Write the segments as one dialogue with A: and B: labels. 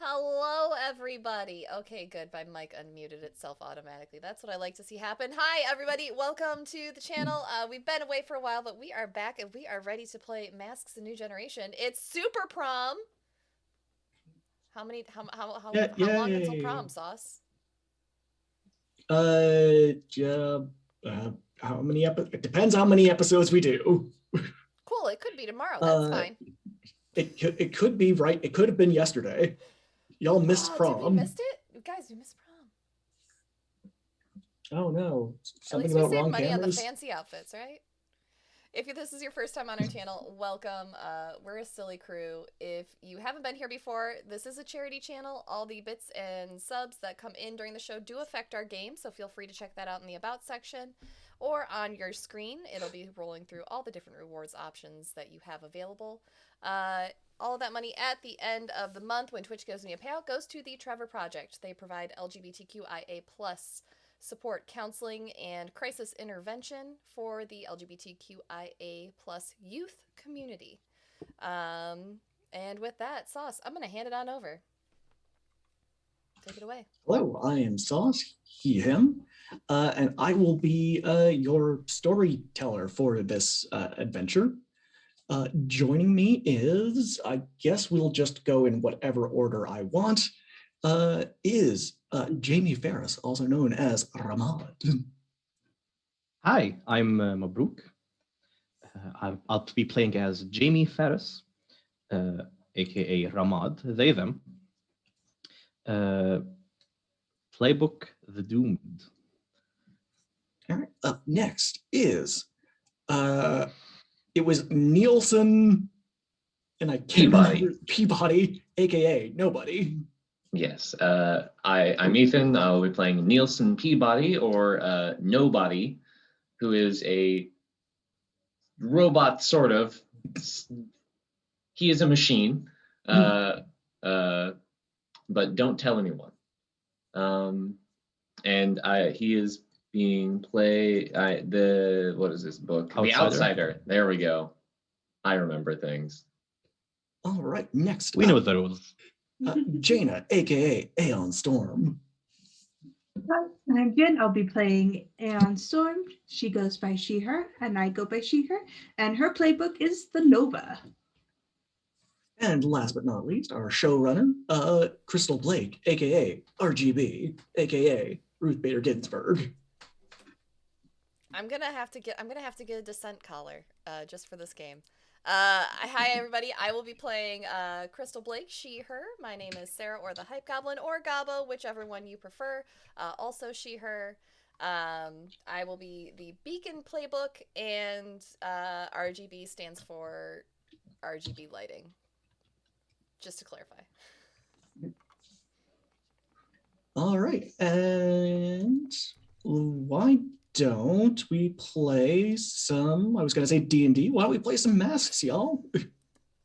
A: Hello, everybody. Okay, good. My mic unmuted itself automatically. That's what I like to see happen. Hi, everybody. Welcome to the channel. We've been away for a while, but we are back and we are ready to play Masks: The New Generation. It's Super Prom. How many?
B: Yeah,
A: How long until
B: yay.
A: prom, Sauce?
B: Yeah, how many It depends how many episodes we do.
A: Cool. It could be tomorrow. That's
B: Uh,
A: fine.
B: it could be right. It could have been yesterday. Y'all missed
A: Oh, did we
B: prom.
A: missed it, guys? We missed prom.
B: Oh no,
A: At
B: something
A: least we
B: about
A: saved
B: wrong
A: money on the
B: cameras.
A: fancy outfits, right? If this is your first time on our channel, welcome. We're a silly crew. If you haven't been here before, this is a charity channel. All the bits and subs that come in during the show do affect our game, so feel free to check that out in the About section. Or on your screen, it'll be rolling through all the different rewards options that you have available. Uh, all of that money at the end of the month, when Twitch gives me a payout, goes to the Trevor Project. They provide LGBTQIA plus support, counseling, and crisis intervention for the LGBTQIA plus youth community. And with that, Sauce, I'm going to hand it on over. Take it away.
B: Hello, I am Sauce, he, him, and I will be your storyteller for this adventure. Joining me is, I guess we'll just go in whatever order I want, is Jamie Ferris, also known as Ramad.
C: Hi, I'm Mabruk. I'll be playing as Jamie Ferris, aka Ramad, they, them. Playbook The Doomed.
B: All right, up next is, it was Nielsen, and I can't remember, Peabody, aka Nobody.
D: Yes, I'm Ethan. I'll be playing Nielsen Peabody, or Nobody, who is a robot, sort of. He is a machine, but don't tell anyone. And he is being played. What is this book?
C: Outsider.
D: The Outsider. There we go. I remember things.
B: All right, next
C: we know the rules.
B: Jaina, aka Aeon Storm.
E: Hi, I'm Jen. I'll be playing Aeon Storm. She goes by she, her, and I go by she, her. And her playbook is the Nova.
B: And last but not least, our showrunner, Crystal Blake, aka RGB, aka Ruth Bader Ginsburg.
A: I'm gonna have to get a descent collar just for this game. Hi everybody. I will be playing Crystal Blake, she, her. My name is Sarah, or the Hype Goblin, or Gabo, whichever one you prefer. Also she, her. I will be the Beacon playbook, and RGB stands for RGB lighting. Just to clarify.
B: All right, and why don't we play some, I was going to say D&D, why don't we play some masks, y'all?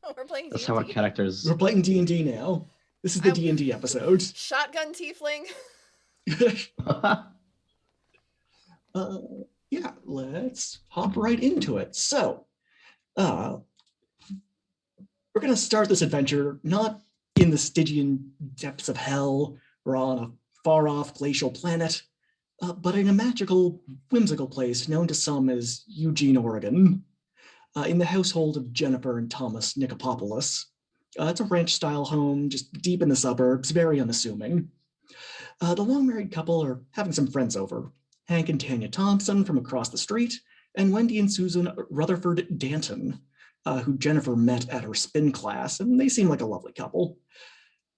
A: Oh, we're playing D&D?
C: That's how our characters...
B: We're playing D&D now. This is the D&D episode.
A: Shotgun tiefling.
B: Yeah, let's hop right into it. So, we're going to start this adventure not in the Stygian depths of hell or on a far-off glacial planet, but in a magical, whimsical place known to some as Eugene, Oregon, in the household of Jennifer and Thomas Nicopopoulos. It's a ranch-style home just deep in the suburbs, very unassuming. The long-married couple are having some friends over. Hank and Tanya Thompson from across the street, and Wendy and Susan Rutherford Danton, who Jennifer met at her spin class, and they seem like a lovely couple.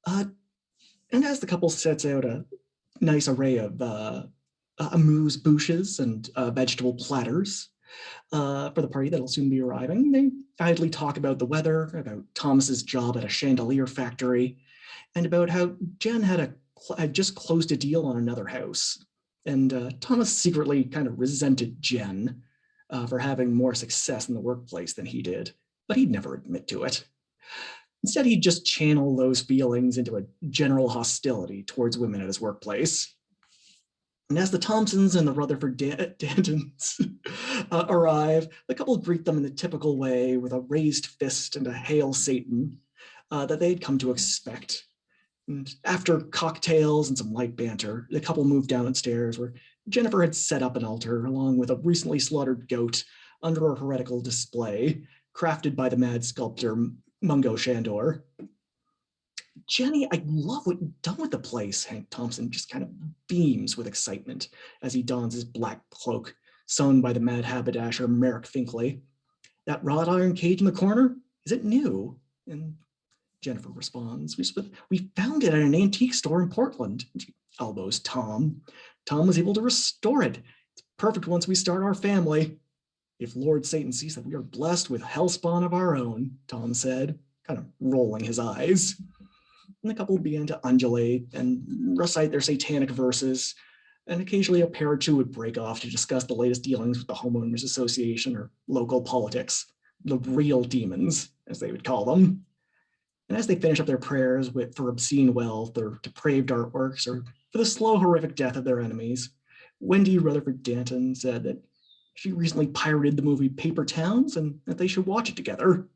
B: And as the couple sets out a nice array of amuse-bouches and vegetable platters for the party that'll soon be arriving, they idly talk about the weather, about Thomas's job at a chandelier factory, and about how Jen had just closed a deal on another house. And Thomas secretly kind of resented Jen for having more success in the workplace than he did, but he'd never admit to it. Instead, he'd just channel those feelings into a general hostility towards women at his workplace. And as the Thompsons and the Rutherford Dantons arrive, the couple greet them in the typical way with a raised fist and a Hail Satan that they'd come to expect. And after cocktails and some light banter, the couple moved downstairs where Jennifer had set up an altar along with a recently slaughtered goat under a heretical display crafted by the mad sculptor Mungo Shandor. Jenny, I love what you've done with the place. Hank Thompson just kind of beams with excitement as he dons his black cloak, sewn by the mad haberdasher Merrick Finkley. That wrought iron cage in the corner, is it new? And Jennifer responds, we found it at an antique store in Portland. She elbows Tom. Tom was able to restore it. It's perfect once we start our family. If Lord Satan sees that we are blessed with hellspawn of our own, Tom said, kind of rolling his eyes. And the couple began to undulate and recite their satanic verses, and occasionally a pair or two would break off to discuss the latest dealings with the Homeowners Association or local politics, the real demons, as they would call them. And as they finish up their prayers for obscene wealth or depraved artworks or for the slow, horrific death of their enemies, Wendy Rutherford Danton said that she recently pirated the movie Paper Towns and that they should watch it together.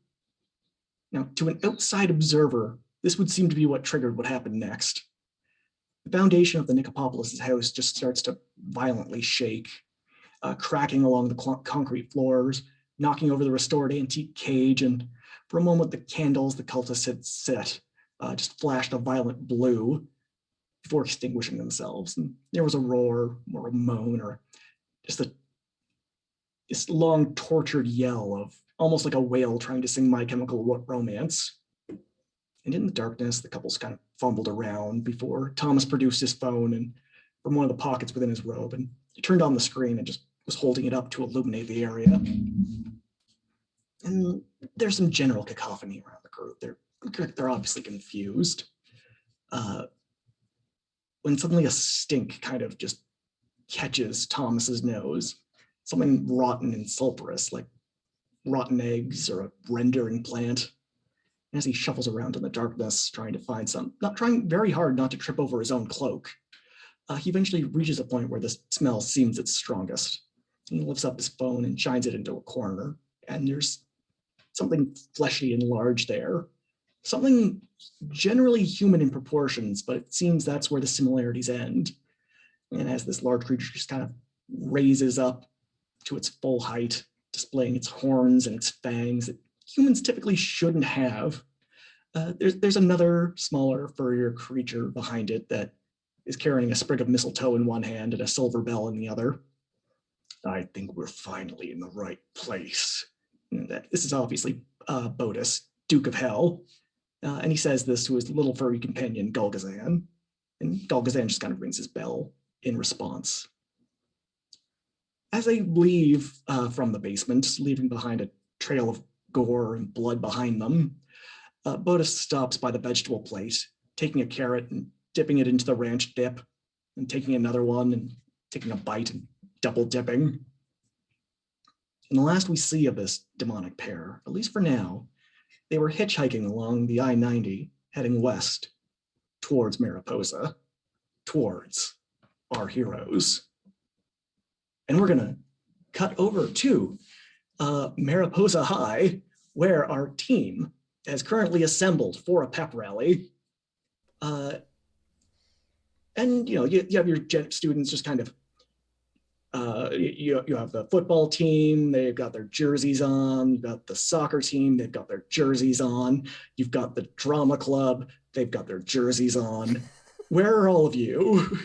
B: Now, to an outside observer, this would seem to be what triggered what happened next. The foundation of the Nicopopolis' house just starts to violently shake, cracking along the concrete floors, knocking over the restored antique cage, and for a moment, the candles the cultists had set just flashed a violent blue before extinguishing themselves. And there was a roar or a moan or just this long tortured yell of almost like a whale trying to sing My Chemical Romance. And in the darkness, the couples kind of fumbled around before Thomas produced his phone and from one of the pockets within his robe, and he turned on the screen and just was holding it up to illuminate the area. And there's some general cacophony around the group. They're obviously confused. When suddenly a stink kind of just catches Thomas's nose, something rotten and sulfurous, like rotten eggs or a rendering plant. And as he shuffles around in the darkness, trying to find trying very hard not to trip over his own cloak, he eventually reaches a point where the smell seems its strongest. He lifts up his phone and shines it into a corner, and there's something fleshy and large there. Something generally human in proportions, but it seems that's where the similarities end. And as this large creature just kind of raises up to its full height, displaying its horns and its fangs that humans typically shouldn't have, there's another smaller, furrier creature behind it that is carrying a sprig of mistletoe in one hand and a silver bell in the other. I think we're finally in the right place. This is obviously Bodus, Duke of Hell. And he says this to his little furry companion, Gulgazan. And Gulgazan just kind of rings his bell in response. As they leave from the basement, leaving behind a trail of gore and blood behind them, Bodus stops by the vegetable plate, taking a carrot and dipping it into the ranch dip, and taking another one and taking a bite and double dipping. And the last we see of this demonic pair, at least for now, they were hitchhiking along the I-90, heading west towards Mariposa, towards our heroes. And we're gonna cut over to Mariposa High, where our team has currently assembled for a pep rally. And you have your students just kind of, you have the football team, they've got their jerseys on, you've got the soccer team, they've got their jerseys on, you've got the drama club, they've got their jerseys on. Where are all of you?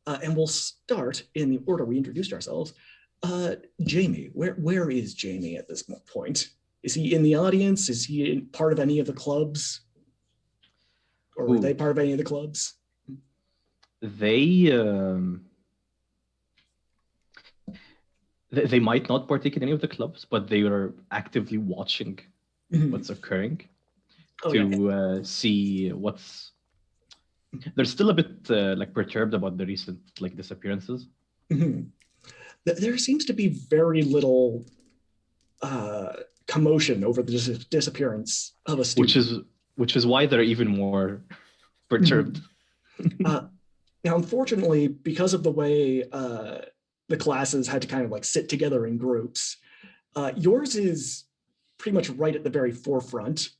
B: And we'll start in the order we introduced ourselves. Jamie, where is Jamie at this point? Is he in the audience? Is he part of any of the clubs? Or were they part of any of the clubs?
C: They might not partake in any of the clubs, but they are actively watching what's occurring see what's. They're still a bit perturbed about the recent disappearances.
B: Mm-hmm. There seems to be very little commotion over the disappearance of a student,
C: which is why they're even more perturbed.
B: Now, unfortunately, because of the way the classes had to kind of sit together in groups, yours is pretty much right at the very forefront.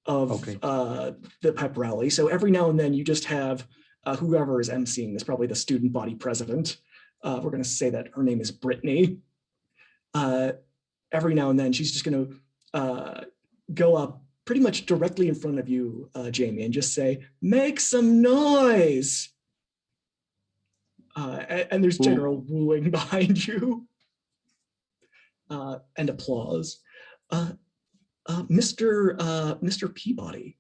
B: of
C: Okay.
B: the pep rally. So every now and then you just have whoever is emceeing is probably the student body president. We're going to say that her name is Brittany. Every now and then she's just going to go up pretty much directly in front of you, Jamie, and just say, "Make some noise." And there's general wooing behind you and applause. Mr. Peabody,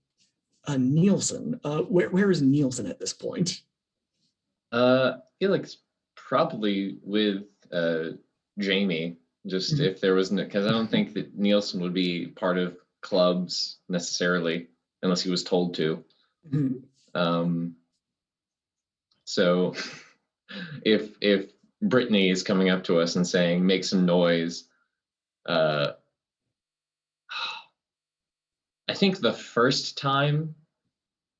B: Nielsen. Where is Nielsen at this point?
D: I feel like it's probably with Jamie. Just
B: Mhm.
D: if there was, because I don't think that Nielsen would be part of clubs necessarily unless he was told to.
B: Mhm.
D: So if Brittany is coming up to us and saying, "Make some noise," I think the first time,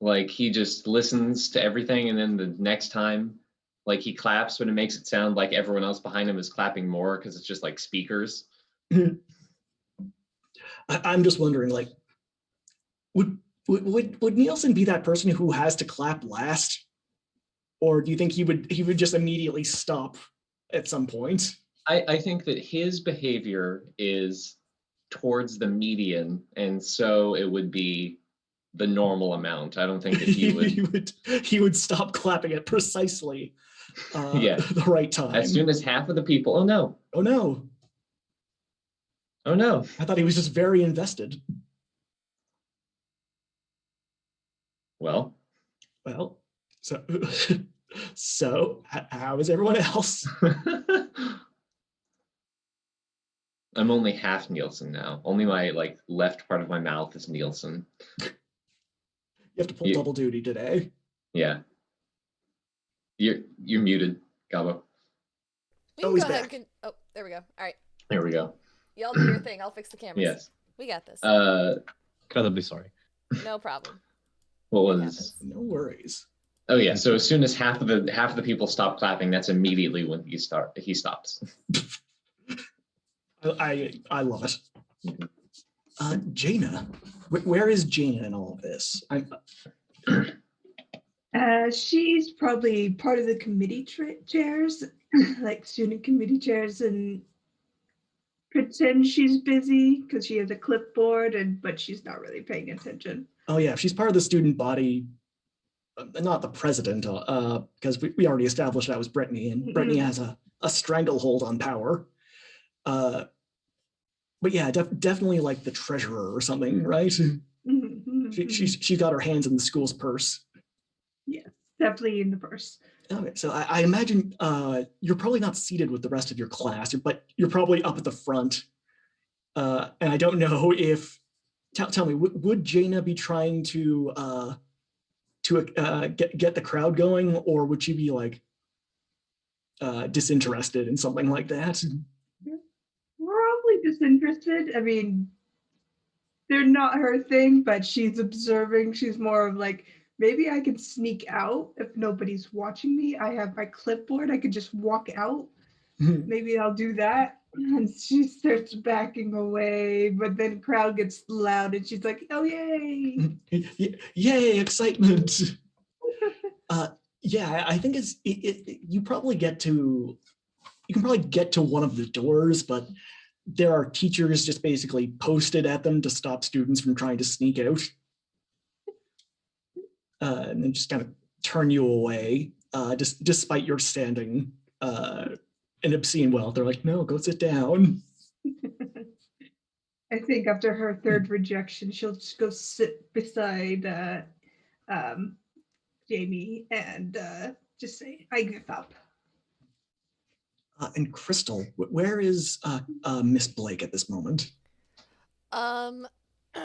D: like, he just listens to everything, and then the next time, like, he claps, but it makes it sound like everyone else behind him is clapping more because it's just like speakers.
B: I'm just wondering, like, would Nielsen be that person who has to clap last, or do you think he would just immediately stop at some point?
D: I think that his behavior is towards the median, and so it would be the normal amount. I don't think that he would.
B: he would stop clapping at precisely
D: Yeah.
B: the right time.
D: As soon as half of the people, oh no,
B: Oh no,
D: oh no.
B: I thought he was just very invested.
D: Well,
B: so so how is everyone else?
D: I'm only half Nielsen now. Only my like left part of my mouth is Nielsen.
B: You have to pull double duty today.
D: Yeah. You're muted, Gabo.
A: We can
B: Oh, he's
A: go ahead
B: back.
A: oh, there we go. All right.
D: Here we go.
A: Y'all do your thing. I'll fix the cameras.
D: Yes.
A: We got this.
C: Incredibly sorry.
A: No problem.
D: What
A: We got
D: was?
A: this.
B: No worries.
D: Oh yeah. So as soon as half of the people stop clapping, that's immediately when he stops.
B: I love it. Jaina, where is Jaina in all of this?
E: She's probably part of the committee chairs, like student committee chairs, and pretend she's busy because she has a clipboard, but she's not really paying attention.
B: Oh yeah, she's part of the student body, not the president, because we already established that was Brittany, and Brittany has a stranglehold on power. But yeah, definitely like the treasurer or something, right? She's got her hands in the school's purse.
E: Yes, definitely in the purse.
B: Okay, so I imagine you're probably not seated with the rest of your class, but you're probably up at the front. And I don't know if, tell me, would Jaina be trying to get the crowd going, or would she be like disinterested in something like that?
E: Probably disinterested. I mean, they're not her thing, but she's observing. She's more of like, maybe I can sneak out if nobody's watching me. I have my clipboard. I could just walk out. Maybe I'll do that. And she starts backing away, but then crowd gets loud and she's like, oh, yay.
B: Yay, excitement. Yeah, I think you can probably get to one of the doors, but there are teachers just basically posted at them to stop students from trying to sneak out. And then just kind of turn you away, despite your standing an obscene wealth. They're like, no, go sit down.
E: I think after her third rejection, she'll just go sit beside Jamie and just say, I give up.
B: And Crystal, where is Miss Blake at this moment?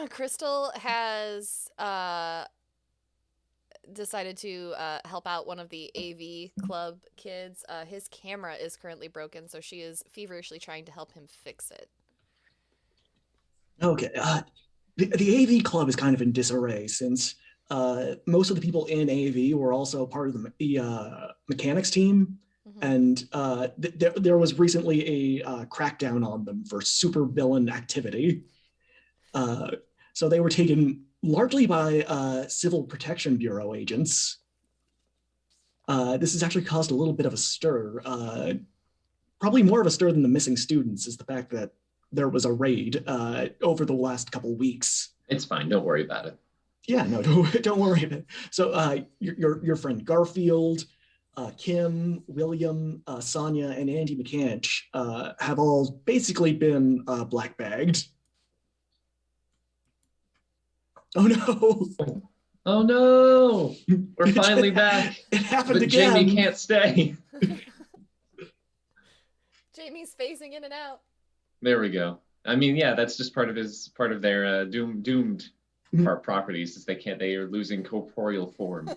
A: Crystal has decided to help out one of the AV club kids. His camera is currently broken, so she is feverishly trying to help him fix it.
B: Okay. The AV club is kind of in disarray since most of the people in AV were also part of the mechanics team. And there was recently a crackdown on them for super villain activity. So they were taken largely by Civil Protection Bureau agents. This has actually caused a little bit of a stir. Probably more of a stir than the missing students is the fact that there was a raid over the last couple weeks.
D: It's fine. Don't worry about it.
B: Yeah, no, don't worry about it. So your friend Garfield, Kim, William, Sonia, and Andy McCanch have all basically been black bagged. Oh no!
D: Oh no! We're finally back.
B: It happened
D: But
B: again.
D: Jamie can't stay.
A: Jamie's phasing in and out.
D: There we go. I mean, yeah, that's just part of their doomed properties is they are losing corporeal form.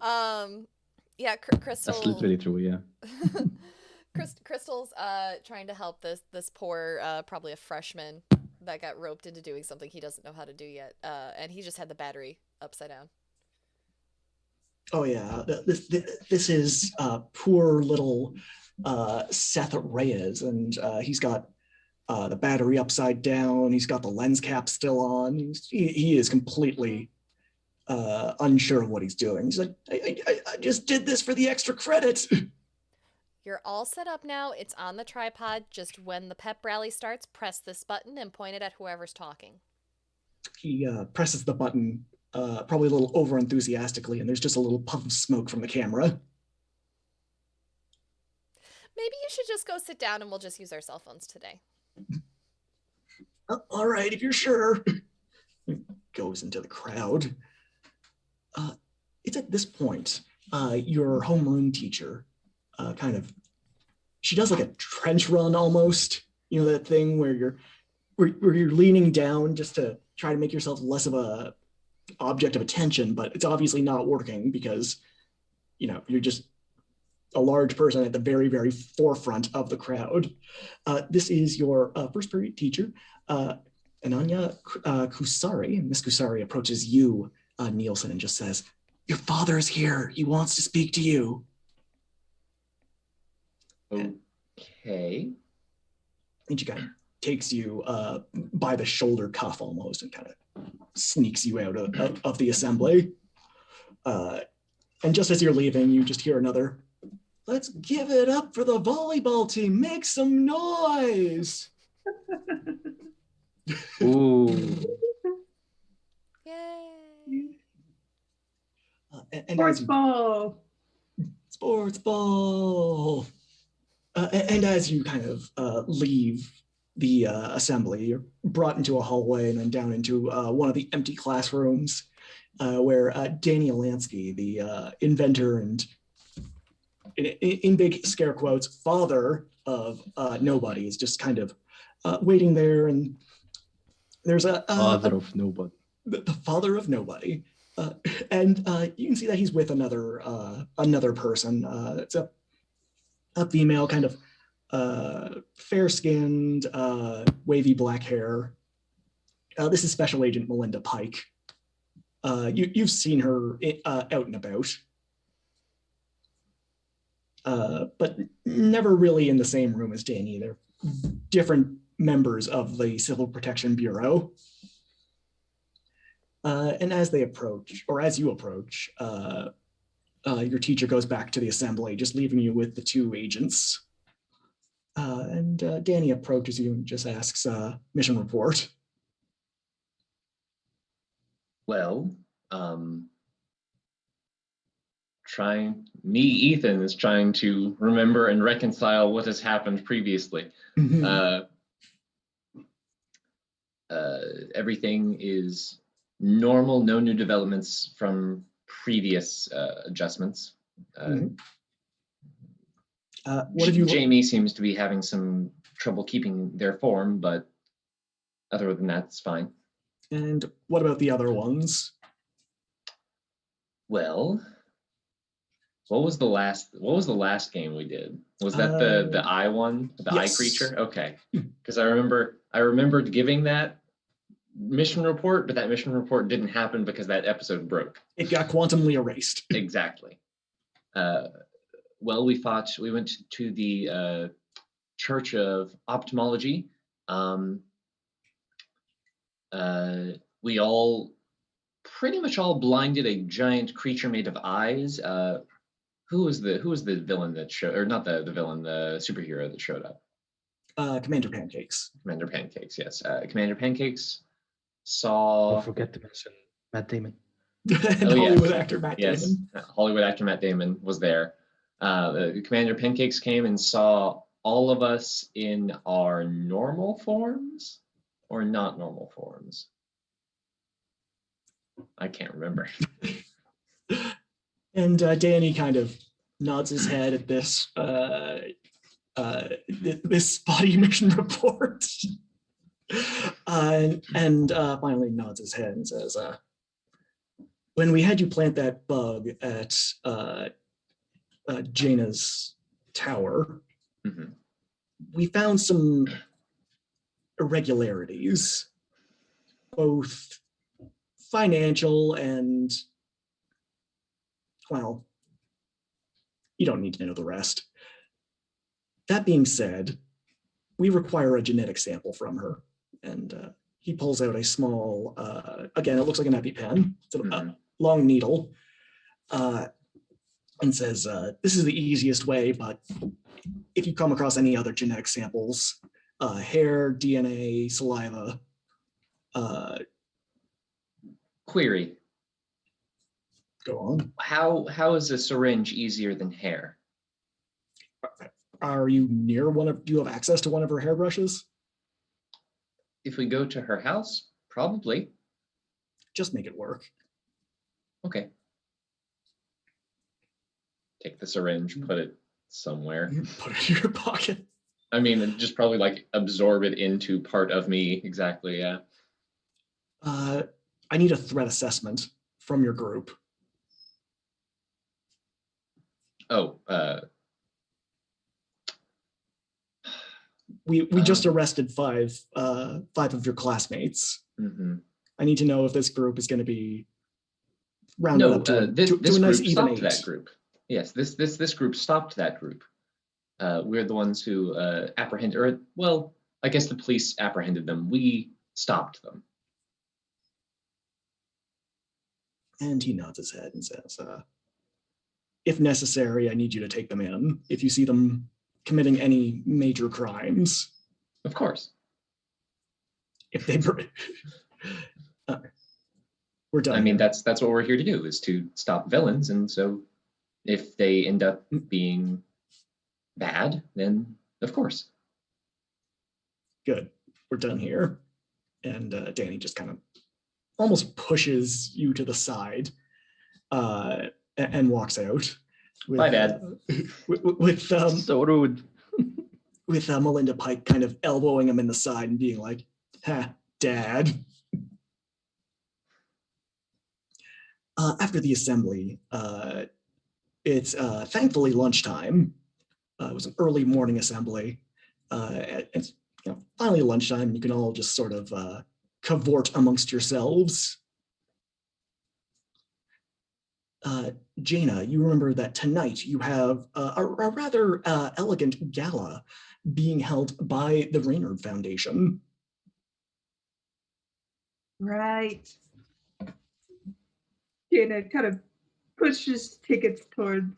A: Yeah, Crystal.
C: That's literally true. Yeah.
A: Crystal's trying to help this poor probably a freshman that got roped into doing something he doesn't know how to do yet, and he just had the battery upside down.
B: Oh yeah, this is poor little Seth Reyes, and he's got the battery upside down. He's got the lens cap still on. He is completely unsure of what he's doing. He's like, I just did this for the extra credit.
A: You're all set up now. It's on the tripod. Just when the pep rally starts, press this button and point it at whoever's talking.
B: He presses the button, probably a little over enthusiastically, and there's just a little puff of smoke from the camera.
A: Maybe you should just go sit down and we'll just use our cell phones today.
B: All right, if you're sure. Goes into the crowd. It's at this point, your homeroom teacher she does like a trench run almost, you know, that thing where you're leaning down just to try to make yourself less of a object of attention, but it's obviously not working because, you know, you're just a large person at the very, very forefront of the crowd. This is your first period teacher, Ananya Kusari. Miss Kusari approaches you, Nielsen, and just says, "Your father is here. He wants to speak to you."
D: Okay.
B: And she kind of takes you by the shoulder cuff almost and kind of sneaks you out of the assembly. And just as you're leaving, you just hear another, "Let's give it up for the volleyball team. Make some noise."
C: Ooh.
A: Yay!
B: And
E: Sports ball.
B: Sports ball. And as you kind of leave the assembly, you're brought into a hallway and then down into one of the empty classrooms where Danny Alansky, the inventor and, in big scare quotes, father of Nobody, is just kind of waiting there. And there's
C: Father of nobody.
B: The father of Nobody. And you can see that he's with another person. It's a female, kind of fair-skinned, wavy black hair. This is Special Agent Melinda Pike. You've seen her out and about, but never really in the same room as Danny. They're different members of the Civil Protection Bureau. And as they approach, or as you approach, your teacher goes back to the assembly, just leaving you with the two agents. And Danny approaches you and just asks, mission report.
D: Well, Ethan is trying to remember and reconcile what has happened previously. Everything is normal, no new developments from previous adjustments.
B: What have you?
D: Jamie seems to be having some trouble keeping their form, but other than that, it's fine.
B: And what about the other ones?
D: Well, what was the last game we did? Was that the eye one, the
B: yes.
D: eye creature? Okay, because I remembered giving that mission report, but that mission report didn't happen because that episode broke.
B: It got quantumly erased.
D: Exactly. Well, we went to the Church of Ophthalmology. We all pretty much all blinded a giant creature made of eyes. Who was the villain that showed, or not the villain, the superhero that showed up?
B: Commander Pancakes.
D: Commander Pancakes, yes. Commander Pancakes
C: Don't
D: saw.
C: forget to mention Matt Damon.
B: And
D: Oh,
B: Hollywood
D: yes.
B: actor Matt
D: Yes,
B: Damon.
D: Hollywood actor Matt Damon was there. Commander Pancakes came and saw all of us in our normal forms or not normal forms. I can't remember.
B: And Danny kind of nods his head at this this spotty mission report, and finally nods his head and says, "When we had you plant that bug at Jaina's tower,
D: Mhm.
B: we found some irregularities, both financial and, well, you don't need to know the rest. That being said, we require a genetic sample from her." And he pulls out a small, again, it looks like an EpiPen. It's a long needle, and says, "This is the easiest way, but if you come across any other genetic samples, hair, DNA, saliva,
D: Query:
B: go on.
D: How is a syringe easier than hair?
B: Are you near one of, do you have access to one of her hairbrushes?
D: If we go to her house, probably.
B: Just make it work."
D: Okay. Take the syringe, put it somewhere.
B: Put it in your pocket.
D: I mean, just probably like absorb it into part of me. Exactly, yeah.
B: I need a threat assessment from your group.
D: Oh,
B: We just arrested five of your classmates.
D: mhm.
B: I need to know if this group is going to be rounded
D: No,
B: up to,
D: this
B: to a
D: group
B: nice even
D: stopped
B: eight.
D: that group. Yes, this group stopped that group. We're the ones who apprehended, or well, I guess the police apprehended them. We stopped them.
B: And he nods his head and says, "If necessary, I need you to take them in if you see them committing any major crimes.
D: Of course.
B: If they, we're done.
D: I mean,
B: here.
D: that's what we're here to do, is to stop villains. And so, if they end up being bad, then of course.
B: Good. We're done here." And Danny just kind of almost pushes you to the side and walks out. With,
D: Bye, Dad.
B: With
C: So rude.
B: with Melinda Pike kind of elbowing him in the side and being like, "Ha, Dad." After the assembly, it's thankfully lunchtime. It was an early morning assembly. It's finally lunchtime, and you can all just sort of cavort amongst yourselves. Jaina, you remember that tonight you have a rather elegant gala being held by the Raynard Foundation.
E: Right. Jaina kind of pushes tickets towards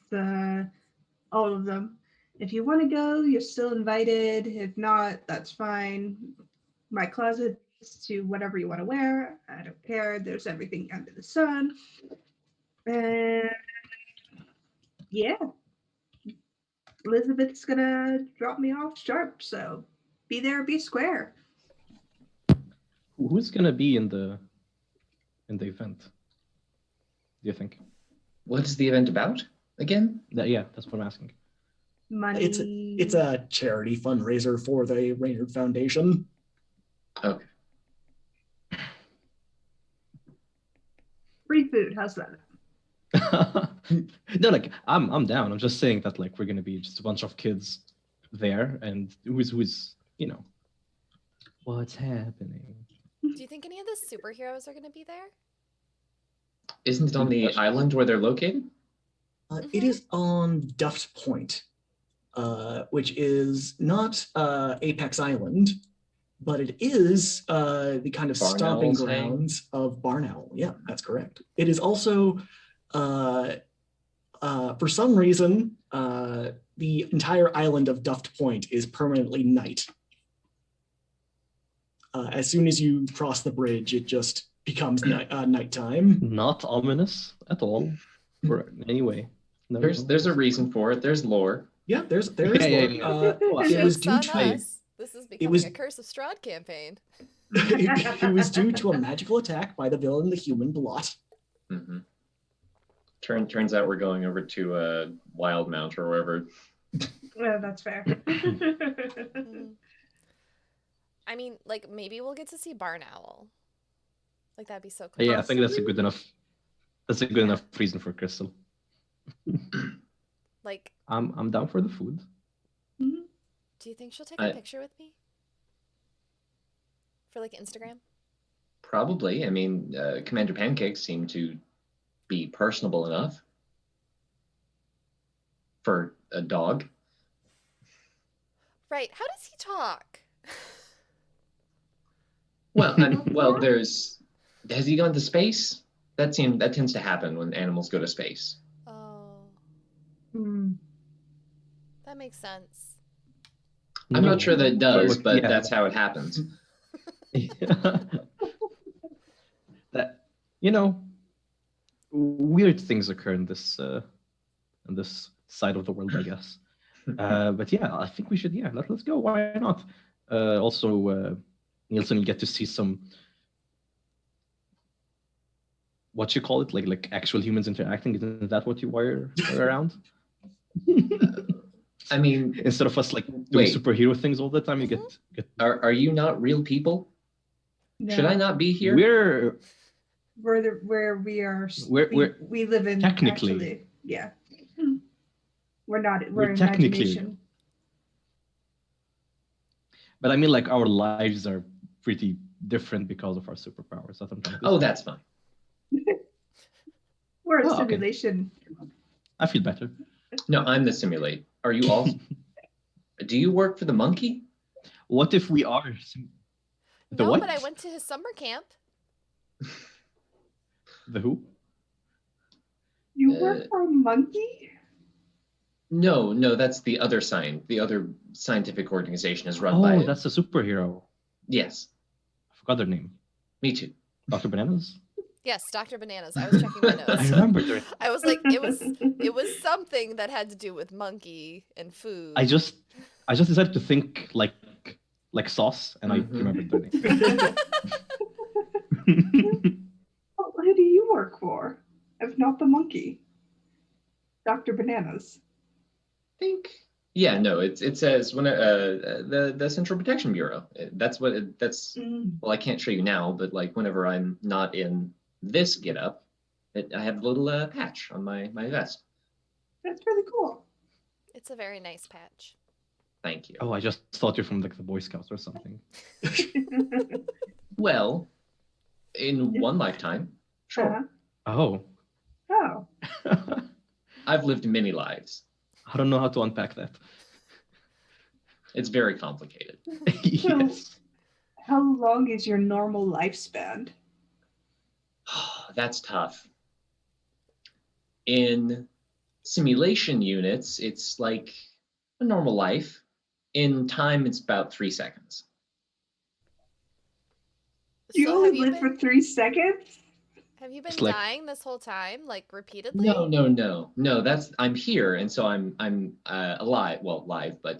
E: all of them. If you want to go, you're still invited. If not, that's fine. My closet is to whatever you want to wear. I don't care. There's everything under the sun. And yeah, Elizabeth's gonna drop me off sharp, so be there, be square.
C: Who's gonna be in the event? Do you think?
D: What is the event about again?
C: Yeah, that's what I'm asking.
E: Money.
B: It's a charity fundraiser for the Raynard Foundation.
D: Okay.
E: Free food. How's that?
C: No, like I'm down. I'm just saying that like we're gonna be just a bunch of kids there, and who's what's happening.
A: Do you think any of the superheroes are going to be there?
D: Isn't it on the island where they're located?
B: It is on Duft Point, which is not Apex Island. but it is the kind of
D: Barn
B: stomping
D: owls hang.
B: grounds of barn owl. Yeah, that's correct. It is also, for some reason, the entire island of Duft Point is permanently night. As soon as you cross the bridge, it just becomes nighttime.
C: Not ominous at all. For anyway. No,
D: There's a reason for it. There's lore.
B: Yeah, there is.
C: Yeah.
B: It
A: Joke's
B: was due
A: on
B: to
A: us. This is becoming
B: was-
A: a Curse of Strahd campaign.
B: it was due to a magical attack by the villain, the human Blot.
D: Mm-hmm. Turns out we're going over to Wildmount or wherever.
E: Yeah, that's fair.
A: Mhm. I mean, like, maybe we'll get to see Barn Owl. Like, that'd be so cool.
C: Yeah, I think that's a good enough. That's a good enough reason for Crystal.
A: Like,
C: I'm down for the food.
A: do you think she'll take a picture with me? For, like, Instagram?
D: Probably. I mean, Commander Pancakes seem to be personable enough for a dog.
A: Right. How does he talk?
D: Well, has he gone to space? That tends to happen when animals go to space.
A: Oh,
E: Hmm.
A: that makes sense.
D: I'm not sure that it does, but
C: yeah.
D: that's how it happens.
C: That weird things occur in this side of the world, I guess. But yeah, I think we should. Yeah, let's go. Why not? Also, Nielsen, you get to see some. What you call it, like actual humans interacting. Isn't that what you were around?
D: I mean,
C: Instead of us like doing
D: Wait.
C: superhero things all the time, you get.
D: are you not real people? Should I not be here?
E: Where we are.
C: We're
E: we live in.
C: technically.
E: Actually, yeah. We're not.
C: We're
E: We're
C: technically-
E: imagination.
C: But I mean, like our lives are pretty different because of our superpowers. That's what I'm trying to
D: Oh,
C: say.
D: that's fine.
E: We're a
C: Oh, okay.
E: simulation.
C: I feel better.
D: No, I'm the simulate. Are you all? Do you work for the monkey?
C: What if we are? The
A: No,
C: what?
A: but I went to his summer camp.
C: The who?
E: You work for a monkey?
D: No, that's the other sign. The other scientific organization is run by.
C: Oh, that's a superhero.
D: Yes,
C: I forgot their name.
D: me too.
C: Dr. Bananas?
A: Yes, Dr. Bananas. I was checking my notes.
C: I remember their
A: I was like, it was something that had to do with monkey and food.
C: I just decided to think like sauce, and I
D: Mhm.
C: remembered their name.
E: Well, who do you work for? If not the monkey? Dr. Bananas.
D: Think. Yeah, no. It says when the Central Protection Bureau. That's what. That's. Well, I can't show you now, but like whenever I'm not in this getup, I have a little patch on my vest.
E: That's really cool.
A: It's a very nice patch.
D: Thank you.
C: Oh, I just thought you're from like the Boy Scouts or something.
D: Well, in one lifetime, sure.
C: Oh.
E: Oh.
D: I've lived many lives.
C: I don't know how to unpack that.
D: It's very complicated.
C: Yes.
E: How long is your normal lifespan?
D: That's tough. In simulation units, it's like a normal life. In time, it's about 3 seconds.
E: You
A: So
E: only live for 3 seconds?
A: have you been
C: It's like-
A: dying this whole time, like repeatedly?
D: No. That's I'm here, and so I'm alive. Well, live, but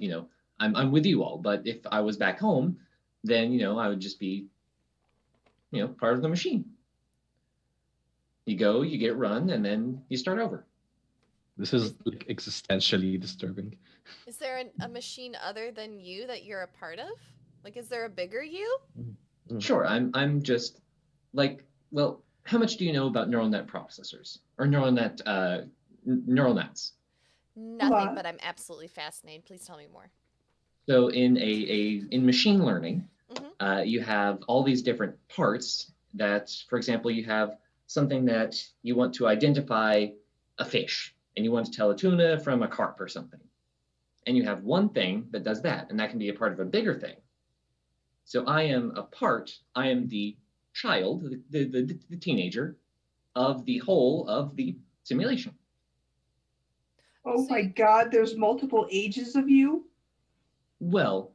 D: I'm with you all. But if I was back home, then I would just be part of the machine. You go, you get run, and then you start over.
C: This is like existentially disturbing.
A: Is there a machine other than you that you're a part of? Like, is there a bigger you?
D: Sure, I'm just like, well, how much do you know about neural net processors or neural nets?
A: Nothing, but I'm absolutely fascinated. Please tell me more.
D: So in machine learning,
A: Mhm.
D: you have all these different parts that, for example, you have something that you want to identify a fish and you want to tell a tuna from a carp or something. And you have one thing that does that, and that can be a part of a bigger thing. So I am the child, the teenager of the whole of the simulation.
E: Oh
A: So
E: my
A: you-
E: God, there's multiple ages of you.
D: Well,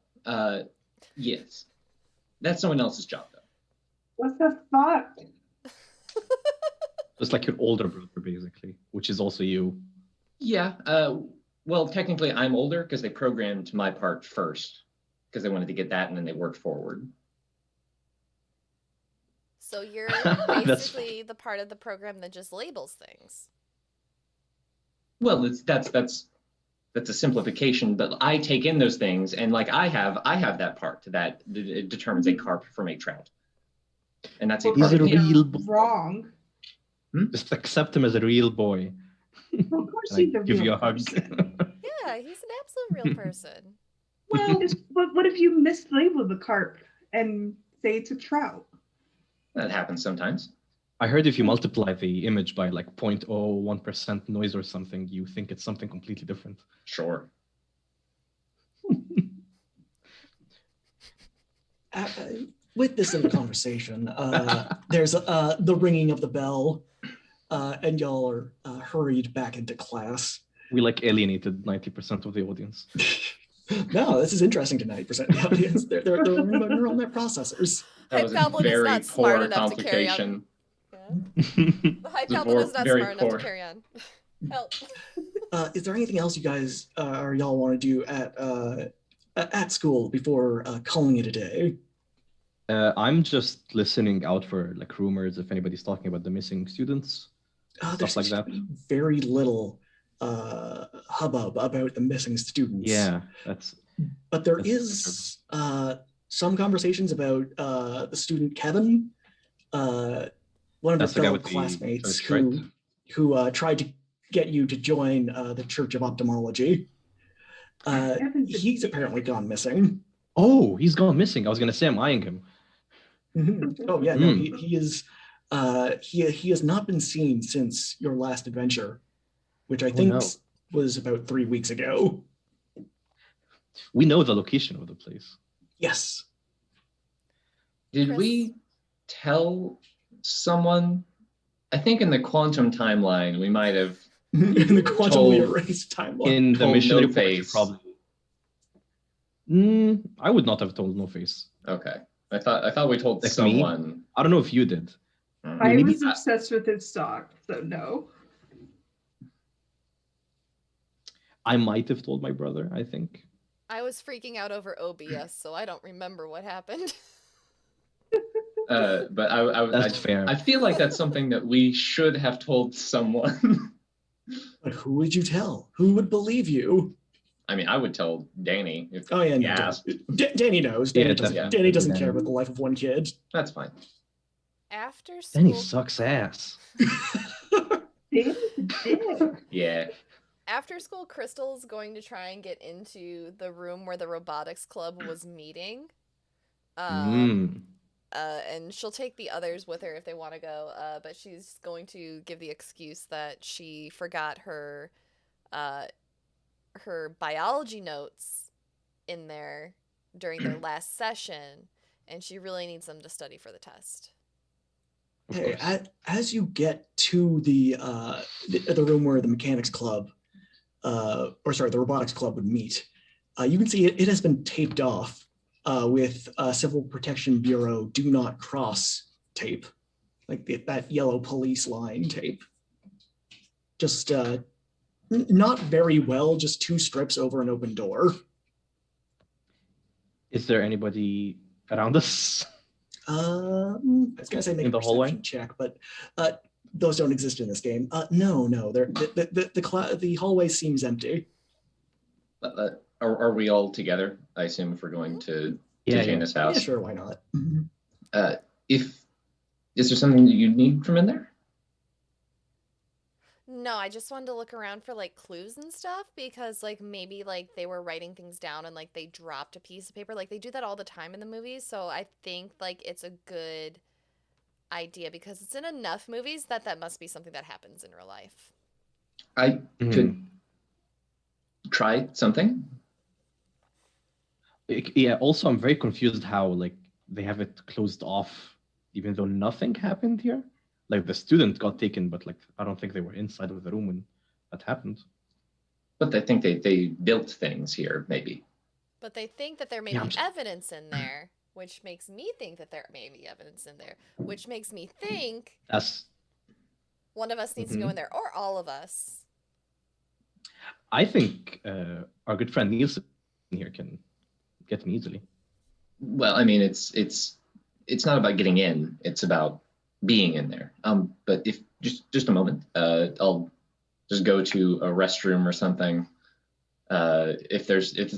D: yes. That's someone else's job, though.
E: What the fuck?
C: Just like your older brother, basically, which is also you.
D: Yeah. Well, technically, I'm older because they programmed my part first because they wanted to get that, and then they worked forward.
A: So you're
C: That's
A: basically the part of the program that just labels things.
D: Well, that's a simplification, but I take in those things, and like I have that part that it determines a carp from a trout, and that's a
E: Well,
C: He's
D: part
C: a
D: of the
C: real
D: game.
E: Wrong.
C: Just accept him as a real boy.
E: Well, of course
C: And I
E: he's a
C: give
E: real
C: you a hug.
E: person.
A: Yeah, he's an absolute real person.
E: Well, but what if you mislabel the carp and say it's a trout?
D: That happens sometimes.
C: I heard if you multiply the image by like 0.01% noise or something, you think it's something completely different.
D: Sure.
B: With this in the conversation, there's the ringing of the bell, and y'all are hurried back into class.
C: We like alienated 90% of the audience.
B: No, this is interesting to 90% of the audience. They're learning about neural net processors.
D: That was a
A: Hyperbole is
D: very
A: not smart
D: poor
A: enough to carry on.
D: complication.
A: Yeah. The Hyperbole is not
D: very
A: smart enough
D: poor.
A: to carry on. Help.
B: Is there anything else you guys or y'all want to do at school before calling it a day?
C: I'm just listening out for like rumors if anybody's talking about the missing students,
B: There
C: stuff like
B: seems
C: that.
B: to be very little hubbub about the missing students.
C: Yeah, that's.
B: But there
C: That's
B: is some conversations about the student Kevin, one of
C: That's the
B: your
C: guy
B: fellow
C: with the
B: classmates
C: church, right?
B: who tried to get you to join the Church of Ophthalmology.
E: Kevin's a
B: He's
E: dick.
B: apparently gone missing.
C: Oh, he's gone missing. I was gonna say I'm eyeing him.
B: Oh yeah, no,
C: Hmm.
B: he is. He has not been seen since your last adventure, which I think
C: no.
B: was about 3 weeks ago.
C: We know the location of the place.
B: Yes.
D: Did
A: Chris?
D: we tell someone? I think in the quantum timeline, we might have.
B: In the quantumly
D: Told-
B: erased timeline.
C: In the
D: Told
C: mission
D: No
C: report, you
D: Face.
C: probably. I would not have told No Face.
D: Okay, I thought we told
C: Like me?
D: someone.
C: I don't know if you did.
E: I
C: Maybe-
E: was obsessed with his stock, so no.
C: I might have told my brother, I think.
A: I was freaking out over OBS, so I don't remember what happened.
D: But
C: That's fair.
D: I feel like that's something that we should have told someone.
B: But who would you tell? Who would believe you?
D: I mean, I would tell Danny if
B: Oh yeah,
D: he
B: no,
D: asked.
B: Danny knows.
C: Yeah,
B: Danny doesn't,
D: definitely.
B: Danny doesn't care about the life of one kid.
D: That's fine.
A: After school.
C: Danny sucks ass.
E: Danny's a dick.
D: Yeah.
A: After school, Crystal's going to try and get into the room where the robotics club was meeting. And she'll take the others with her if they want to go. But she's going to give the excuse that she forgot her biology notes in there during their last session, and she really needs them to study for the test.
C: Of
B: Hey,
C: course.
B: as you get to the room where the mechanics club, the robotics club would meet, you can see it has been taped off with Civil Protection Bureau "Do Not Cross" tape, like that yellow police line tape. Just not very well, just 2 strips over an open door.
C: Is there anybody around us?
B: I was gonna say make
C: In
B: a
C: the hallway?
B: perception check, but those don't exist in this game. No, the hallway seems empty.
D: Are we all together? I assume if we're going to
C: Yeah.
D: Jana's
B: Yeah,
D: house.
B: sure, why not?
D: Is there something that you need from in there?
A: No, I just wanted to look around for like clues and stuff because like maybe like they were writing things down and like they dropped a piece of paper. Like they do that all the time in the movies, so I think like it's a good idea because it's in enough movies that must be something that happens in real life.
D: I could try something.
C: Yeah, also I'm very confused how like they have it closed off, even though nothing happened here. Like the student got taken, but like I don't think they were inside of the room when that happened.
D: But I think they built things here, maybe.
A: But they think that there may
C: Yeah,
A: be evidence in there, which makes me think that there may be evidence in there, which makes me think
C: That's.
A: one of us needs to go in there, or all of us.
C: I think our good friend Nielsen here can get me easily.
D: Well, I mean, it's not about getting in; it's about being in there. But if just a moment, I'll just go to a restroom or something. If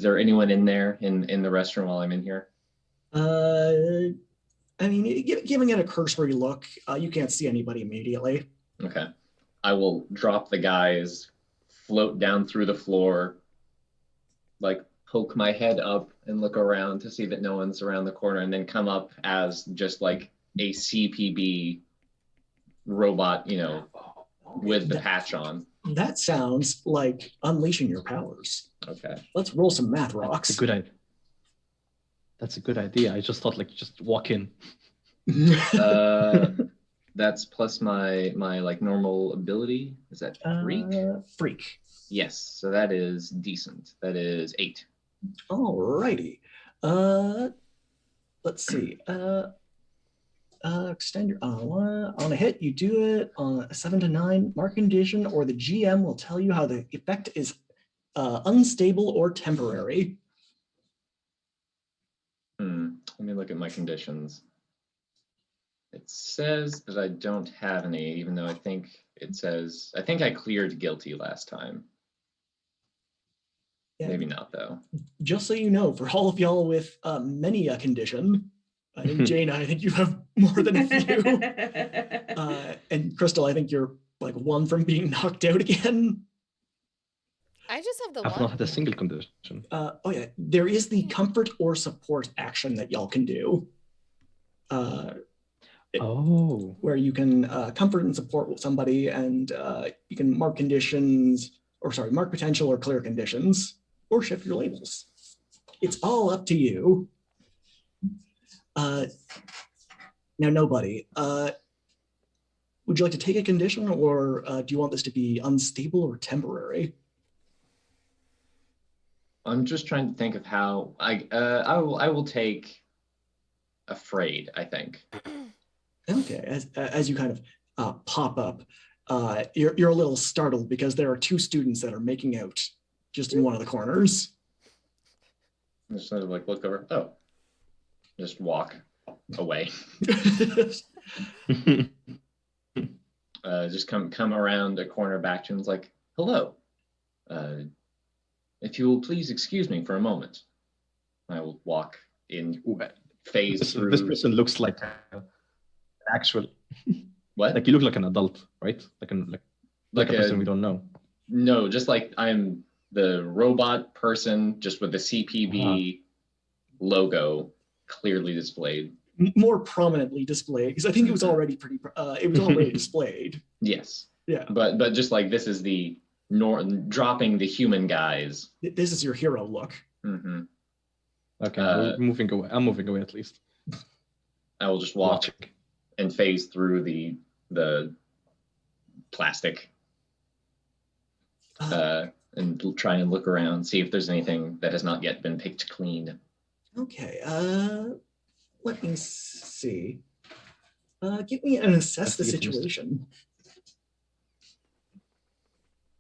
D: there anyone in there in the restroom while I'm in here?
B: I mean, giving it a cursory look, you can't see anybody immediately.
D: Okay. I will drop the guys, float down through the floor, like poke my head up and look around to see that no one's around the corner, and then come up as just like a CPB robot, with the patch on.
B: That sounds like unleashing your powers.
D: Okay.
B: Let's roll some math rocks.
C: That's a good idea. That's a good idea. I just thought like just walk in.
D: That's plus my like normal ability. Is that freak?
B: Freak.
D: Yes. So that is decent. That is 8.
B: Alrighty. Let's see. Extend your on a hit. You do it on a 7 to 9 mark condition, or the GM will tell you how the effect is unstable or temporary.
D: Let me look at my conditions. It says that I don't have any, even though I think I cleared guilty last time.
B: Yeah.
D: Maybe not, though.
B: Just so you know, for all of y'all with many a condition, I think Jaina, I think you have more than a few. And Crystal, I think you're like one from being knocked out again.
A: I just have the
C: I've
A: one.
C: not had a single condition.
B: Oh yeah, there is the comfort or support action that y'all can do. Where you can comfort and support somebody, and you can mark mark potential or clear conditions, or shift your labels. It's all up to you. Now, nobody. Would you like to take a condition, or do you want this to be unstable or temporary?
D: I'm just trying to think of how I will take afraid, I think.
B: Okay, as you kind of pop up, you're a little startled because there are 2 students that are making out just in one of the corners.
D: I just sort of like look over. Oh, just walk away. Just come around a corner back to him. It's like, hello. If you will please excuse me for a moment, I will walk in. Phase through.
C: This person looks like an actual.
D: What?
C: Like you look like an adult, right? Like a person we don't know.
D: No, just like I'm the robot person, just with the CPB logo clearly displayed.
B: More prominently displayed, because I think it was already displayed.
D: Yes.
B: Yeah.
D: But just like this is the dropping the human guys.
B: This is your hero look.
D: Mm-hmm.
C: Okay, we're moving away. I'm moving away at least.
D: I will just walk and phase through the plastic and try and look around, see if there's anything that has not yet been picked clean.
B: Okay, let me see. Give me an assess the situation.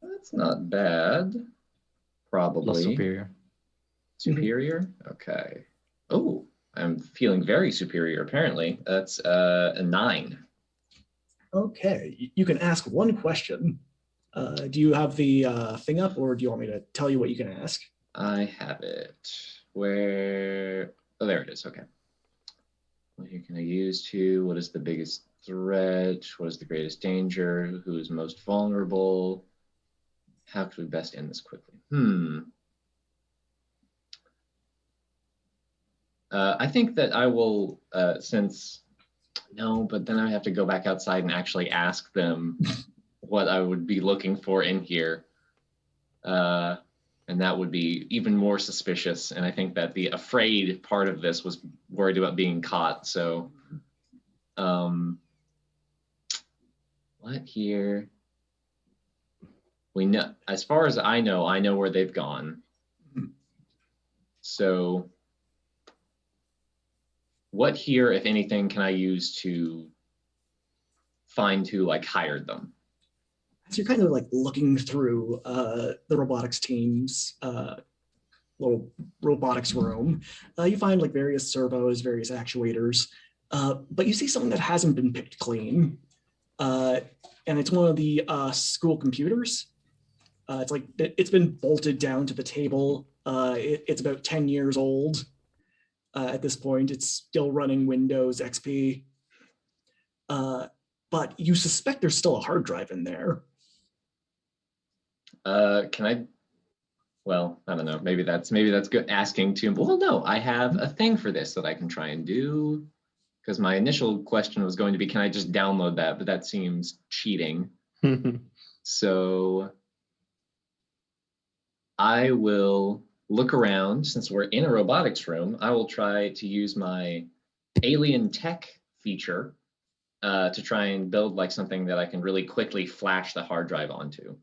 D: That's not bad. Probably.
C: Plus superior.
D: Superior? Okay. Oh, I'm feeling very superior, apparently. That's a 9.
B: Okay, you can ask one question. Do you have the thing up, or do you want me to tell you what you can ask?
D: I have it. Where? Oh, there it is. Okay. What can I use to? What is the biggest threat? What is the greatest danger? Who is most vulnerable? How could we best end this quickly? I think that I will, but then I have to go back outside and actually ask them what I would be looking for in here. And that would be even more suspicious. And I think that the afraid part of this was worried about being caught. So, what here? We know, as far as I know where they've gone. So, what here, if anything, can I use to find who like hired them?
B: So you're kind of like looking through the robotics team's little robotics room. You find like various servos, various actuators, but you see something that hasn't been picked clean. And it's one of the school computers. It's like it's been bolted down to the table. It's about 10 years old at this point. It's still running Windows XP. But you suspect there's still a hard drive in there.
D: Can I? Well, I don't know. Maybe that's good asking too. Well, no, I have a thing for this that I can try and do. Because my initial question was going to be, can I just download that? But that seems cheating. So I will look around. Since we're in a robotics room, I will try to use my alien tech feature to try and build like something that I can really quickly flash the hard drive onto.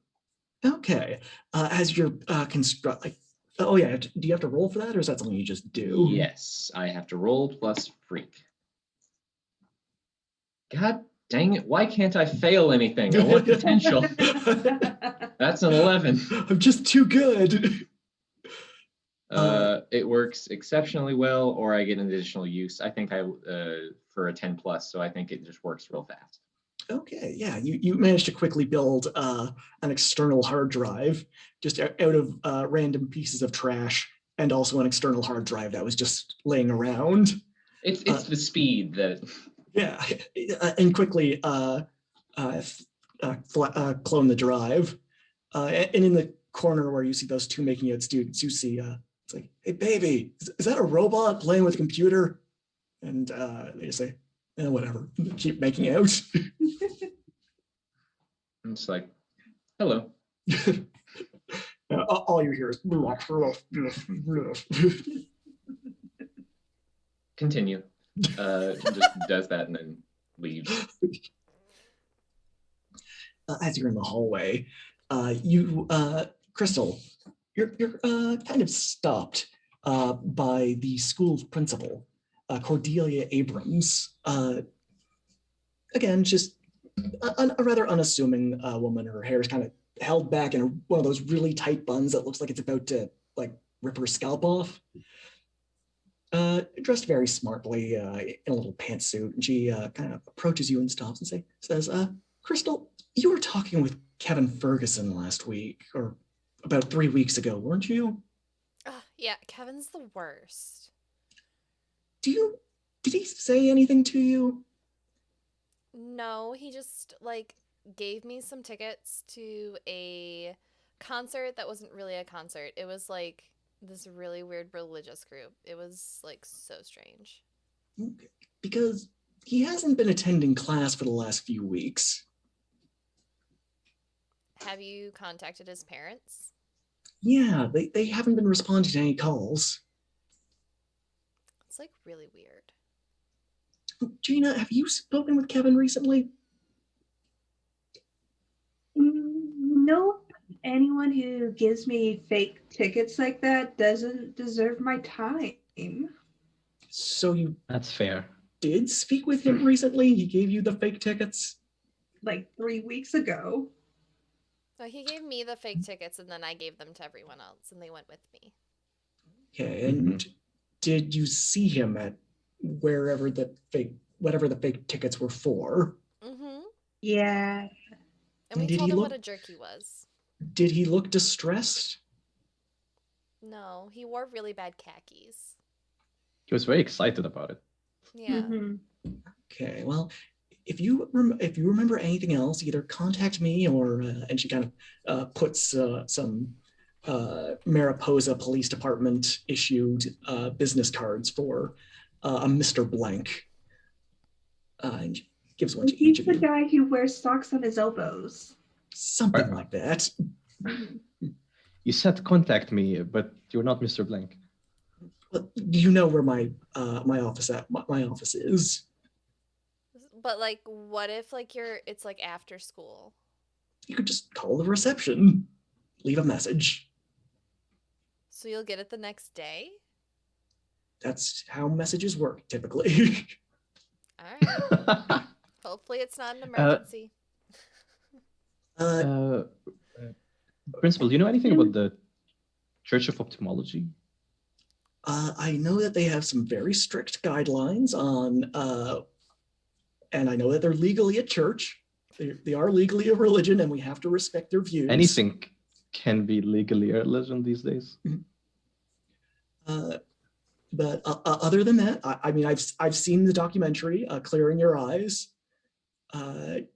B: Okay. As you're construct, like, oh yeah, do you have to roll for that, or is that something you just do?
D: Yes, I have to roll plus freak. God dang it, why can't I fail anything? I want potential. That's an 11.
B: I'm just too good.
D: It works exceptionally well, or I get an additional use. I think for a 10 plus, so I think it just works real fast.
B: Okay, yeah, you managed to quickly build an external hard drive just out of random pieces of trash, and also an external hard drive that was just laying around.
D: It's the speed that.
B: Yeah, and quickly clone the drive. And in the corner where you see those two making out students, you see it's like, hey baby, is that a robot playing with a computer? And they just say, whatever, keep making out.
D: It's like, hello.
B: All you hear is
D: Continue. Just does that and then leaves.
B: As you're in the hallway, Crystal, you're kind of stopped by the school principal, Cordelia Abrams. Again, just a rather unassuming woman. Her hair is kind of held back in one of those really tight buns that looks like it's about to like rip her scalp off. Dressed very smartly in a little pantsuit, and she kind of approaches you and stops and says, Crystal, you were talking with Kevin Ferguson last week, or about 3 weeks ago, weren't you?
A: Yeah, Kevin's the worst.
B: Did he say anything to you?
A: No, he just like gave me some tickets to a concert that wasn't really a concert. It was like this really weird religious group. It was like so strange.
B: Because he hasn't been attending class for the last few weeks.
A: Have you contacted his parents?
B: Yeah, they haven't been responding to any calls.
A: It's like really weird.
B: Gina, have you spoken with Kevin recently?
E: Nope. Anyone who gives me fake tickets like that doesn't deserve my time.
B: So you
C: That's fair.
B: did speak with him recently? He gave you the fake tickets?
E: Like 3 weeks ago.
A: So he gave me the fake tickets and then I gave them to everyone else and they went with me.
B: Okay, and did you see him at whatever the fake tickets were for?
A: Mm-hmm.
E: Yeah.
A: And we told him what a jerk he was.
B: Did he look distressed?
A: No, he wore really bad khakis.
C: He was very excited about it.
A: Yeah.
E: Mm-hmm.
B: Okay, well, if you remember anything else, either contact me or and she kind of puts some Mariposa Police Department issued business cards for a Mr. Blank, and gives one to each of you.
E: He's the guy who wears socks on his elbows.
B: Something like that.
C: You said contact me, but you're not Mr. Blank.
B: Well, you know where my my office is.
A: But like, what if like it's like after school?
B: You could just call the reception, leave a message.
A: So you'll get it the next day?
B: That's how messages work typically.
A: Alright. Hopefully it's not an emergency.
C: Principal, do you know anything about the Church of Ophthalmology?
B: I know that they have some very strict guidelines on, and I know that they're legally a church. They are legally a religion, and we have to respect their views.
C: Anything can be legally a religion these days.
B: But other than that, I mean, I've seen the documentary, Clearing Your Eyes. I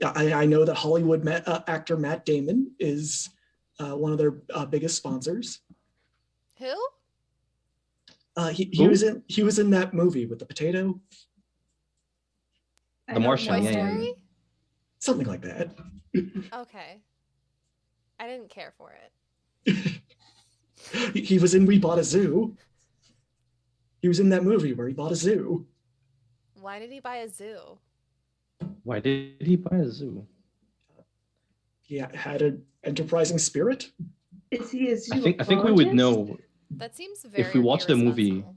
B: know that Hollywood actor Matt Damon is one of their biggest sponsors.
A: Who?
B: He was in that movie with the potato.
C: The Martian,
A: Toy
C: yeah, yeah,
A: Story?
B: Something like that.
A: Okay. I didn't care for it.
B: He was in We Bought a Zoo. He was in that movie where he bought a zoo.
A: Why did he buy a zoo?
C: Why did he buy a zoo?
B: He had an enterprising spirit.
E: Is he a
C: I think we would
E: zoologist?
C: know
A: That seems very
C: if we watch the movie.
A: irresponsible.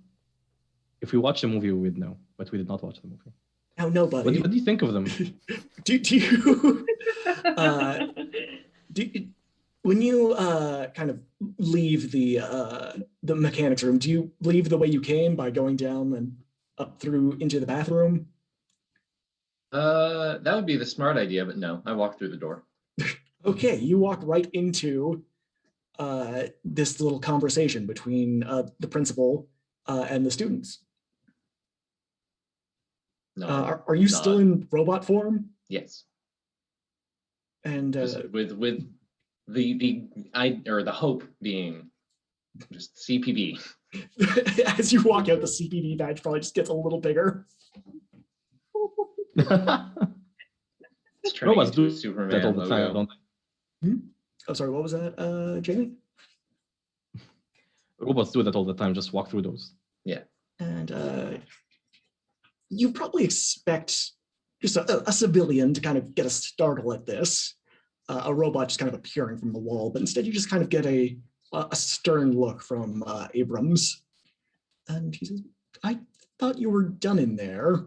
C: If we watch the movie, we would know, but we did not watch the movie.
B: Now, nobody.
C: What do you think of them?
B: do you when you kind of leave the mechanics room, do you leave the way you came by going down and up through into the bathroom?
D: That would be the smart idea, but no, I walked through the door.
B: Okay, you walk right into this little conversation between the principal and the students.
D: No,
B: Are you still in robot form?
D: yes.
B: And
D: Just with the hope being just CPD.
B: as you walk out, the CPD badge probably just gets a little bigger.
D: It's turning
C: Robots
D: into a
C: do
D: Superman
C: that all the
D: logo.
C: time, don't they?
B: Oh, sorry, what was that, Jamie?
C: Robots do that all the time. Just walk through those.
B: And you probably expect just a civilian to kind of get a startle at this, a robot just kind of appearing from the wall, but instead you just kind of get a stern look from Abrams. And he says, I thought you were done in there.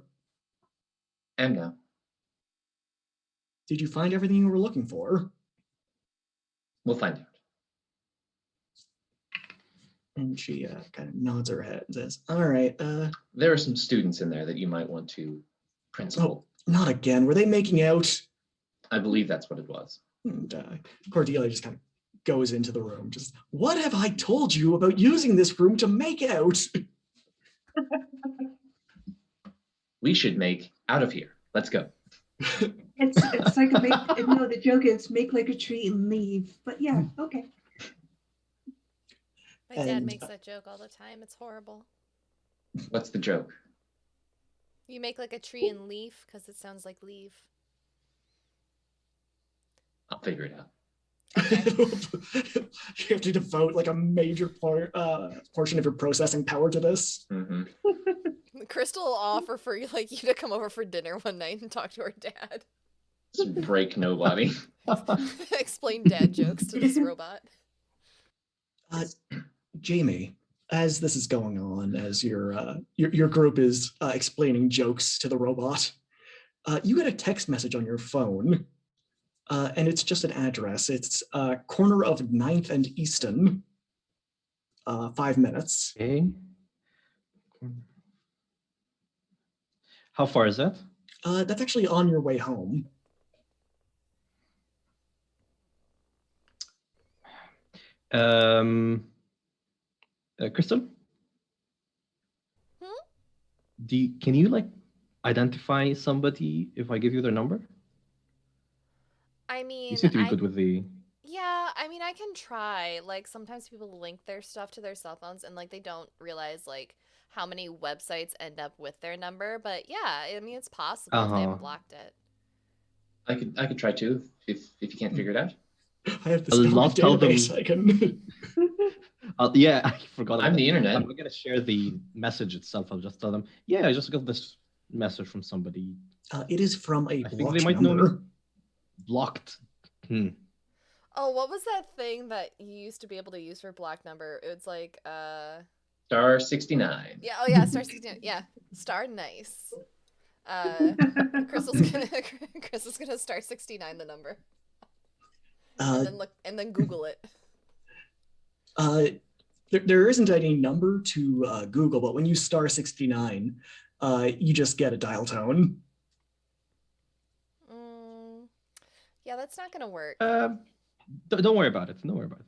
D: And now.
B: Did you find everything you were looking for?
D: We'll find out.
B: And she kind of nods her head and says, all right.
D: There are some students in there that you might want to principal.
B: Oh, not again. Were they making out?
D: I believe that's what it was.
B: And Cordelia just kind of goes into the room. Just, what have I told you about using this room to make out?
D: We should make out of here. Let's go.
E: It's like no, the joke is make like a tree and leave. But yeah, okay.
A: My dad
B: And,
A: makes that joke all the time. It's horrible.
D: What's the joke?
A: You make like a tree and leaf because it sounds like leave.
D: I'll figure it out.
B: You have to devote like a major portion of your processing power to this.
D: Mm-hmm.
A: Crystal will offer for you to come over for dinner one night and talk to her dad.
D: Just break nobody.
A: Explain dad jokes to this robot.
B: Jamie, as this is going on, as your group is explaining jokes to the robot, you get a text message on your phone, and it's just an address. It's corner of 9th and Easton, 5 minutes.
C: Okay. How far is that?
B: That's actually on your way home.
C: Crystal?
A: Hmm?
C: Can you identify somebody if I give you their number?
A: I mean,
C: You seem to be good with the.
A: Yeah, I mean, I can try. Like, sometimes people link their stuff to their cell phones and, they don't realize, how many websites end up with their number. But, yeah, I mean, it's possible if they haven't blocked it.
D: I could try too if you can't figure it out.
B: I have this
C: I'll
B: in my
C: not tell them.
B: database. I can.
C: Yeah, I forgot about
D: I'm
C: that.
D: the internet.
C: I'm not gonna share the message itself. I'll just tell them, yeah, I just got this message from somebody.
B: It is from a
C: I think they
B: blocked
C: might know me.
B: number.
C: Blocked.
A: Oh, what was that thing that you used to be able to use for block number? It was like
D: Star 69.
A: yeah, oh yeah, star 69. Yeah. Star nice. Crystal's gonna star 69 the number. And then look and then Google it.
B: There isn't any number to Google, but when you star 69, you just get a dial tone.
A: Yeah, that's not gonna work.
C: Don't worry about it. Don't worry about it.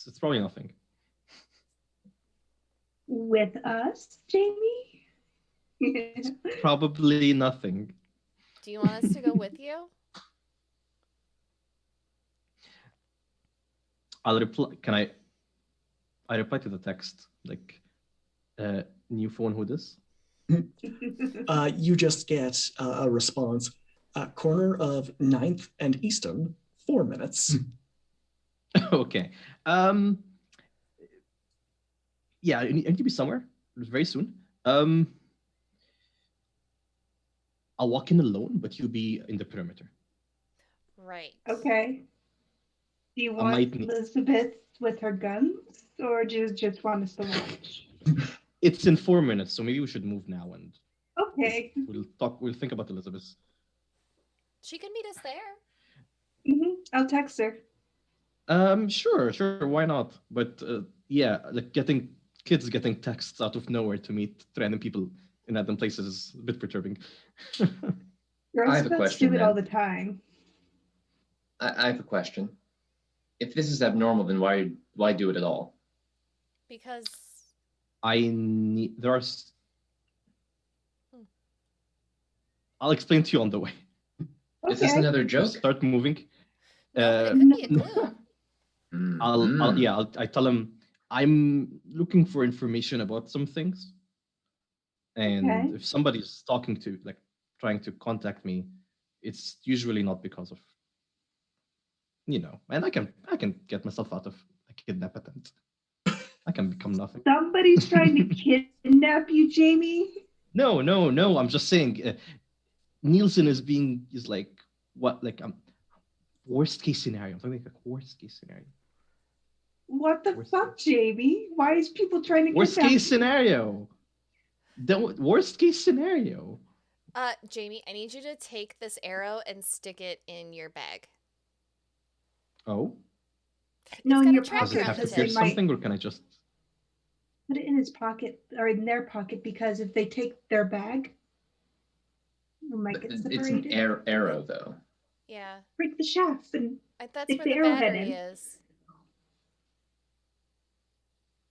C: It's probably nothing.
E: With us, Jamie?
C: Probably nothing.
A: Do you want us to go with you?
C: I'll reply. Can I reply to the text like, new phone, who this?
B: You just get a response. Corner of 9th and Easton, 4 minutes.
C: Okay. Yeah, I need to be somewhere very soon. I'll walk in alone, but you'll be in the perimeter.
A: Right.
E: Okay. Do you
C: I
E: want
C: might need-
E: Elizabeth with her guns, or do you just want us to watch?
C: It's in 4 minutes, so maybe we should move now and
E: Okay.
C: we'll think about Elizabeth.
A: She can meet us there.
E: I'll text her.
C: Sure, why not? But yeah, like kids getting texts out of nowhere to meet random people in random places is a bit perturbing.
E: Girl
D: I have a
E: Scouts
D: question,
E: do it
D: then.
E: all the time.
D: I have a question. If this is abnormal, then why do it at all?
A: Because
C: I'll explain to you on the way.
D: Is this another joke?
C: Start moving.
A: no, but it could be a clue.
C: I tell him I'm looking for information about some things, and if somebody's trying to contact me, it's usually not because of, and I can get myself out of a kidnap attempt. I can become nothing.
E: Somebody's trying to kidnap you, Jamie?
C: No. I'm just saying, Nielsen is like worst case scenario. I'm talking like worst case scenario.
E: What the fuck, Jamie? Why is people trying to
C: Worst
E: kidnap
C: case
E: you?
C: scenario. The worst case scenario.
A: Jamie, I need you to take this arrow and stick it in your bag.
C: Oh.
E: No,
A: It's
E: in
A: got a
E: your
A: tracker
C: Does it
E: pocket,
C: have to
E: because
C: pierce
E: they might
C: something, or can I just
E: put it in his pocket or in their pocket, because if they take their bag, it might get separated.
D: It's an arrow, though.
A: Yeah.
E: Break the shaft and
A: That's
E: stick
A: where
E: the
A: the
E: arrowhead
A: battery
E: in.
A: is.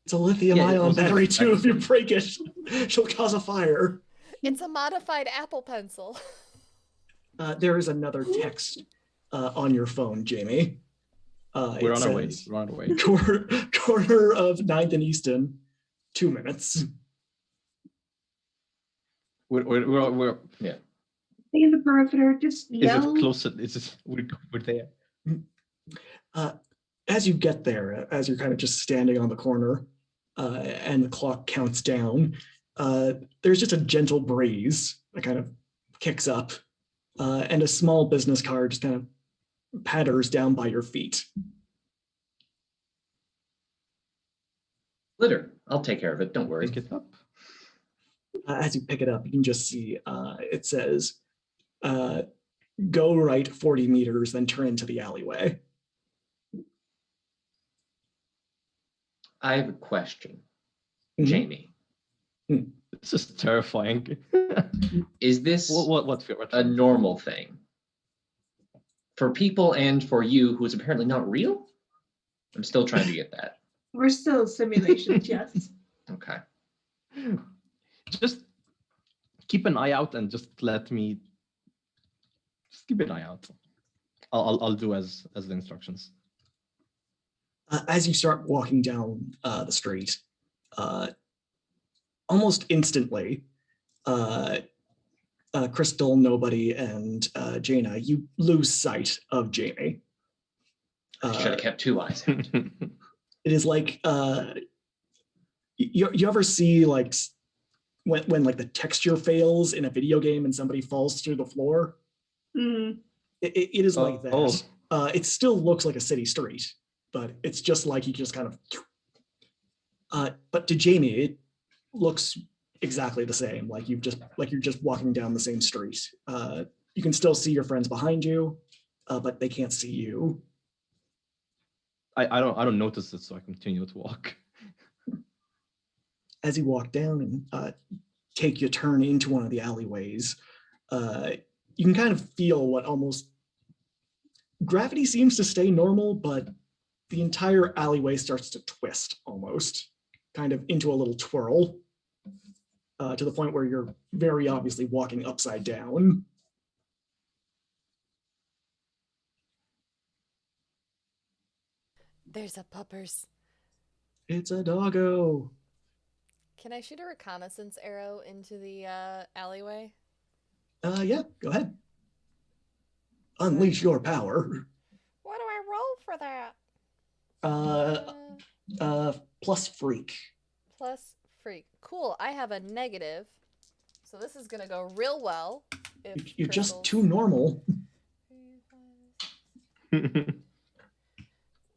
B: It's a lithium-ion battery too. If you break it, she'll cause a fire.
A: It's a modified Apple Pencil.
B: There is another text on your phone, Jamie.
C: We're on our way. We're on our way.
B: Corner of 9th and Easton, 2 minutes.
C: We're
D: Yeah.
E: Stay in the perimeter, just yell.
C: Is it close? We're there.
B: As you get there, as you're kind of just standing on the corner, and the clock counts down, there's just a gentle breeze that kind of kicks up, and a small business car just kind of patters down by your feet.
D: Litter. I'll take care of it. Don't worry.
C: Pick it up.
B: As you pick it up, you can just see it says, go right 40 meters, then turn into the alleyway.
D: I have a question,
B: Mhm.
D: Jamie.
C: This is terrifying.
D: Is this
C: what
D: a normal thing for people and for you, who's apparently not real? I'm still trying to get that.
E: We're still simulations, yes.
D: Okay.
C: Just keep an eye out and just keep an eye out. I'll do as the instructions.
B: As you start walking down the street, almost instantly, Crystal, Nobody, and Jaina, you lose sight of Jamie.
D: Should have kept 2 eyes out.
B: It is like you ever see like when like the texture fails in a video game and somebody falls through the floor?
E: Mhm.
B: It is like that.
C: Oh.
B: It still looks like a city street, but it's just like you just kind of. But to Jamie, it looks exactly the same. Like you're just walking down the same street. You can still see your friends behind you, but they can't see you.
C: I don't notice it, so I continue to walk.
B: As you walk down and take your turn into one of the alleyways, you can kind of feel what almost gravity seems to stay normal, but the entire alleyway starts to twist almost, kind of into a little twirl, to the point where you're very obviously walking upside down.
A: There's a puppers.
B: It's a doggo.
A: Can I shoot a reconnaissance arrow into the alleyway?
B: Yeah, go ahead. Unleash your power.
A: What do I roll for that?
B: Plus freak.
A: Plus freak. Cool. I have a negative. So this is gonna go real well. If
B: You're just
A: crystals-
B: too normal.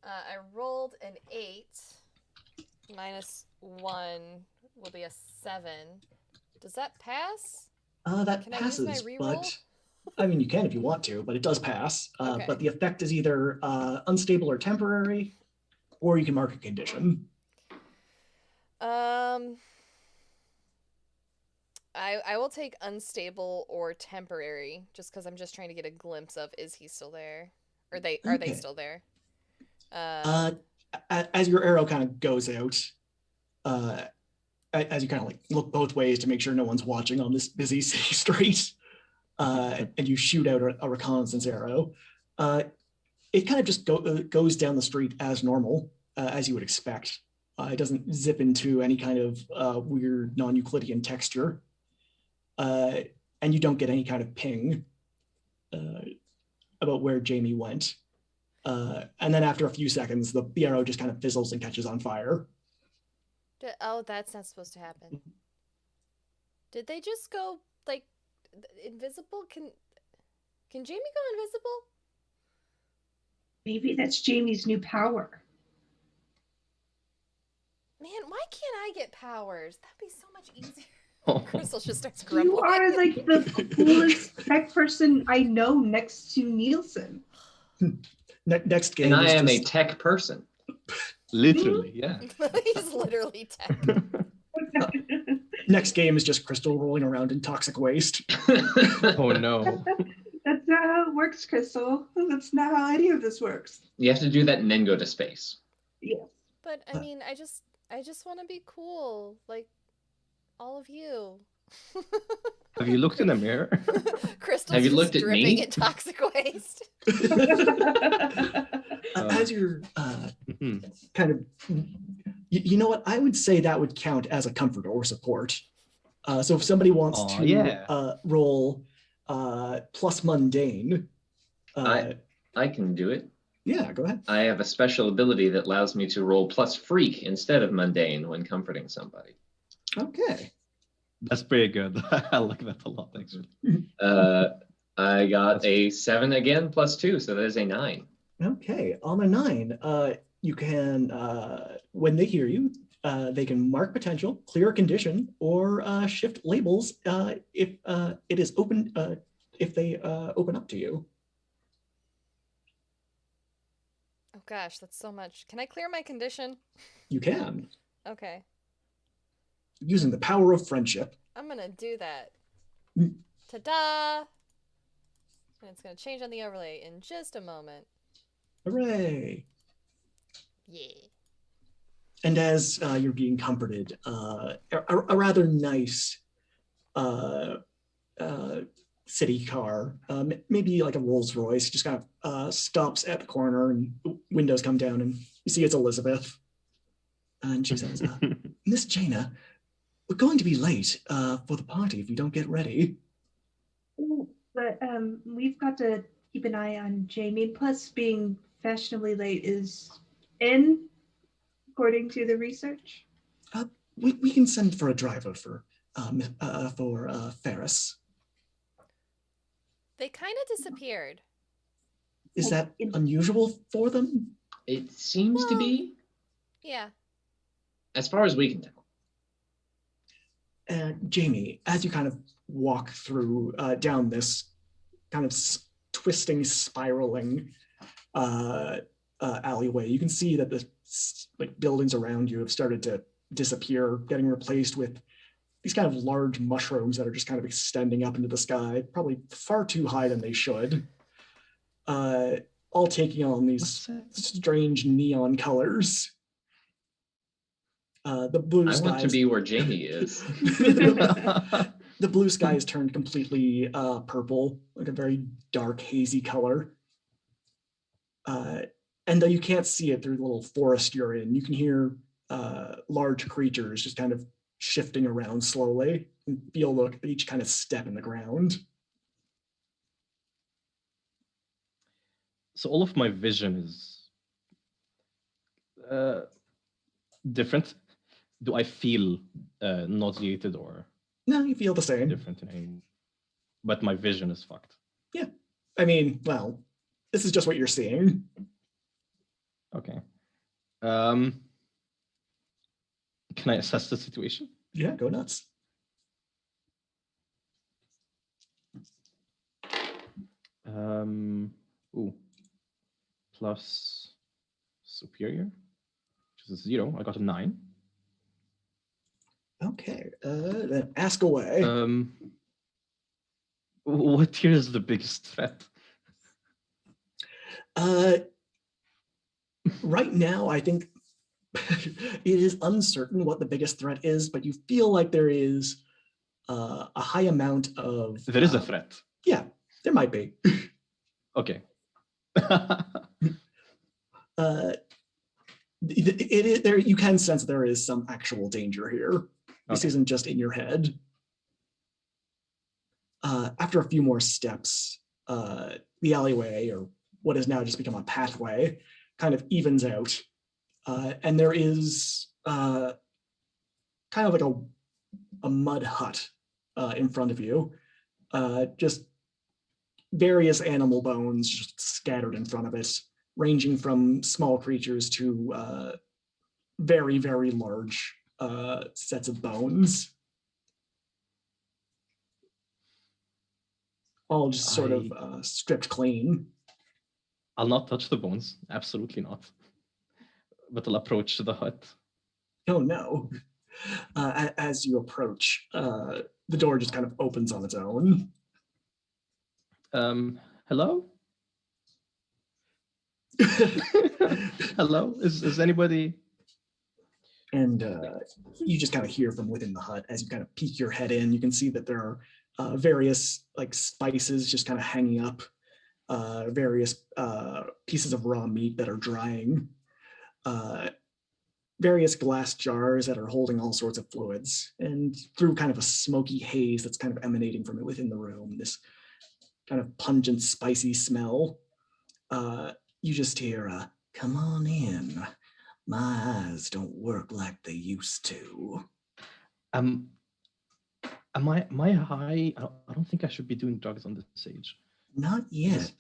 A: I rolled an 8. Minus 1 will be a 7. Does that pass?
B: That
A: Can I use my
B: passes,
A: reroll?
B: but I mean, you can if you want to, but it does pass.
A: Okay.
B: But the effect is either unstable or temporary, or you can mark a condition.
A: I will take unstable or temporary, just because I'm just trying to get a glimpse of is he still there? Are they
B: Okay.
A: still there?
B: As your arrow kind of goes out, as you kind of like look both ways to make sure no one's watching on this busy city street, and you shoot out a reconnaissance arrow, it kind of just goes down the street as normal, as you would expect. It doesn't zip into any kind of weird non-Euclidean texture, and you don't get any kind of ping about where Jamie went. And then after a few seconds, the arrow just kind of fizzles and catches on fire.
A: Oh, that's not supposed to happen. Did they just go like invisible? Can Jamie go invisible?
E: Maybe that's Jamie's new power.
A: Man, why can't I get powers? That'd be so much easier.
C: Oh.
A: Crystal just starts
E: You
A: grumbling.
E: are like the coolest tech person I know next to Nielsen.
B: Next game
D: And I
B: is
D: am a
B: just,
D: tech person.
C: Literally, yeah.
A: He's literally tech.
B: next game is just Crystal rolling around in toxic waste.
C: Oh no.
E: That's not how it works, Crystal. That's not how any of this works.
D: You have to do that and then go to space.
E: Yes.
A: But I mean, I just want to be cool, like all of you.
C: Have you looked in the mirror?
A: Crystal's
D: Have you
A: just
D: looked at
A: dripping
D: me?
A: in toxic waste.
B: As you're
C: Mhm.
B: kind of, you know what? I would say that would count as a comfort or support. So if somebody wants
C: Aw,
B: to
C: yeah.
B: roll plus mundane,
D: I can do it.
B: yeah, go ahead.
D: I have a special ability that allows me to roll plus freak instead of mundane when comforting somebody.
B: Okay.
C: That's pretty good. I like that a lot, actually.
D: I got a 7 again plus 2, so that is a 9.
B: Okay. On a 9, you can, when they hear you, they can mark potential, clear a condition, or shift labels if it is open. If they open up to you.
A: Oh gosh, that's so much. Can I clear my condition?
B: You can,
A: Okay,
B: using the power of friendship.
A: I'm gonna do that.
B: Mm.
A: Ta-da! And it's gonna change on the overlay in just a moment.
B: Hooray.
A: Yeah.
B: And as you're being comforted, a rather nice city car, maybe like a Rolls Royce, just kind of stops at the corner and windows come down and you see it's Elizabeth. And she says, Miss Jaina, we're going to be late for the party if you don't get ready.
E: Ooh, but we've got to keep an eye on Jamie. Plus, being fashionably late is in, according to the research?
B: We can send for a driver for Ferris.
A: They kind of disappeared.
B: Is that unusual for them?
D: It seems to
A: Well,
D: be,
A: Yeah.
D: as far as we can tell.
B: Jamie, as you kind of walk through down this kind of twisting, spiraling alleyway, you can see that the buildings around you have started to disappear, getting replaced with these kind of large mushrooms that are just kind of extending up into the sky, probably far too high than they should. All taking on these strange neon colors. The blue skies.
D: I want to be where Jamie is.
B: The blue sky is turned completely purple, like a very dark, hazy color. And though you can't see it through the little forest you're in, you can hear large creatures just kind of shifting around slowly and feel each kind of step in the ground.
C: So all of my vision is different. Do I feel nauseated or
B: No, you feel the same.
C: different in any? But my vision is fucked.
B: Yeah. I mean, well, this is just what you're seeing.
C: Okay. Can I assess the situation?
B: Yeah, go nuts.
C: Ooh. Plus superior, which is 0. I got a 9.
B: Okay, then ask away.
C: What tier is the biggest threat?
B: Right now, I think it is uncertain what the biggest threat is, but you feel like there is a high amount of...
C: There is a threat.
B: Yeah, there might be.
C: Okay.
B: There, you can sense there is some actual danger here. This
C: Okay.
B: isn't just in your head. After a few more steps, the alleyway, or what has now just become a pathway, kind of evens out. And there is kind of like a mud hut in front of you. Just various animal bones just scattered in front of it, ranging from small creatures to very, very large sets of bones. All just sort of stripped clean.
C: I'll not touch the bones. Absolutely not. But I'll approach the hut.
B: Oh no. As you approach, the door just kind of opens on its own.
C: Hello? Hello? Is anybody...
B: And you just kind of hear from within the hut as you kind of peek your head in. You can see that there are various like spices just kind of hanging up, various pieces of raw meat that are drying, various glass jars that are holding all sorts of fluids, and through kind of a smoky haze that's kind of emanating from it within the room, this kind of pungent, spicy smell. You just hear, "Come on in. My eyes don't work like they used to."
C: Am I high? I don't think I should be doing drugs on this age.
B: Not yet.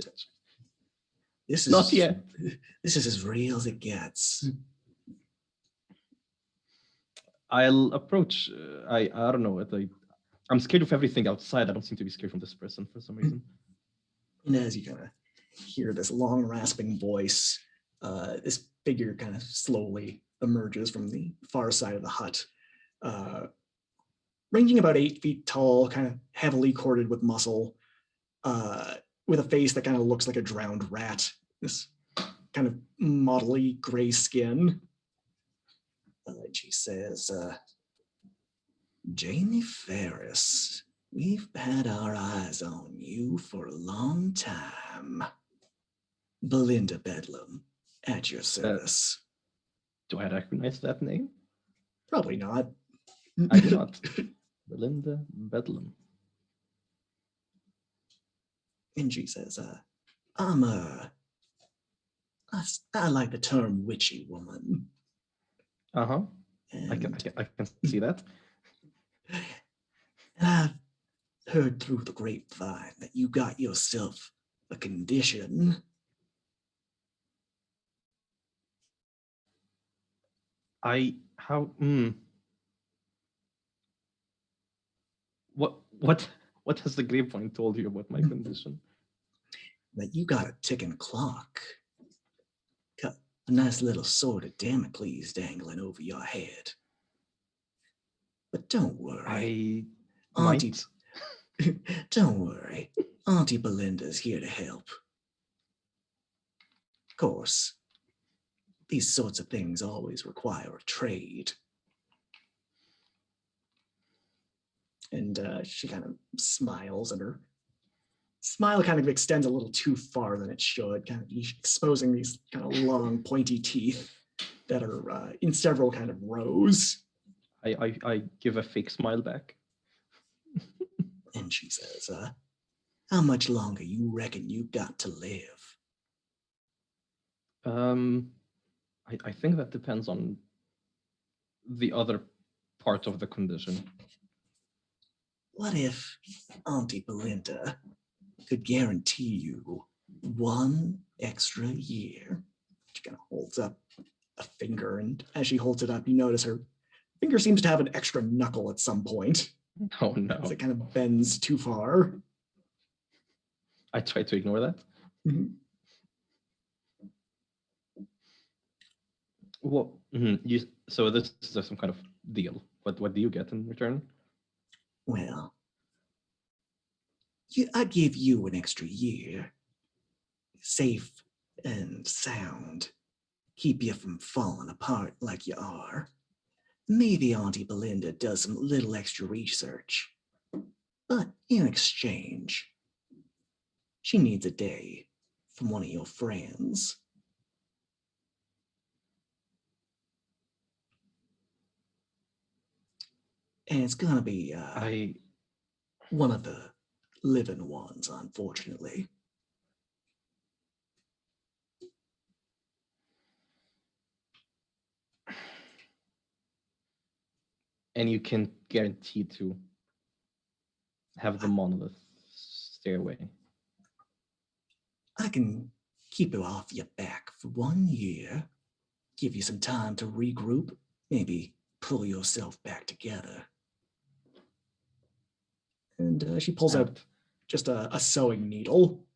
B: This is
C: Not yet.
B: This is as real as it gets.
C: I'll approach. I don't know. I'm scared of everything outside. I don't seem to be scared from this person for some reason.
B: And as you kind of hear this long, rasping voice, this figure kind of slowly emerges from the far side of the hut, ranging about 8 feet tall, kind of heavily corded with muscle, with a face that kind of looks like a drowned rat, this kind of mottly gray skin. She says, "Jamie Ferris, we've had our eyes on you for a long time. Belinda Bedlam, at your service."
C: Do I recognize that name?
B: Probably not.
C: I do not. Belinda Bedlam.
B: And she says, I'm I like the term witchy woman.
C: Uh-huh.
B: And,
C: I can see that.
B: and I've heard through the grapevine that you got yourself a condition.
C: What has the grapevine told you about my condition?
B: That you got a ticking clock. Got a nice little sword of Damocles dangling over your head. But don't worry.
C: I
B: Auntie,
C: might.
B: don't worry. Auntie Belinda's here to help. Of course, these sorts of things always require a trade. And she kind of smiles, and her smile kind of extends a little too far than it should, kind of exposing these kind of long, pointy teeth that are in several kind of rows.
C: I give a fake smile back.
B: And she says, how much longer you reckon you got to live?
C: I think that depends on the other part of the condition.
B: What if Auntie Belinda could guarantee you 1 extra year? She kind of holds up a finger, and as she holds it up, you notice her finger seems to have an extra knuckle at some point.
C: Oh no.
B: As it kind of bends too far.
C: I try to ignore that.
B: Mhm.
C: Well, so this is some kind of deal. What do you get in return?
B: Well, I give you an extra year. Safe and sound. Keep you from falling apart like you are. Maybe Auntie Belinda does some little extra research. But in exchange, she needs a day from one of your friends. And it's gonna be one of the living ones, unfortunately.
C: And you can guarantee to have the monolith stay away.
B: I can keep you off your back for 1 year, give you some time to regroup, maybe pull yourself back together. And she pulls out just a sewing needle.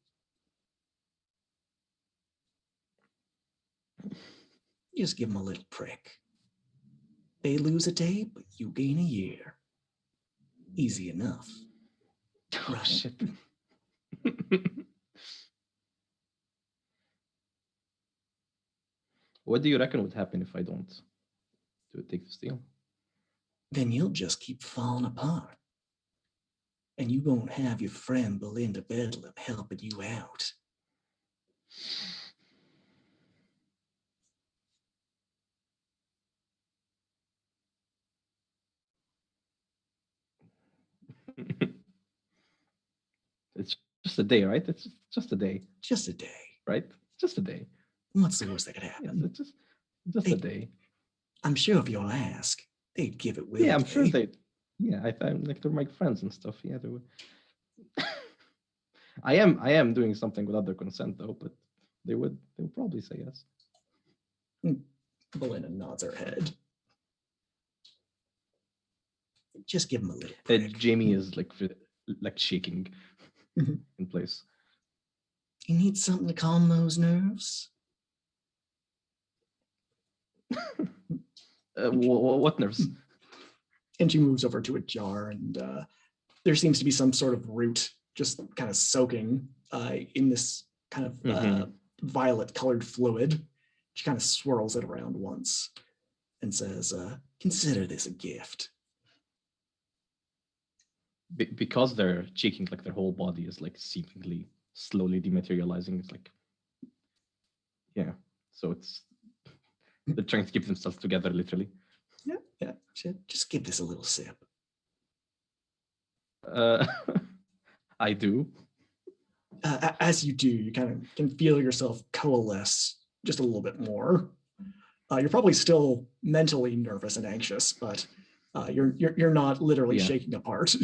B: Just give them a little prick. They lose a day, but you gain a year. Easy enough.
C: Oh,
B: Right.
C: shit. What do you reckon would happen if I don't take this deal?
B: Then you'll just keep falling apart. And you won't have your friend Belinda Bedlam helping you out.
C: It's just a day, right? It's just a day,
B: Just a day.
C: right? Just a day.
B: What's the worst that could
C: Yes,
B: happen?
C: it's just
B: Hey,
C: a day.
B: I'm sure if you'll ask, they'd give it willingly.
C: Yeah, I'm sure they. Yeah, I'm like they're my friends and stuff. Yeah, they would. I am doing something without their consent though, but they would probably say yes.
B: Belinda nods her head. Just give him a little prick.
C: Jamie is like shaking
B: Mhm.
C: in place.
B: You need something to calm those nerves?
C: What nerves?
B: And she moves over to a jar, and there seems to be some sort of root just kind of soaking in this kind of violet colored fluid. She kind of swirls it around once and says, consider this a gift.
C: Because they're shaking, like their whole body is like seemingly slowly dematerializing. It's like, yeah. So they're trying to keep themselves together, literally.
B: Yeah. Just give this a little sip.
C: I do.
B: As you do, you kind of can feel yourself coalesce just a little bit more. You're probably still mentally nervous and anxious, but you're not literally
C: Yeah.
B: shaking apart.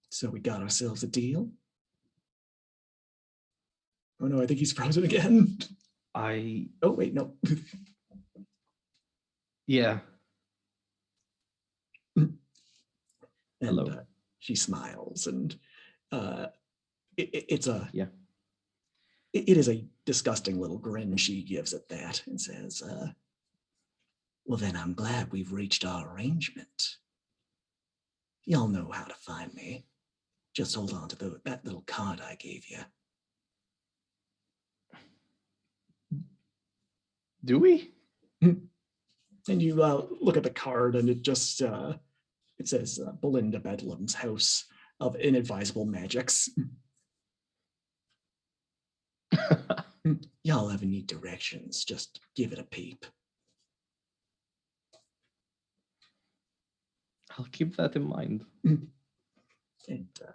B: So we got ourselves a deal. Oh no, I think he's frozen again. Oh wait, no.
C: Yeah.
B: And
C: Hello.
B: she smiles, and it's a
C: Yeah.
B: it is a disgusting little grin she gives at that, and says, "Well, then I'm glad we've reached our arrangement. Y'all know how to find me. Just hold on to that little card I gave you."
C: Do we?
B: And you look at the card, and it just it says Belinda Bedlam's House of Inadvisable Magics. Y'all ever need directions, just give it a peep.
C: I'll keep that in mind.
B: And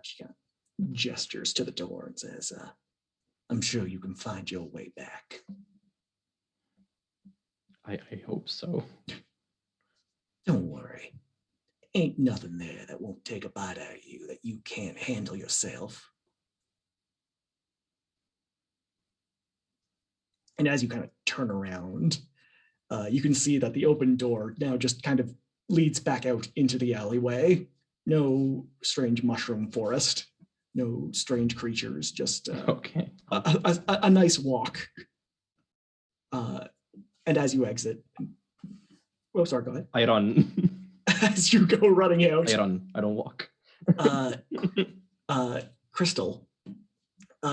B: she kind of gestures to the door and says, "I'm sure you can find your way back."
C: I hope so.
B: Don't worry. Ain't nothing there that won't take a bite out of you that you can't handle yourself. And as you kind of turn around, you can see that the open door now just kind of leads back out into the alleyway. No strange mushroom forest, no strange creatures, just
C: Okay.
B: a nice walk. And as you exit, oh, sorry, go ahead.
C: I run.
B: As you go running out,
C: I run. I don't walk.
B: Crystal,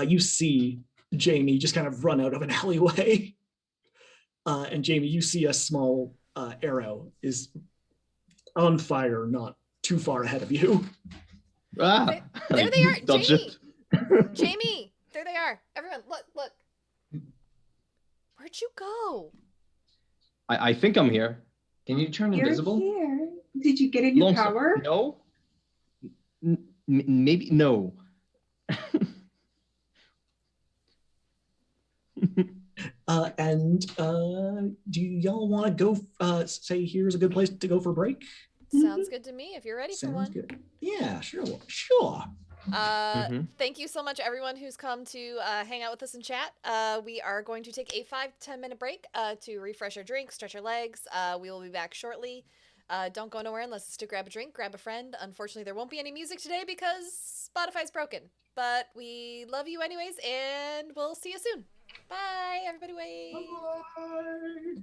B: you see Jamie just kind of run out of an alleyway. And Jamie, you see a small arrow is on fire, not too far ahead of you.
C: Ah!
A: There they are,
C: Dodge
A: Jamie.
C: it.
A: Jamie, there they are. Everyone, look. Where'd you go?
C: I think I'm here.
D: Can you turn
E: You're
D: invisible?
E: here. Did you get a new
C: Lonesome.
E: power?
C: No. Maybe no.
B: Do y'all want to go? Say here's a good place to go for a break.
A: Sounds good to me. If you're ready for
B: Sounds
A: one.
B: good. Yeah, sure.
A: Thank you so much, everyone who's come to hang out with us in chat. We are going to take a 5 to 10 minute break to refresh our drink, stretch our legs. We will be back shortly. Don't go nowhere unless it's to grab a drink, grab a friend. Unfortunately, there won't be any music today because Spotify's broken. But we love you anyways, and we'll see you soon. Bye, everybody. Wave.
B: Bye.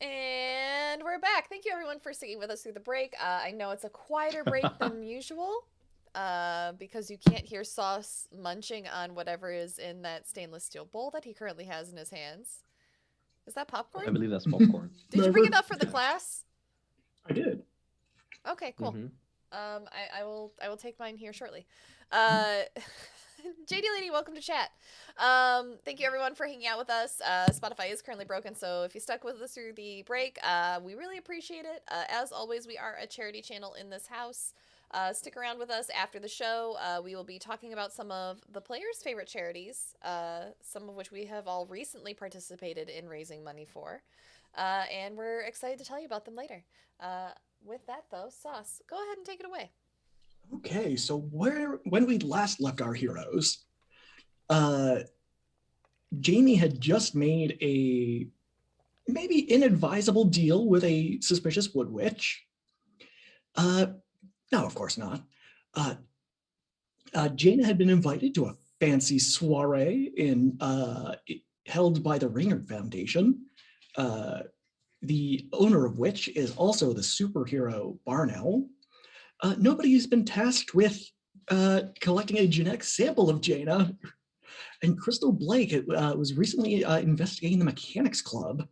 A: And we're back. Thank you everyone for sticking with us through the break. I know it's a quieter break than usual because you can't hear Sauce munching on whatever is in that stainless steel bowl that he currently has in his hands. Is that popcorn?
C: I believe that's popcorn.
A: Did you bring it
B: Never-
A: up for the class?
B: I did.
A: Okay, cool.
C: Mhm.
A: I will take mine here shortly. JD Lady, welcome to chat. Thank you everyone for hanging out with us. Spotify is currently broken, so if you stuck with us through the break, we really appreciate it. As always, we are a charity channel in this house. Stick around with us after the show. We will be talking about some of the players' favorite charities, some of which we have all recently participated in raising money for. And we're excited to tell you about them later. With that, though, Sauce, go ahead and take it away.
B: Okay, so when we last left our heroes, Jamie had just made a maybe inadvisable deal with a suspicious wood witch. No, of course not. Jaina had been invited to a fancy soiree held by the Ringard Foundation, the owner of which is also the superhero Barnell. Nobody's been tasked with collecting a genetic sample of Jaina. And Crystal Blake was recently investigating the Mechanics Club,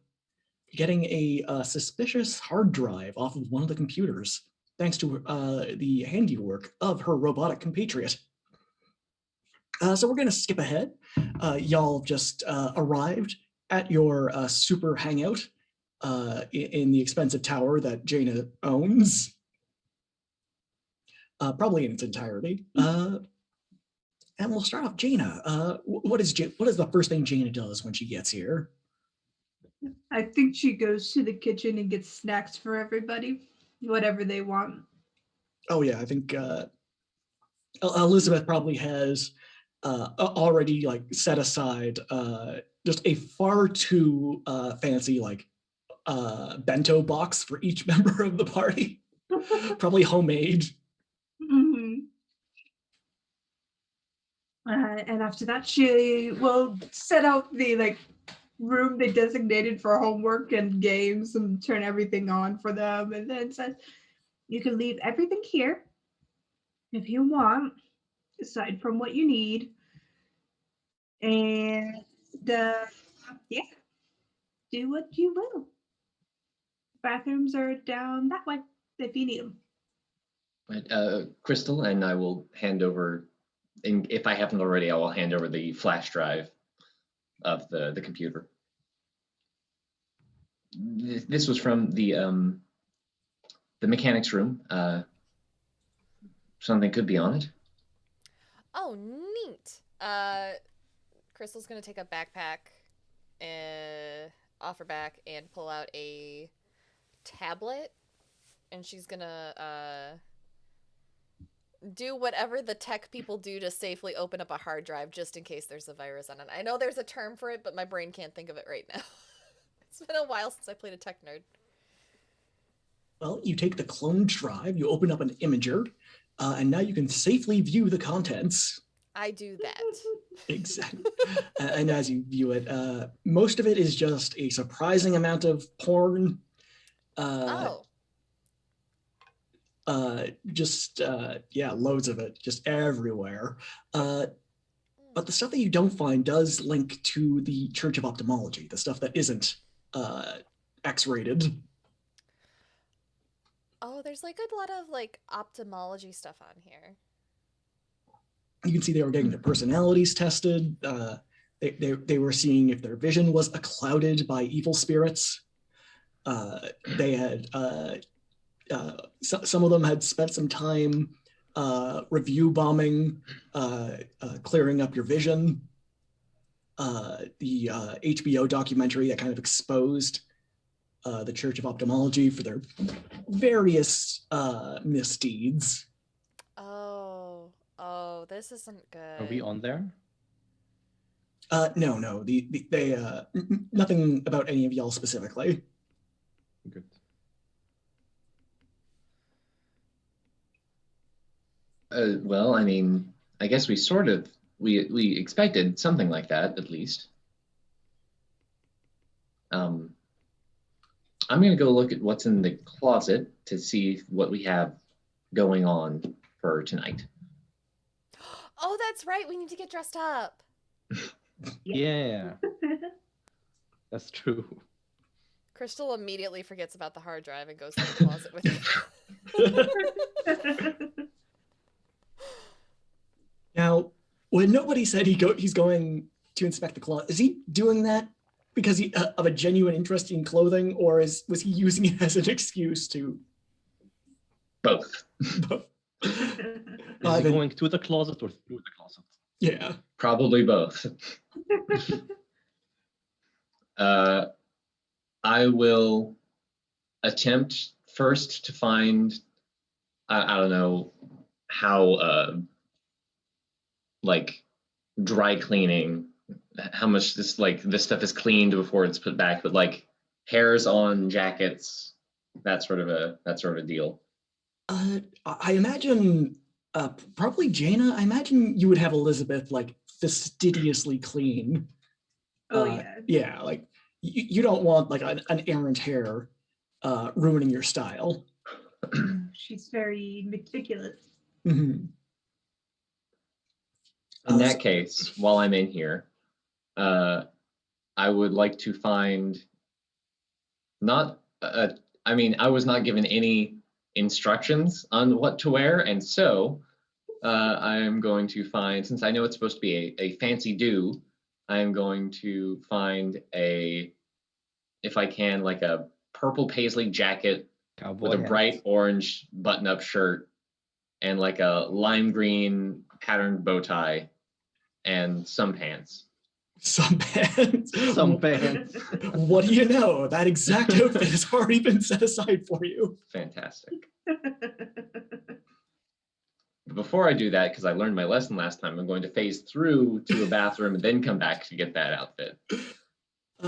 B: getting a suspicious hard drive off of one of the computers, thanks to the handiwork of her robotic compatriot. So we're going to skip ahead. Y'all just arrived at your super hangout in the expensive tower that Jaina owns. Probably in its entirety. And we'll start off, Jaina. What is the first thing Jaina does when she gets here?
E: I think she goes to the kitchen and gets snacks for everybody, whatever they want.
B: Oh yeah, I think Elizabeth probably has already like set aside just a far too fancy like bento box for each member of the party. Probably homemade.
E: Mm-hmm. And after that, she will set out the room they designated for homework and games and turn everything on for them, and then says, "You can leave everything here if you want, aside from what you need." And yeah, do what you will. Bathrooms are down that way if you need them.
D: But Crystal, and I will hand over, and if I haven't already, I will hand over the flash drive of the computer. This was from the mechanics room. Something could be on it.
A: Oh, neat. Crystal's gonna take a backpack off her back and pull out a tablet, and she's gonna do whatever the tech people do to safely open up a hard drive just in case there's a virus on it. I know there's a term for it, but my brain can't think of it right now. It's been a while since I played a tech nerd.
B: Well, you take the cloned drive, you open up an imager, and now you can safely view the contents.
A: I do that.
B: Exactly. And as you view it, most of it is just a surprising amount of porn. Loads of it, just everywhere. But the stuff that you don't find does link to the Church of Ophthalmology, the stuff that isn't X-rated.
A: Oh, there's like a lot of like ophthalmology stuff on here.
B: You can see they were getting their personalities tested. They were seeing if their vision was clouded by evil spirits. They had some of them had spent some time review bombing, clearing up your vision. The HBO documentary that kind of exposed the Church of Ophthalmology for their various misdeeds.
A: Oh, this isn't good.
C: Are we on there?
B: No. They nothing about any of y'all specifically.
C: Good.
D: Well, I mean, I guess we expected something like that at least. I'm going to go look at what's in the closet to see what we have going on for tonight.
A: Oh, that's right. We need to get dressed up.
C: Yeah, that's true.
A: Crystal immediately forgets about the hard drive and goes to the closet with it.
B: Now, when nobody said he's going to inspect the closet, is he doing that because of a genuine interest in clothing, or was he using it as an excuse to?
D: Both.
C: Is he going to the closet or through the closet?
B: Yeah.
D: Probably both. I will attempt first to find, I don't know how, like dry cleaning, how much this stuff is cleaned before it's put back, but like hairs on jackets, that sort of a deal.
B: I imagine, probably Jaina. I imagine you would have Elizabeth like fastidiously clean.
E: Oh yeah.
B: Yeah, like you don't want like an errant hair ruining your style.
E: She's very meticulous.
B: Mm-hmm.
D: In that case, while I'm in here, I would like to find I was not given any instructions on what to wear, and so I am going to find, since I know it's supposed to be a fancy do, I am going to find if I can, like a purple paisley jacket with a bright orange button-up shirt and like a lime green patterned bow tie and some pants.
B: Some pants.
C: Some pants.
B: What do you know? That exact outfit has already been set aside for you.
D: Fantastic. Before I do that, because I learned my lesson last time, I'm going to phase through to a bathroom and then come back to get that outfit.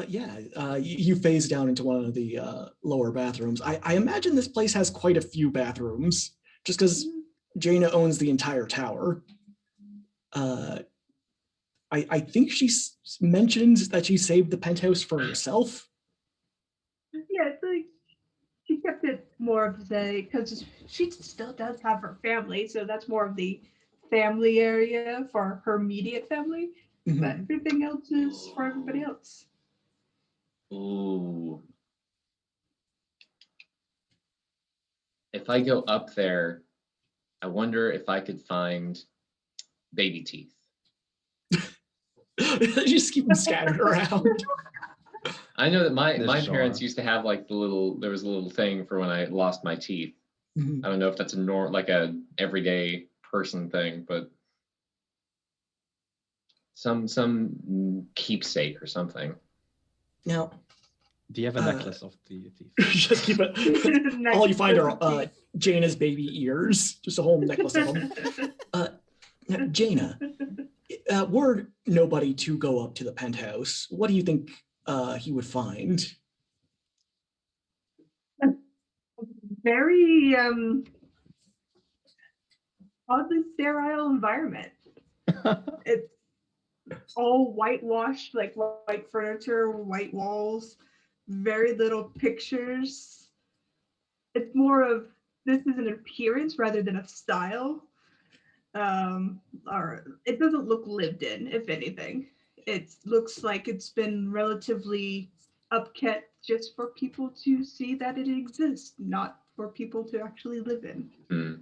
B: You phase down into one of the lower bathrooms. I imagine this place has quite a few bathrooms, just because Jaina owns the entire tower. I think she mentioned that she saved the penthouse for herself.
E: Yeah, it's like she kept it more of because she still does have her family, so that's more of the family area for her immediate family. Mm-hmm. But everything else is for everybody else.
D: Ooh. If I go up there, I wonder if I could find baby teeth.
B: Just keep them scattered around.
D: I know that my parents used to have like there was a little thing for when I lost my teeth. Mm-hmm. I don't know if that's like a everyday person thing, but some keepsake or something.
B: Now,
C: do you have a necklace of the teeth?
B: Just keep it. All you find are Jaina's baby ears, just a whole necklace of them. Now, Jaina, were nobody to go up to the penthouse, what do you think he would find?
E: Very oddly sterile environment. It's all whitewashed, like white furniture, white walls, very little pictures. It's more of this is an appearance rather than a style. Or it doesn't look lived in, if anything. It looks like it's been relatively upkept just for people to see that it exists, not for people to actually live in.
D: Hmm.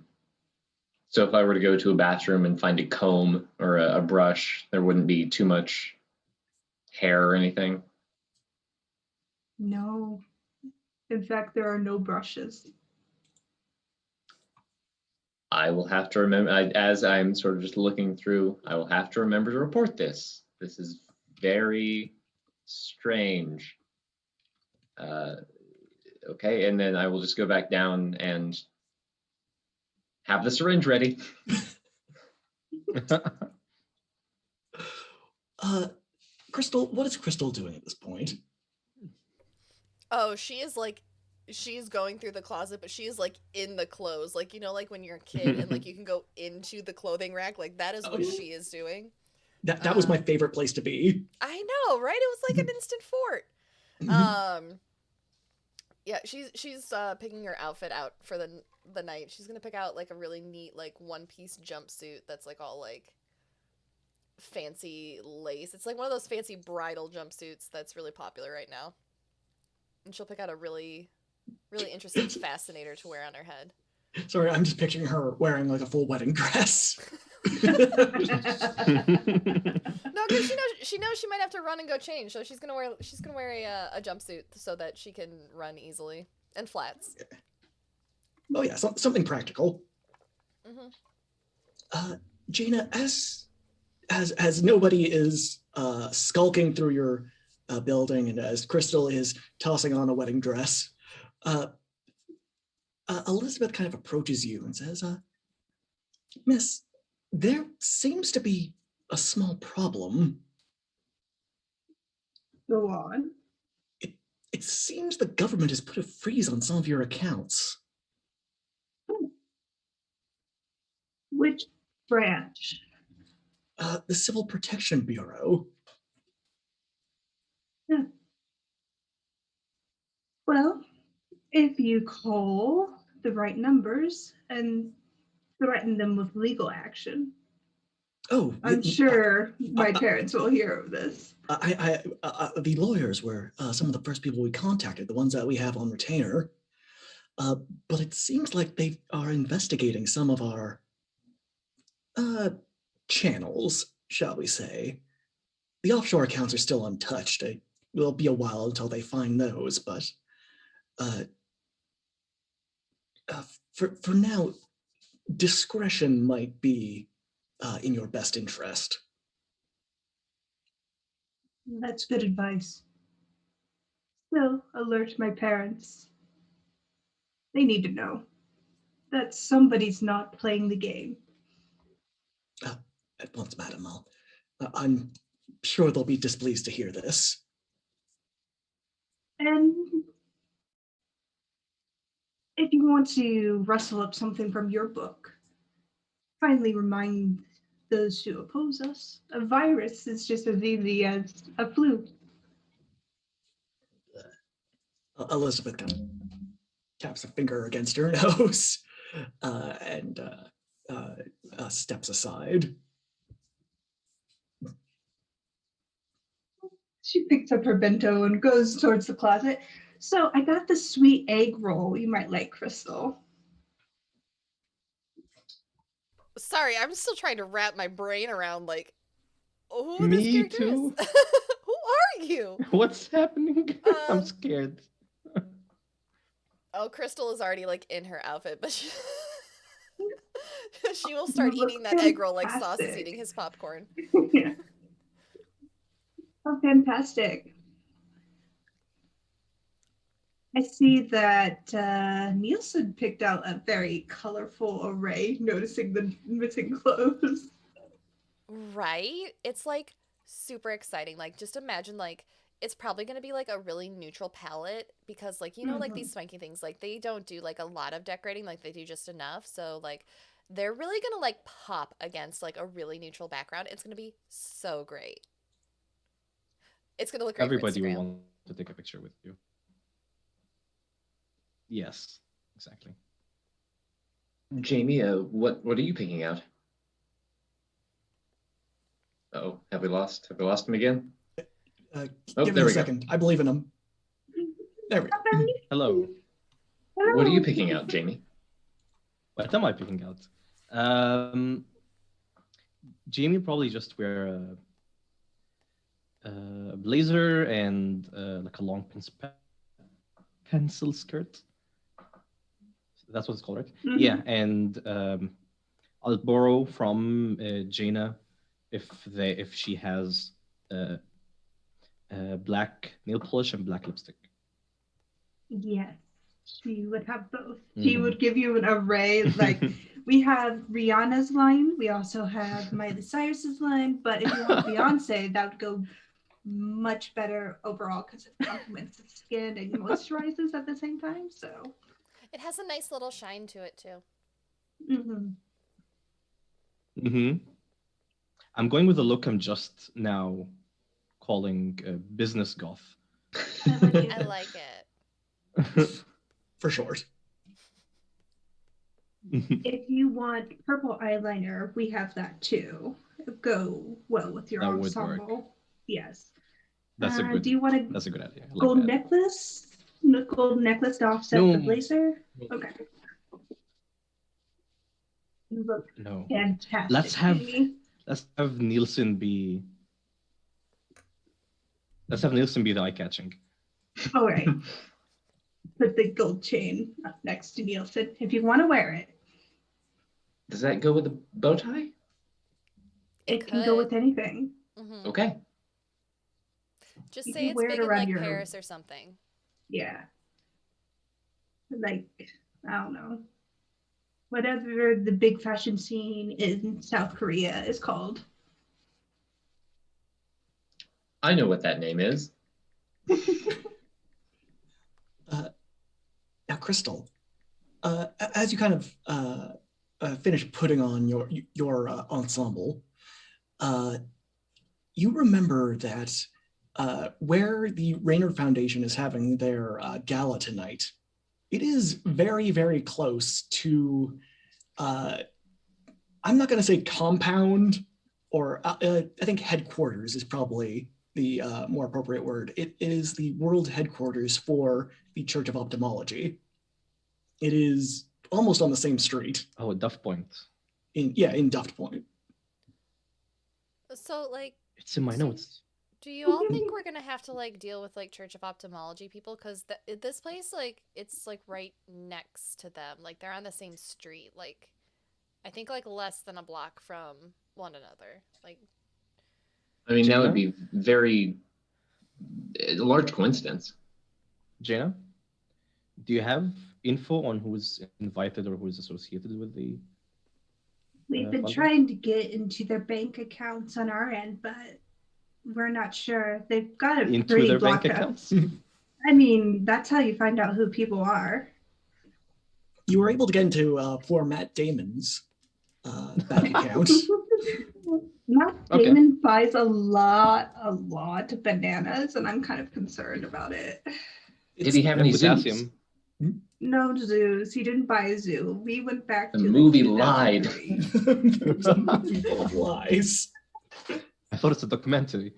D: So if I were to go to a bathroom and find a comb or a brush, there wouldn't be too much hair or anything?
E: No. In fact, there are no brushes.
D: I will have to remember, as I'm sort of just looking through, I will have to remember to report this. This is very strange. Okay, and then I will just go back down and have the syringe ready.
B: Crystal, what is Crystal doing at this point?
A: Oh, she's going through the closet, but she's like in the clothes, like, you know, like when you're a kid and like you can go into the clothing rack, like that is what she is doing.
B: That was my favorite place to be.
A: I know, right? It was like an instant fort. Yeah, she's picking her outfit out for the night. She's gonna pick out like a really neat like one piece jumpsuit that's like all like fancy lace. It's like one of those fancy bridal jumpsuits that's really popular right now. And she'll pick out a really interesting fascinator to wear on her head.
B: Sorry, I'm just picturing her wearing like a full wedding dress.
A: No, because she knows she might have to run and go change, so she's gonna wear a jumpsuit so that she can run easily and flats.
B: Oh yeah, something practical.
A: Mm-hmm.
B: Jaina, as nobody is skulking through your building, and as Crystal is tossing on a wedding dress, Elizabeth kind of approaches you and says, Miss, there seems to be a small problem.
E: Go on.
B: It seems the government has put a freeze on some of your accounts.
E: Which branch?
B: The Civil Protection Bureau.
E: Yeah. Well, if you call the right numbers and threaten them with legal action,
B: Oh,
E: I'm sure my parents will hear of this.
B: The lawyers were some of the first people we contacted, the ones that we have on retainer. But it seems like they are investigating some of our channels, shall we say. The offshore accounts are still untouched. It will be a while until they find those, but for now, discretion might be in your best interest.
E: That's good advice. Still, alert my parents. They need to know that somebody's not playing the game.
B: At once, madam, I'm sure they'll be displeased to hear this.
E: And if you want to rustle up something from your book, kindly remind those who oppose us, a virus is just as easy as a flu.
B: Elizabeth kind of taps a finger against her nose and steps aside.
E: She picks up her bento and goes towards the closet. So I got the sweet egg roll you might like, Crystal.
A: Sorry, I'm still trying to wrap my brain around like who this
C: Me
A: character
C: too.
A: is. Who are you?
C: What's happening? I'm scared.
A: Oh, Crystal is already like in her outfit, but she will start eating that egg roll like Sauce is eating his popcorn.
E: Yeah. Oh, fantastic. I see that Nielsen picked out a very colorful array, noticing the missing clothes.
A: Right? It's like super exciting. Like just imagine like it's probably going to be like a really neutral palette because like you know like these swanky things like they don't do like a lot of decorating, like they do just enough. So like they're really going to like pop against like a really neutral background. It's going to be so great. It's going to look great
C: Everybody
A: for
C: will
A: Instagram.
C: want to take a picture with you. Yes, exactly.
D: Jamie, what are you picking out? Oh, have we lost him again?
B: Give me a second. I believe in him. There we go.
C: Hello.
D: What are you picking out, Jamie?
C: What am I picking out? Jamie probably just wear a blazer and like a long pencil skirt. That's what it's called, right?
E: Mm-hmm.
C: Yeah, and I'll borrow from Jaina if she has black nail polish and black lipstick.
E: Yes, she would have both. She would give you an array. Like we have Rihanna's line. We also have Miley Cyrus's line. But if you want Beyonce, that would go much better overall because it complements the skin and moisturizes at the same time. So
A: it has a nice little shine to it too.
C: I'm going with a look I'm just now calling business goth.
A: I like it.
B: for short.
E: If you want purple eyeliner, we have that too. Go well with your
C: That would work.
E: ensemble. Yes.
C: That's a good.
E: Do you want a
C: That's a good idea. I like
E: gold
C: that.
E: necklace? Gold necklace to offset
C: No.
E: the blazer? Okay. You look
C: No.
E: fantastic.
C: Let's have
E: Jamie.
C: let's have Nielsen be. Let's have Nielsen be the eye catching.
E: All right. Put the gold chain up next to Nielsen if you want to wear it.
D: Does that go with the bow tie?
E: It can go with anything.
A: Mhm.
D: Okay.
A: Just
E: You
A: say
E: can
A: it's
E: wear it
A: big in
E: around
A: like
E: your-
A: Paris or something.
E: Yeah. Like, I don't know. Whatever the big fashion scene in South Korea is called.
D: I know what that name is.
B: Now, Crystal, as you kind of finish putting on your ensemble, you remember that where the Raynard Foundation is having their gala tonight, it is very, very close to, I'm not going to say compound, or I think headquarters is probably the more appropriate word. It is the world headquarters for the Church of Ophthalmology. It is almost on the same street.
C: Oh, Duff Point.
B: In Duft Point.
A: So, like,
C: It's in my notes.
A: do you all think we're gonna have to like deal with like Church of Ophthalmology people? Because this place, like, it's like right next to them. Like, they're on the same street. Like, I think like less than a block from one another. Like,
D: I mean, that
C: Gina?
D: would be a large coincidence.
C: Jaina, do you have info on who's invited or who's associated with the?
E: We've been
C: funding?
E: trying to get into their bank accounts on our end, but we're not sure. They've got it
C: Into
E: pretty
C: their bank
E: blocked up.
C: accounts?
E: I mean, that's how you find out who people are.
B: You were able to get into poor Matt Damon's bank account.
E: Matt
C: Okay.
E: Damon buys a lot of bananas, and I'm kind of concerned about it.
D: Did he have any
C: Potassium.
D: zoos?
E: No zoos. He didn't buy a zoo. We went back
D: The
E: to
D: movie
E: like,
D: lied.
E: 2003.
B: There's a movie full of lies.
C: I thought it's a documentary.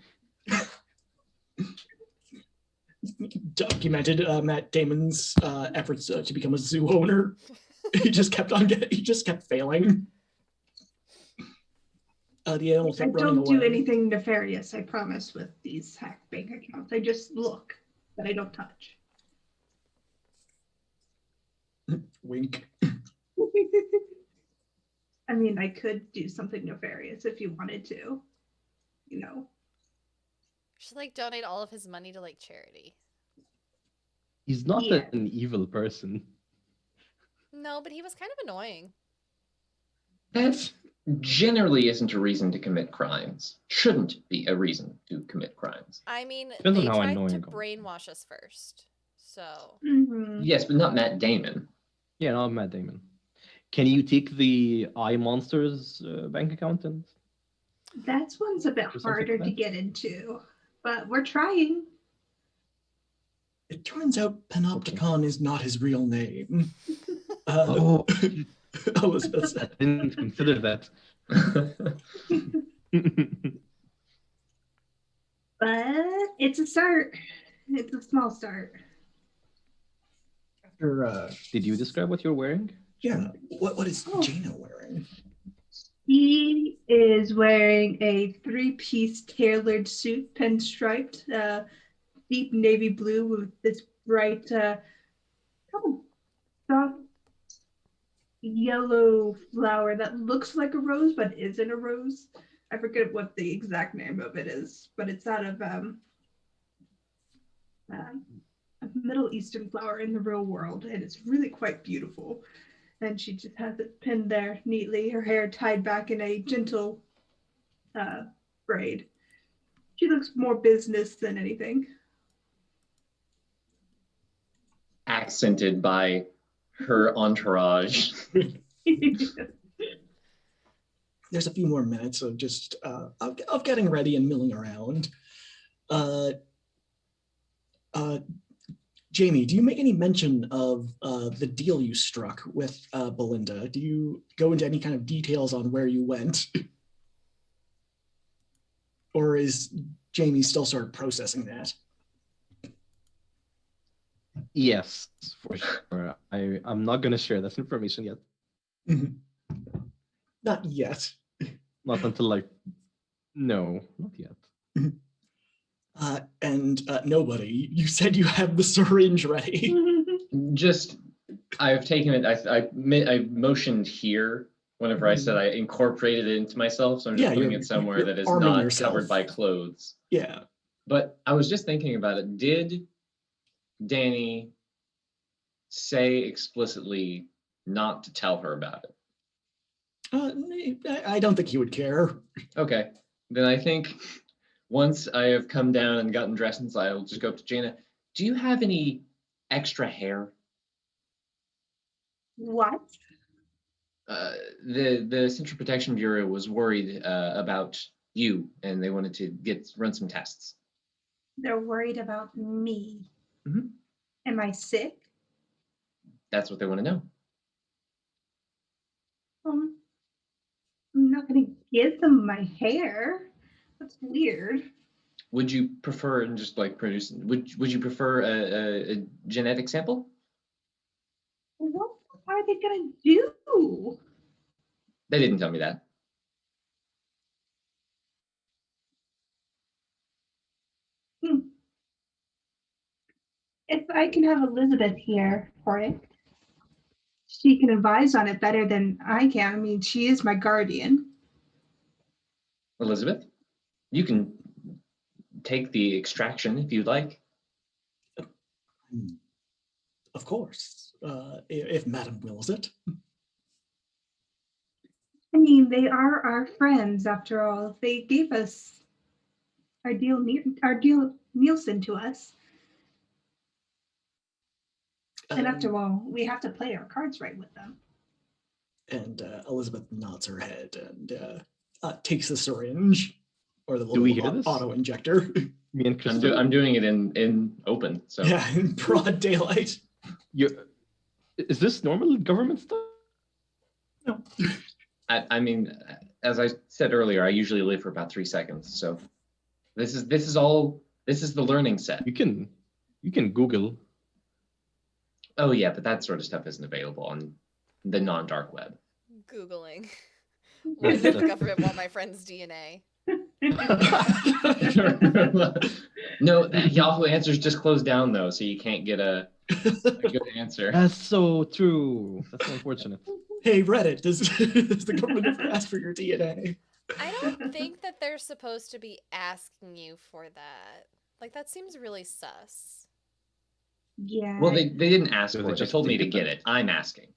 B: Documented Matt Damon's efforts to become a zoo owner. He just kept failing. The animals
E: I
B: kept running
E: don't
B: away.
E: do anything nefarious, I promise, with these hacked bank accounts. I just look, but I don't touch.
B: Wink.
E: I mean, I could do something nefarious if you wanted to. You know.
A: should like donate all of his money to like charity.
C: He's not
E: Yeah.
C: an evil person.
A: No, but he was kind of annoying.
D: That generally isn't a reason to commit crimes. Shouldn't be a reason to commit crimes.
A: I mean,
C: Depends on
A: they
C: how
A: tried to
C: annoying.
A: brainwash us first. So,
D: Yes, but not Matt Damon.
C: Yeah, not Matt Damon. Can you take the Eye Monsters bank account and?
E: That one's a bit
C: something
E: harder
C: like
E: to
C: that?
E: get into, but we're trying.
B: It turns out Panopticon is not his real name.
C: Oh,
B: Elizabeth
C: I
B: said.
C: didn't consider that.
E: But it's a start. It's a small start.
B: After,
C: Did you describe what you're wearing?
B: yeah, what is Jaina wearing?
E: He is wearing a three-piece tailored suit, pinstriped, deep navy blue with this bright, kind of soft yellow flower that looks like a rose but isn't a rose. I forget what the exact name of it is, but it's out of a Middle Eastern flower in the real world, and it's really quite beautiful. And she just has it pinned there neatly, her hair tied back in a gentle braid. She looks more business than anything.
D: Accented by her entourage.
B: There's a few more minutes of just of getting ready and milling around. Jamie, do you make any mention of the deal you struck with Belinda? Do you go into any kind of details on where you went? Or is Jamie still sort of processing that?
C: Yes, for sure. I'm not gonna share that information yet.
B: Mhm. Not yet.
C: Not until like, no, not yet.
B: And nobody, you said you have the syringe ready.
D: Just, I've taken it. I motioned here whenever I said I incorporated it into myself. So I'm just putting it somewhere
B: you're
D: that is
B: arming
D: not
B: yourself.
D: covered by clothes.
B: Yeah.
D: But I was just thinking about it. Did Danny say explicitly not to tell her about it?
B: I don't think he would care.
D: Okay. Then I think once I have come down and gotten dressed inside, I'll just go up to Jaina. Do you have any extra hair?
E: What?
D: The Central Protection Bureau was worried about you, and they wanted to run some tests.
E: They're worried about me.
D: Mhm.
E: Am I sick?
D: That's what they want to know.
E: I'm not going to give them my hair. That's weird.
D: Would you prefer, and just like produce? Would you prefer a genetic sample?
E: What are they going to do?
D: They didn't tell me that.
E: If I can have Elizabeth here for it, she can advise on it better than I can. I mean, she is my guardian.
D: Elizabeth, you can take the extraction if you'd like.
B: Of course, if Madam wills it.
E: I mean, they are our friends after all. They gave us our deal Nielsen to us. And after all, we have to play our cards right with them.
B: And Elizabeth nods her head and takes the syringe or the
C: Do we hear
B: little
C: this?
B: auto injector.
C: Me and Crystal.
D: I'm doing it in open. So
B: Yeah, in broad daylight.
C: Is this normal government stuff?
B: No.
D: I mean, as I said earlier, I usually live for about 3 seconds. So this is the learning set.
C: You can Google.
D: Oh yeah, but that sort of stuff isn't available on the non-dark web.
A: Googling. Why does the government want my friend's DNA?
D: No, Yahoo Answers just closed down though, so you can't get a good answer.
C: That's so true. That's so unfortunate.
B: Hey, Reddit, does the government ever ask for your DNA?
A: I don't think that they're supposed to be asking you for that. Like, that seems really sus.
E: Yeah.
D: Well, they didn't ask
C: So
D: for
C: they
D: it. They
C: just
D: told me to
C: did
D: get
C: that.
D: it. I'm asking.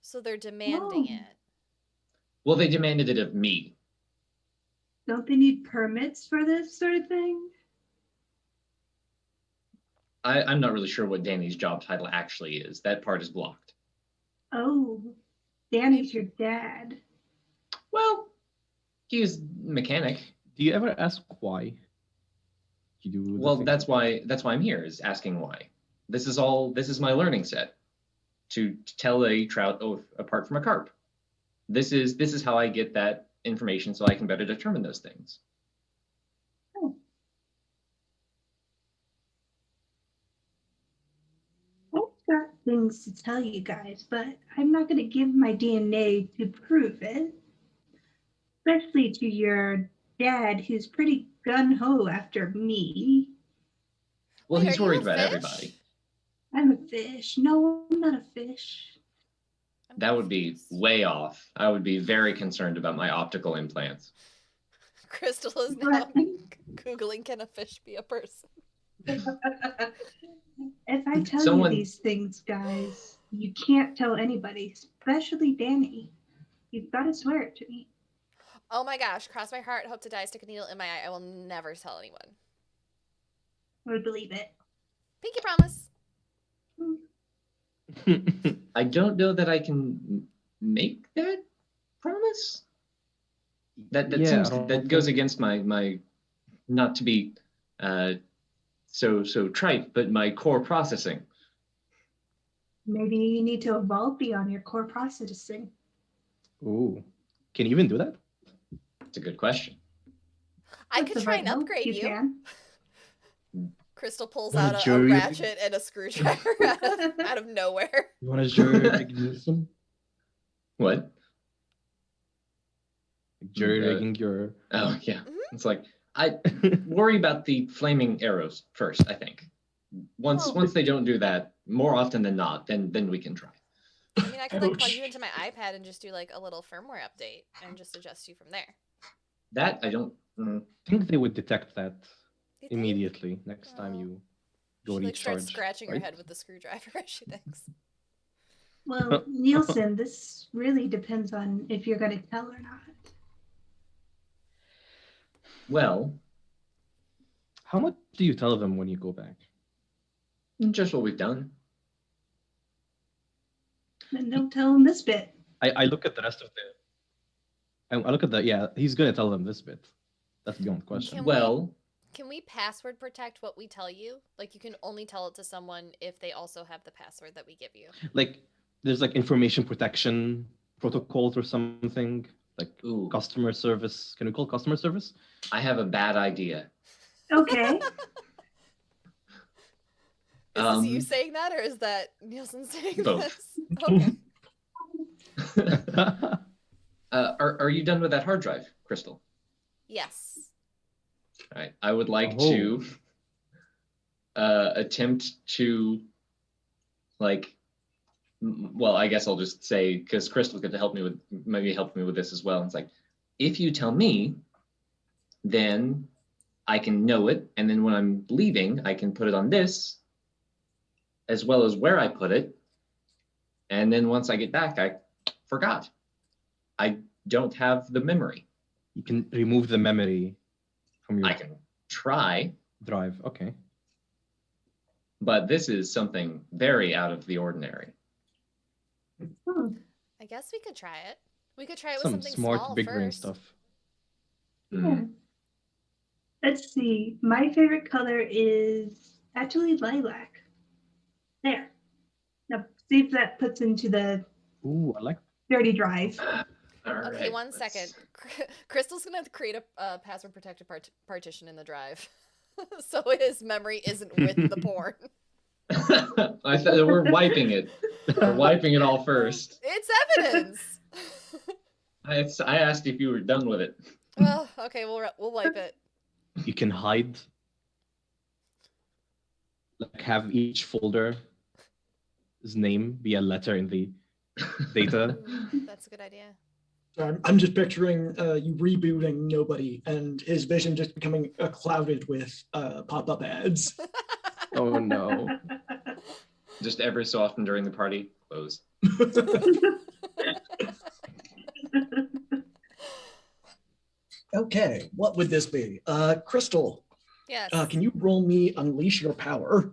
A: So they're demanding
E: Oh.
A: it.
D: Well, they demanded it of me.
E: Don't they need permits for this sort of thing?
D: I'm not really sure what Danny's job title actually is. That part is blocked.
E: Oh, Danny's your dad.
D: Well, he's mechanic.
C: Do you ever ask why you do? the
D: Well,
C: thing?
D: that's why I'm here, is asking why. This is my learning set to tell a trout apart from a carp. This is how I get that information so I can better determine those things.
E: Oh. I've got things to tell you guys, but I'm not going to give my DNA to prove it. Especially to your dad, who's pretty gun-ho after me.
D: Well,
A: Wait,
D: he's
A: are you
D: worried
A: a
D: about
A: fish?
D: everybody.
E: I'm a fish. No, I'm not a fish.
A: I'm
D: That would be
A: confused.
D: way off. I would be very concerned about my optical implants.
A: Crystal is now
E: But
A: Googling, can a fish be a person?
E: if I tell
D: Someone-
E: you these things, guys, you can't tell anybody, especially Danny. You've got to swear it to me.
A: Oh my gosh, cross my heart, hope to die, stick a needle in my eye. I will never tell anyone.
E: I would believe it.
A: Pinky promise.
D: I don't know that I can make that promise. That
C: Yeah,
D: seems
C: I don't
D: that goes
C: think-
D: against my not to be so trite, but my core processing.
E: Maybe you need to evolve beyond your core processing.
C: Ooh. Can you even do that?
D: It's a good question.
A: I
E: With
A: could
E: the
A: try
E: right
A: and
E: help,
A: upgrade you.
E: can.
A: Crystal pulls
C: Wanna
A: out a
C: jury-
A: ratchet and a screwdriver out of nowhere.
C: You want to jury rig Nielsen?
D: What?
C: Jury rigging your.
D: Oh yeah.
A: Mhm.
D: It's like I worry about the flaming arrows first. I think once
A: Well-
D: they don't do that more often than not, then we can try.
A: I mean, I could like plug
B: Ouch.
A: you into my iPad and just do like a little firmware update and just adjust you from there.
D: That I don't.
C: I think they would detect that
A: You think?
C: immediately next time
A: Oh.
C: you go
A: She like
C: recharge.
A: starts scratching her
C: right?
A: head with the screwdriver as she thinks.
E: Well, Nielsen, this really depends on if you're going to tell or not.
D: Well,
C: How much do you tell them when you go back?
D: just what we've done.
E: Then don't tell them this bit.
C: I look at the rest of the. I look at the. Yeah, he's gonna tell them this bit. That's beyond question.
A: Can
D: Well,
A: Can we password protect what we tell you? Like you can only tell it to someone if they also have the password that we give you.
C: Like, there's like information protection protocols or something. Like
D: ooh,
C: customer service. Can we call customer service?
D: I have a bad idea.
E: Okay.
A: Is this you
D: Um,
A: saying that, or is that Nielsen saying
D: Both.
A: this? Okay.
D: Are you done with that hard drive, Crystal?
A: Yes.
D: All right. I would like
C: Oh.
D: to attempt to like. Well, I guess I'll just say because Crystal could help me with this as well. It's like if you tell me, then I can know it, and then when I'm leaving, I can put it on this, as well as where I put it, and then once I get back, I forgot. I don't have the memory.
C: You can remove the memory from your
D: I can try,
C: drive. Okay.
D: but this is something very out of the ordinary.
E: Hmm.
A: I guess we could try it. We could try it with
C: Some
A: something
C: smart
A: small
C: big brain
A: first.
C: stuff.
E: Yeah. Let's see. My favorite color is actually lilac. There. Now, see if that puts into the
C: Ooh, I like.
E: dirty drive.
D: All
A: Okay,
D: right,
A: one
D: let's-
A: second. Crystal's gonna create a password protected partition in the drive, so his memory isn't with the porn.
D: I thought we're wiping it. We're wiping it all first.
A: It's evidence.
D: I asked if you were done with it.
A: Well, okay, we'll wipe it.
C: You can hide. Like have each folder's name be a letter in the data.
A: Ooh, that's a good idea.
B: I'm just picturing you rebooting Nobody and his vision just becoming clouded with pop-up ads.
C: Oh no.
D: Just every so often during the party, closed.
B: Okay, what would this be? Crystal,
A: Yes.
B: can you roll me Unleash Your Power?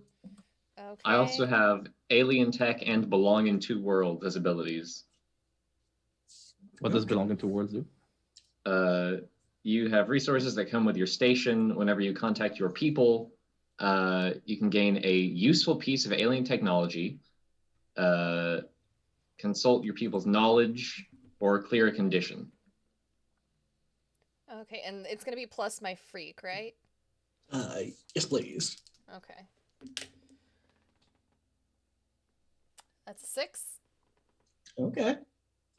A: Okay.
D: I also have alien tech and belong in two worlds as abilities.
C: What does belonging to worlds do?
D: You have resources that come with your station. Whenever you contact your people, you can gain a useful piece of alien technology, consult your people's knowledge, or clear a condition.
A: Okay, and it's gonna be plus my freak, right?
B: Yes, please.
A: Okay. That's a 6.
B: Okay.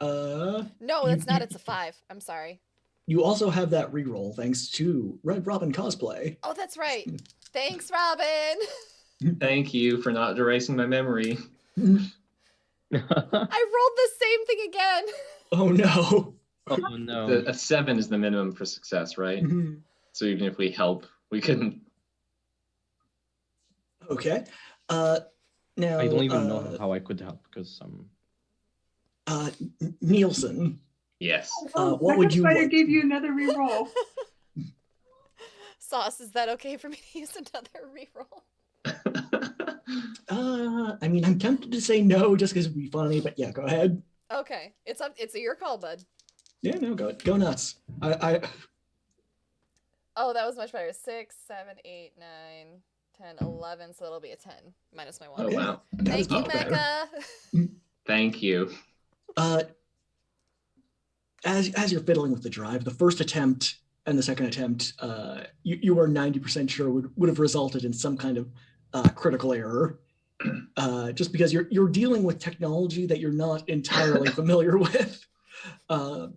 A: No,
B: You-
A: that's not.
B: you-
A: It's a 5. I'm sorry.
B: You also have that reroll thanks to Red Robin cosplay.
A: Oh, that's right. Thanks, Robin.
D: Thank you for not erasing my memory.
A: I rolled the same thing again.
B: Oh no.
C: Oh no.
D: A 7 is the minimum for success, right?
B: Mhm.
D: So even if we help, we couldn't.
B: Okay. Now
C: I don't even know how I could help because
B: Nielsen,
D: Yes.
B: what would you
E: Spider
B: like?
E: gave you another reroll.
A: Sauce, is that okay for me to use another reroll?
B: I mean, I'm tempted to say no just because it'd be funny, but yeah, go ahead.
A: Okay, it's your call, bud.
B: Yeah, no, go nuts. I
A: Oh, that was much better. 6, 7, 8, 9, 10, 11, so that'll be a 10 minus my 1.
D: Oh,
B: Okay.
D: wow.
B: That is
A: Thank you,
B: much better.
A: Mecca.
D: Thank you.
B: As you're fiddling with the drive, the first attempt and the second attempt, you are 90% sure would have resulted in some kind of critical error, just because you're dealing with technology that you're not entirely familiar with. But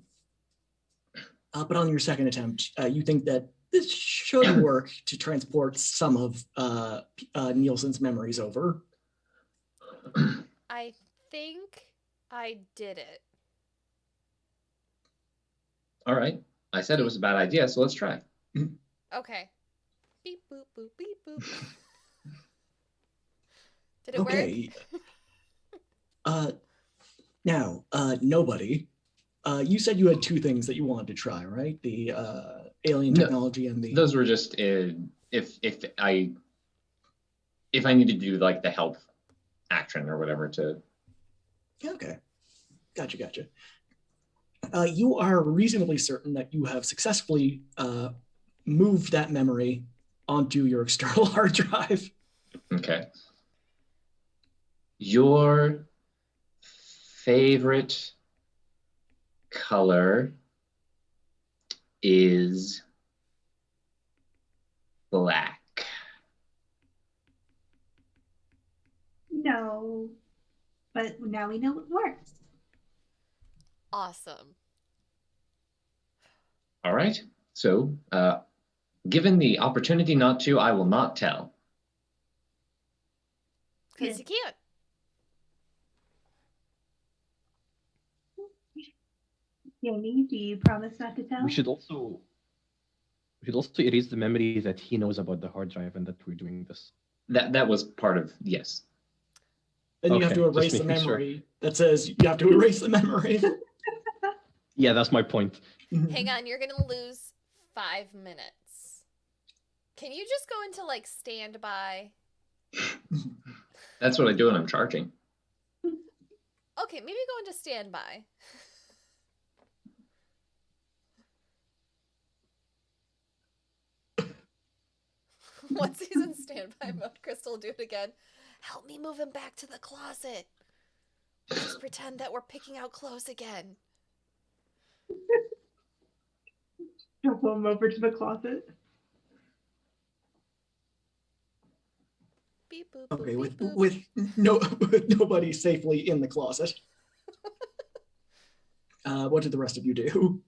B: on your second attempt, you think that this should work to transport some of Nielsen's memories over.
A: I think I did it.
D: All right. I said it was a bad idea, so let's try.
A: Okay. Beep, boop, boop, beep, boop. Did it work?
B: Okay. Now, nobody. You said you had two things that you wanted to try, right? The alien
D: No,
B: technology and the.
D: Those were just if I needed to do like the help action or whatever to.
B: Okay. Gotcha. You are reasonably certain that you have successfully moved that memory onto your external hard drive.
D: Okay. Your favorite color is black.
E: No, but now we know it works.
A: Awesome.
D: All right. So, given the opportunity not to, I will not tell.
A: Because you can't.
E: Jamie, do you promise not to tell?
C: We should also erase the memory that he knows about the hard drive and that we're doing this.
D: That was part of yes.
B: Then you have
C: Okay,
B: to
C: just
B: erase the
C: making sure.
B: memory that says you have to erase the memory.
C: Yeah, that's my point.
A: Hang on, you're going to lose 5 minutes. Can you just go into like standby?
D: That's what I do when I'm charging.
A: Okay, maybe go into standby. Once he's in standby mode, Crystal will do it again. Help me move him back to the closet. Just pretend that we're picking out clothes again.
E: Pull him over to the closet.
A: Beep, boop, boop,
B: Okay,
A: beep, boop.
B: with nobody safely in the closet. What did the rest of you do?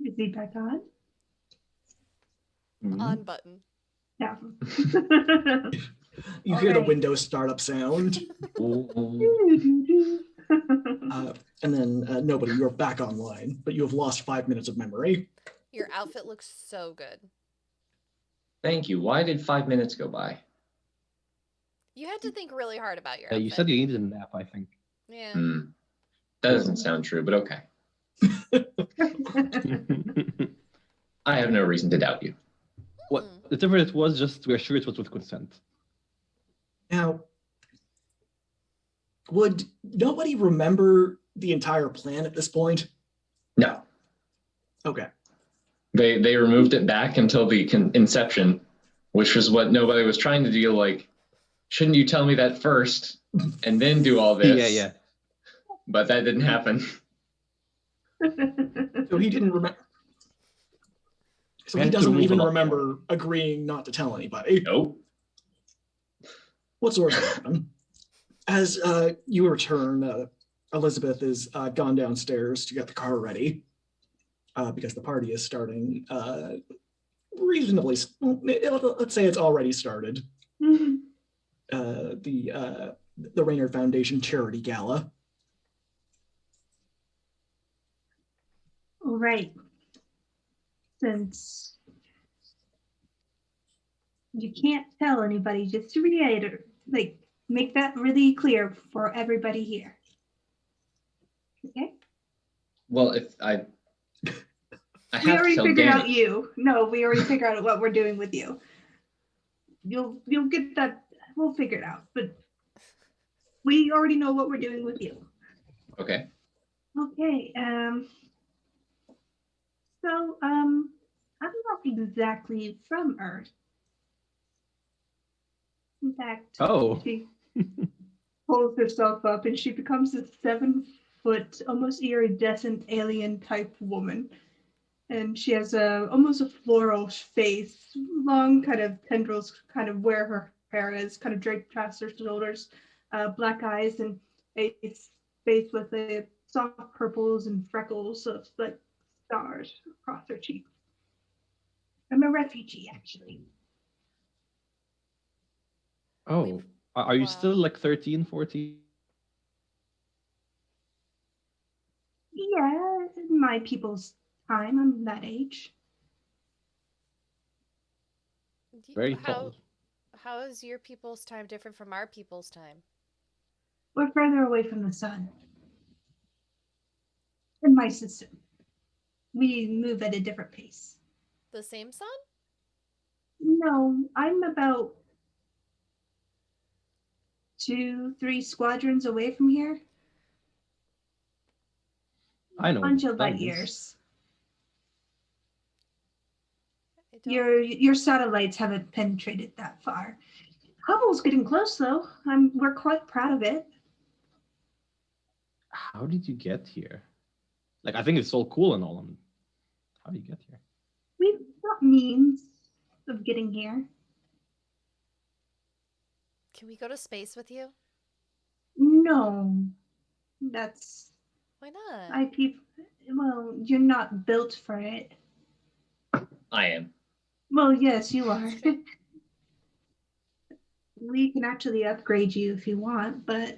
E: Is he back on?
A: On button.
E: Yeah.
B: You
E: All
B: hear the
E: right.
B: Windows startup sound, and then nobody. You're back online, but you have lost 5 minutes of memory.
A: Your outfit looks so good.
D: Thank you. Why did 5 minutes go by?
A: You had to think really hard about your outfit.
C: You said you needed a nap, I think.
A: Yeah.
D: That doesn't sound true, but okay. I have no reason to doubt you.
C: Whatever it was, just we're sure it was with consent.
B: Now, would nobody remember the entire plan at this point?
D: No.
B: Okay.
D: They removed it back until the inception, which was what nobody was trying to do. Like, shouldn't you tell me that first and then do all this?
C: Yeah.
D: But that didn't happen.
B: So he didn't remember. So
C: We
B: he
C: had to
B: doesn't
C: remove
B: even
C: a lot.
B: remember agreeing not to tell anybody.
D: Nope.
B: What's the worst that happen? As you return, Elizabeth is gone downstairs to get the car ready because the party is starting reasonably. Let's say it's already started. The Raynard Foundation Charity Gala.
E: All right. Since you can't tell anybody, just to reiterate, like, make that really clear for everybody here. Okay?
D: Well, if I
E: We
D: have to
E: already
D: tell
E: figured
D: Danny.
E: out you. No, we already figured out what we're doing with you. You'll get that. We'll figure it out. But we already know what we're doing with you.
D: Okay.
E: Okay. So I'm not exactly from Earth. In fact,
C: Oh.
E: she pulls herself up and she becomes a 7-foot, almost iridescent alien type woman. And she has almost a floral face, long kind of tendrils, kind of where her hair is, kind of draped past her shoulders, black eyes, and a face with a soft purples and freckles of like stars across her cheeks. I'm a refugee, actually.
C: Oh, are you still
A: Wow.
C: like 13, 14?
E: Yeah, in my people's time, I'm that age.
C: Very
A: How
C: tall.
A: how is your people's time different from our people's time?
E: We're further away from the sun. In my system, we move at a different pace.
A: The same sun?
E: No, I'm about 2, 3 squadrons away from here.
C: I know
E: Bunch
C: what
E: of
C: that
E: light
C: is.
E: years.
A: I don't.
E: Your satellites haven't penetrated that far. Hubble's getting close though. We're quite proud of it.
C: How did you get here? Like, I think it's all cool and all. How did you get here?
E: We've got means of getting here.
A: Can we go to space with you?
E: No, that's
A: Why not?
E: well, you're not built for it.
D: I am.
E: Well, yes, you are.
A: That's true.
E: We can actually upgrade you if you want, but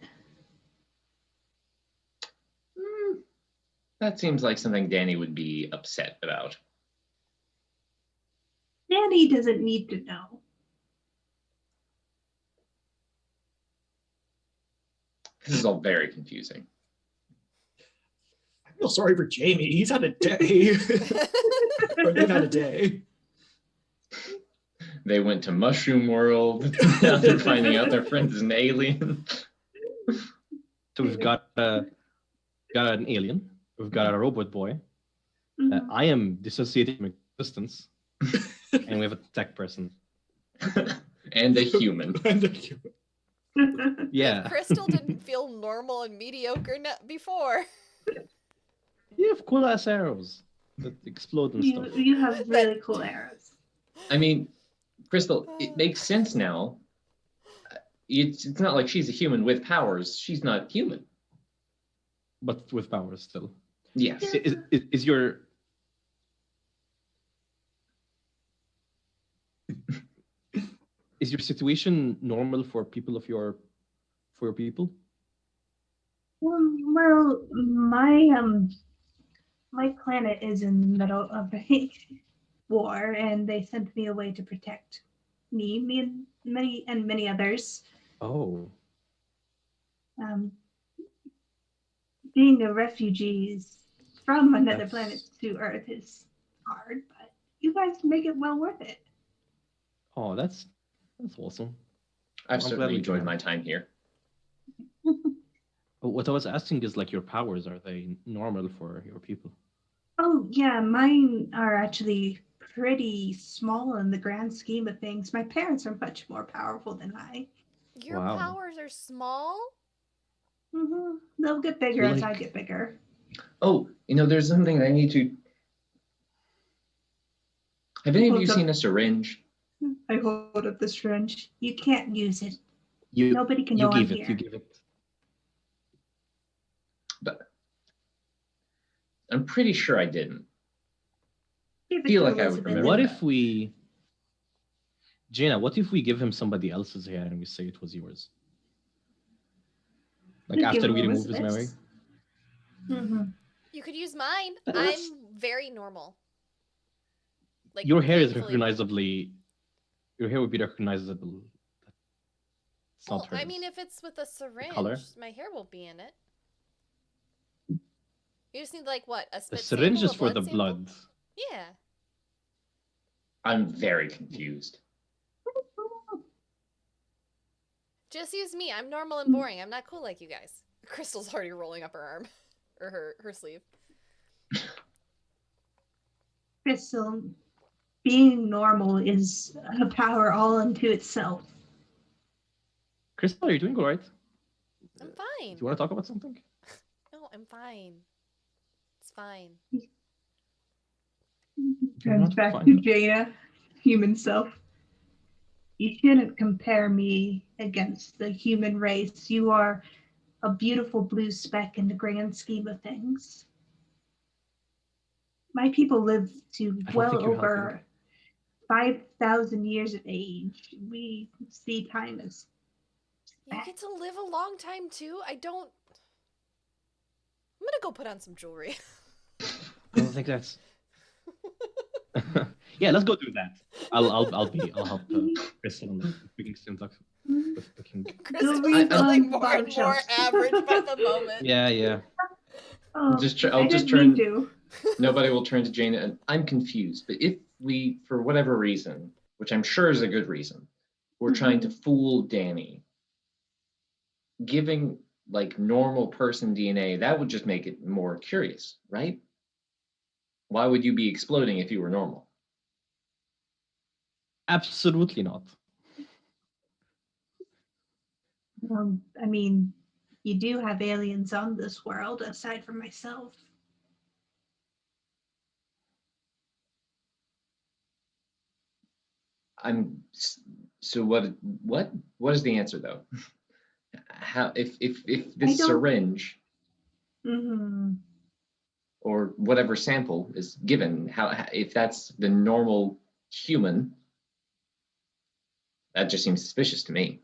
D: That seems like something Danny would be upset about.
E: Danny doesn't need to know.
D: This is all very confusing.
B: I feel sorry for Jamie. He's had a day. Or they've had a day.
D: They went to Mushroom World. Now they're finding out their friend is an alien.
C: So we've got an alien. We've got a robot boy.
E: Mhm.
C: I am dissociating from existence. And we have a tech person.
D: And a human.
B: And a human.
C: Yeah.
A: Crystal didn't feel normal and mediocre before.
C: You have cool ass arrows that explode and stuff.
E: You have really cool arrows.
D: I mean, Crystal, it makes sense now. It's not like she's a human with powers. She's not human.
C: But with powers still.
D: Yes.
C: Is your is your situation normal for people of your people?
E: Well, my planet is in the middle of a war, and they sent me away to protect me and many others.
C: Oh.
E: Um, being a refugee from another
C: That's-
E: planet to Earth is hard, but you guys make it well worth it.
C: Oh, that's awesome.
D: I've
C: I'm glad
D: certainly
C: we
D: enjoyed
C: can.
D: my time here.
C: But what I was asking is like your powers, are they normal for your people?
E: Oh yeah, mine are actually pretty small in the grand scheme of things. My parents are much more powerful than I.
A: Your
C: Wow.
A: powers are small?
E: They'll get bigger
C: So,
E: as I
C: like-
E: get bigger.
D: Oh, there's something I need to. Have any of you
E: Hold up.
D: seen a syringe?
E: I hold up the syringe. You can't use it.
C: You
E: Nobody can
C: you
E: know I'm
C: give it.
E: here.
C: You give it.
D: But I'm pretty sure I didn't.
E: Give it
D: feel
E: to
D: like I would
E: Elizabeth.
D: remember
C: What
D: that.
C: if we, Jaina? What if we give him somebody else's hair and we say it was yours? Like
E: We give
C: after
E: him
C: we remove his memory.
E: Elizabeth's. Mhm.
A: You could use mine.
C: That's-
A: I'm very normal. Like
C: Your hair is
A: painfully
C: recognizably. Your hair would be recognizable. It's
A: normal.
C: not
A: Well, I
C: hers.
A: mean, if it's with a syringe,
C: color?
A: my hair will be in it. You just need like what? A
C: The
A: spit
C: syringe
A: sample,
C: is
A: a
C: for the
A: sample?
C: blood.
A: Yeah.
D: I'm very confused.
A: Just use me. I'm normal and boring. I'm not cool like you guys. Crystal's already rolling up her arm. Or her sleeve.
E: Crystal, being normal is a power all unto itself.
C: Crystal, are you doing all right?
A: I'm
C: Do
A: fine.
C: you want to talk about something?
A: No, I'm fine. It's fine.
C: You're
E: Turns
C: not
E: back
C: fine.
E: to Jaina, human self. You shouldn't compare me against the human race. You are a beautiful blue speck in the grand scheme of things. My people live to
C: I don't
E: well
C: think you're
E: over
C: helping.
E: 5,000 years of age. We see time as
A: You get to live a long time too. I'm gonna go put on some jewelry.
C: I don't think that's. Yeah, let's go do that. I'll help Crystal on picking syntax with picking.
A: Crystal's
E: Jewelry's
A: feeling
E: on
A: more
E: bottom
A: and more
E: shelves.
A: average by the moment.
C: Yeah.
E: Oh,
D: I'll
E: I
D: just
E: didn't mean
D: turn.
E: to.
D: Nobody will turn to Jaina, and I'm confused. But if we, for whatever reason, which I'm sure is a good reason, we're trying to fool Danny, giving like normal person DNA, that would just make it more curious, right? Why would you be exploding if you were normal?
C: Absolutely not.
E: I mean, you do have aliens on this world aside from myself.
D: So what is the answer though? How if this
E: don't-
D: syringe
E: Mm-hmm.
D: or whatever sample is given, how if that's the normal human, that just seems suspicious to me.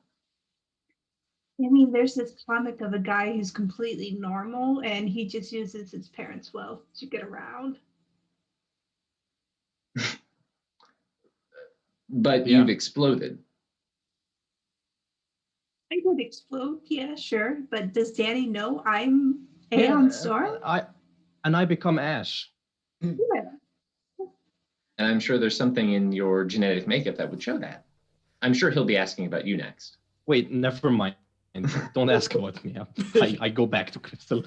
E: I mean, there's this comic of a guy who's completely normal and he just uses his parents' wealth to get around.
D: But
C: Yeah.
D: you've exploded.
E: I did explode, yeah, sure. But does Danny know I'm Aeon Storm?
C: I become Ash.
E: Yeah.
D: And I'm sure there's something in your genetic makeup that would show that. I'm sure he'll be asking about you next.
C: Wait, never mind. Don't ask about me. I go back to Crystal.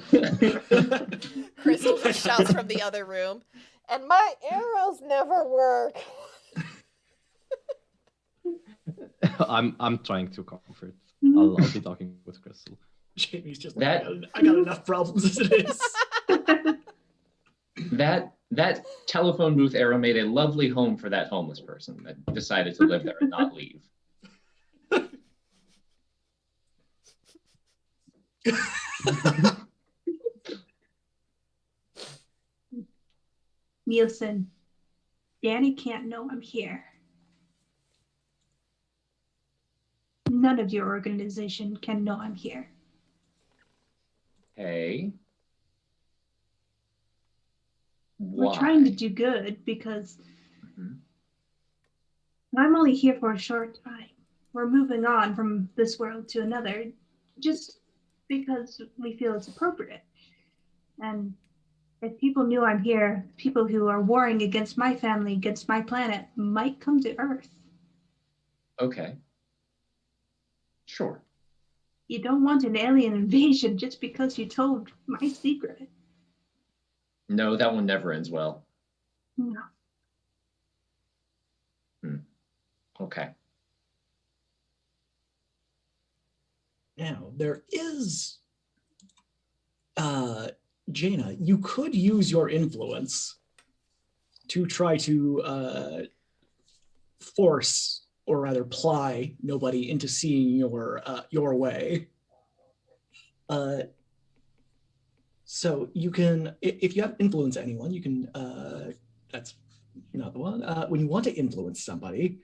A: Crystal just shouts from the other room, and my arrows never work.
C: I'm trying to comfort.
E: Mm-hmm.
C: I'll be talking with Crystal.
B: Jamie's just
D: That-
B: like, I got enough problems as it is.
D: That telephone booth arrow made a lovely home for that homeless person that decided to live there and not leave.
E: Nielsen, Danny can't know I'm here. None of your organization can know I'm here.
D: Hey.
E: We're trying to do good because I'm only here for a short time. We're moving on from this world to another just because we feel it's appropriate. And if people knew I'm here, people who are warring against my family, against my planet, might come to Earth.
D: Okay. Sure.
E: You don't want an alien invasion just because you told my secret.
D: No, that one never ends well.
E: No.
D: Okay.
B: Now, there is, Jaina, you could use your influence to try to force, or rather ply, nobody into seeing your way. So you can, if you have influence anyone, you can, that's not the one. When you want to influence somebody,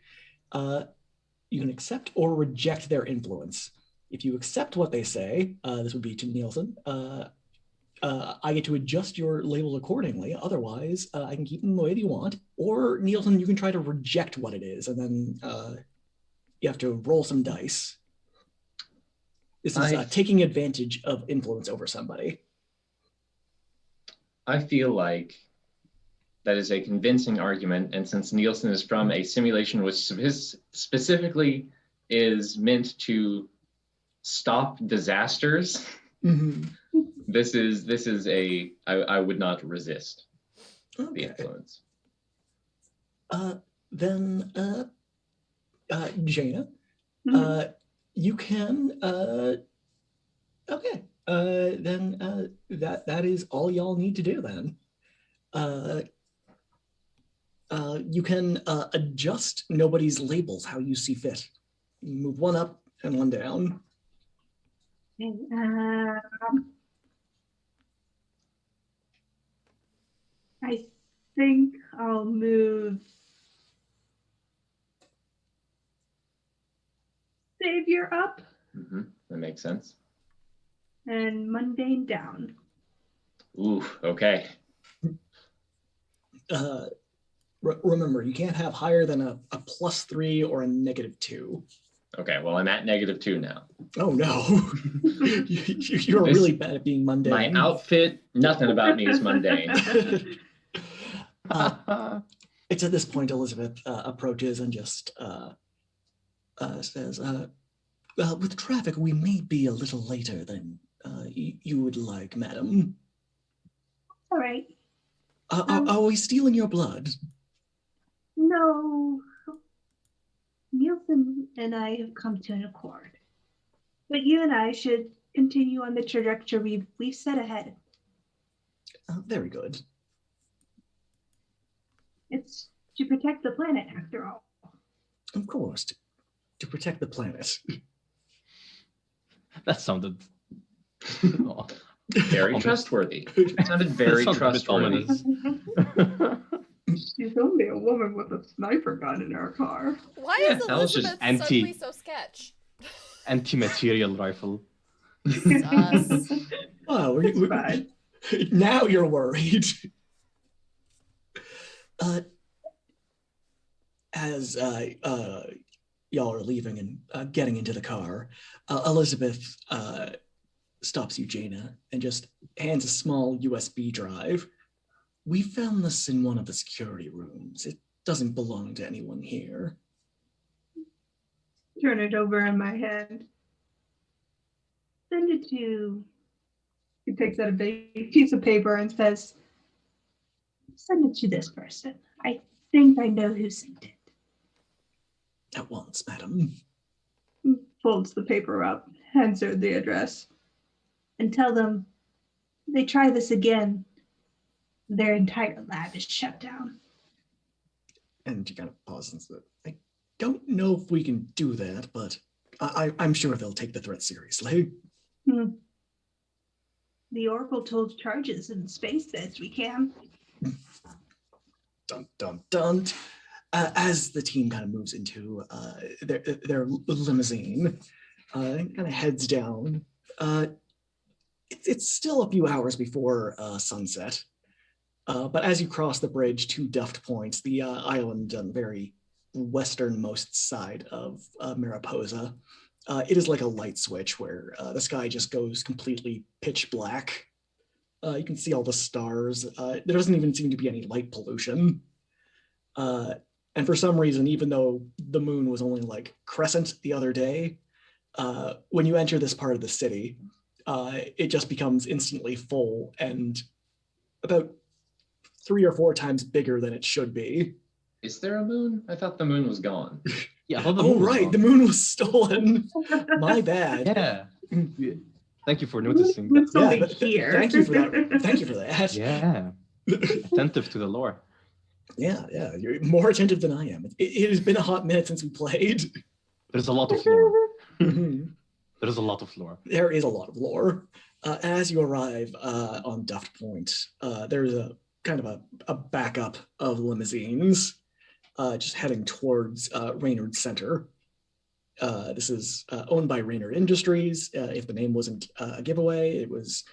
B: you can accept or reject their influence. If you accept what they say, this would be to Nielsen, I get to adjust your label accordingly. Otherwise, I can keep them the way that you want. Or Nielsen, you can try to reject what it is, and then you have to roll some dice. This is taking advantage of influence over somebody.
D: I feel like that is a convincing argument, and since Nielsen is from a simulation which specifically is meant to stop disasters, this is I would not resist the influence.
B: then Jaina,
E: Mhm.
B: you can okay. Then that is all y'all need to do then. You can adjust nobody's labels how you see fit. You move one up and one down.
E: Okay, I think I'll move Savior up
D: That makes sense.
E: and Mundane down.
D: Ooh, okay.
B: Remember, you can't have higher than a +3 or a -2.
D: Okay, well, I'm at -2 now.
B: Oh no, you're
D: This-
B: really bad at being mundane.
D: My outfit, nothing about me is mundane.
B: It's at this point Elizabeth approaches and just says, with traffic, we may be a little later than you would like, madam.
E: All right.
B: Are we stealing your blood?
E: No. Nielsen and I have come to an accord. But you and I should continue on the trajectory we've set ahead.
B: Very good.
E: It's to protect the planet, after all.
B: Of course, to protect the planet.
C: That sounded
D: Very trustworthy. It sounded very
C: That sounded a bit
D: trustworthy.
C: ominous.
E: She's only a woman with a sniper gun in her car.
A: Why
D: Yeah,
A: is
D: that was just
A: Elizabeth suddenly so sketch?
C: Anti-material rifle.
A: Sus.
B: Oh,
E: It's fine.
B: now you're worried. As y'all are leaving and getting into the car, Elizabeth stops you, Jaina, and just hands a small USB drive. We found this in one of the security rooms. It doesn't belong to anyone here.
E: Turn it over in my hand. Send it to. He takes out a big piece of paper and says, "Send it to this person. I think I know who sent it."
B: At once, madam.
E: Folds the paper up, hands her the address, and tell them they try this again, their entire lab is shut down.
B: And she kind of pauses. I don't know if we can do that, but I'm sure they'll take the threat seriously.
E: The Oracle told charges in space says we can.
B: Dun, dun, dun. As the team kind of moves into their limousine, and kind of heads down, it's still a few hours before sunset. But as you cross the bridge to Duft Point, the island on the very westernmost side of Mariposa, it is like a light switch where the sky just goes completely pitch black. You can see all the stars. There doesn't even seem to be any light pollution. And for some reason, even though the moon was only like crescent the other day, when you enter this part of the city, it just becomes instantly full and about 3 or 4 times bigger than it should be.
D: Is there a moon? I thought the moon was gone.
C: Yeah, I thought the
B: Oh,
C: moon was
B: right.
C: gone.
B: The moon was stolen. My bad.
C: Yeah. Thank you for noticing
E: It's
C: that.
E: only
B: Yeah,
E: here.
B: thank you for that. Thank you for that.
C: Yeah. Attentive to the lore.
B: Yeah, you're more attentive than I am. It has been a hot minute since we played.
C: There's a lot of lore.
B: Mhm.
C: There's a lot of lore.
B: There is a lot of lore. As you arrive on Duft Point, there's a kind of a backup of limousines just heading towards Raynard Center. This is owned by Raynard Industries. If the name wasn't a giveaway, it was.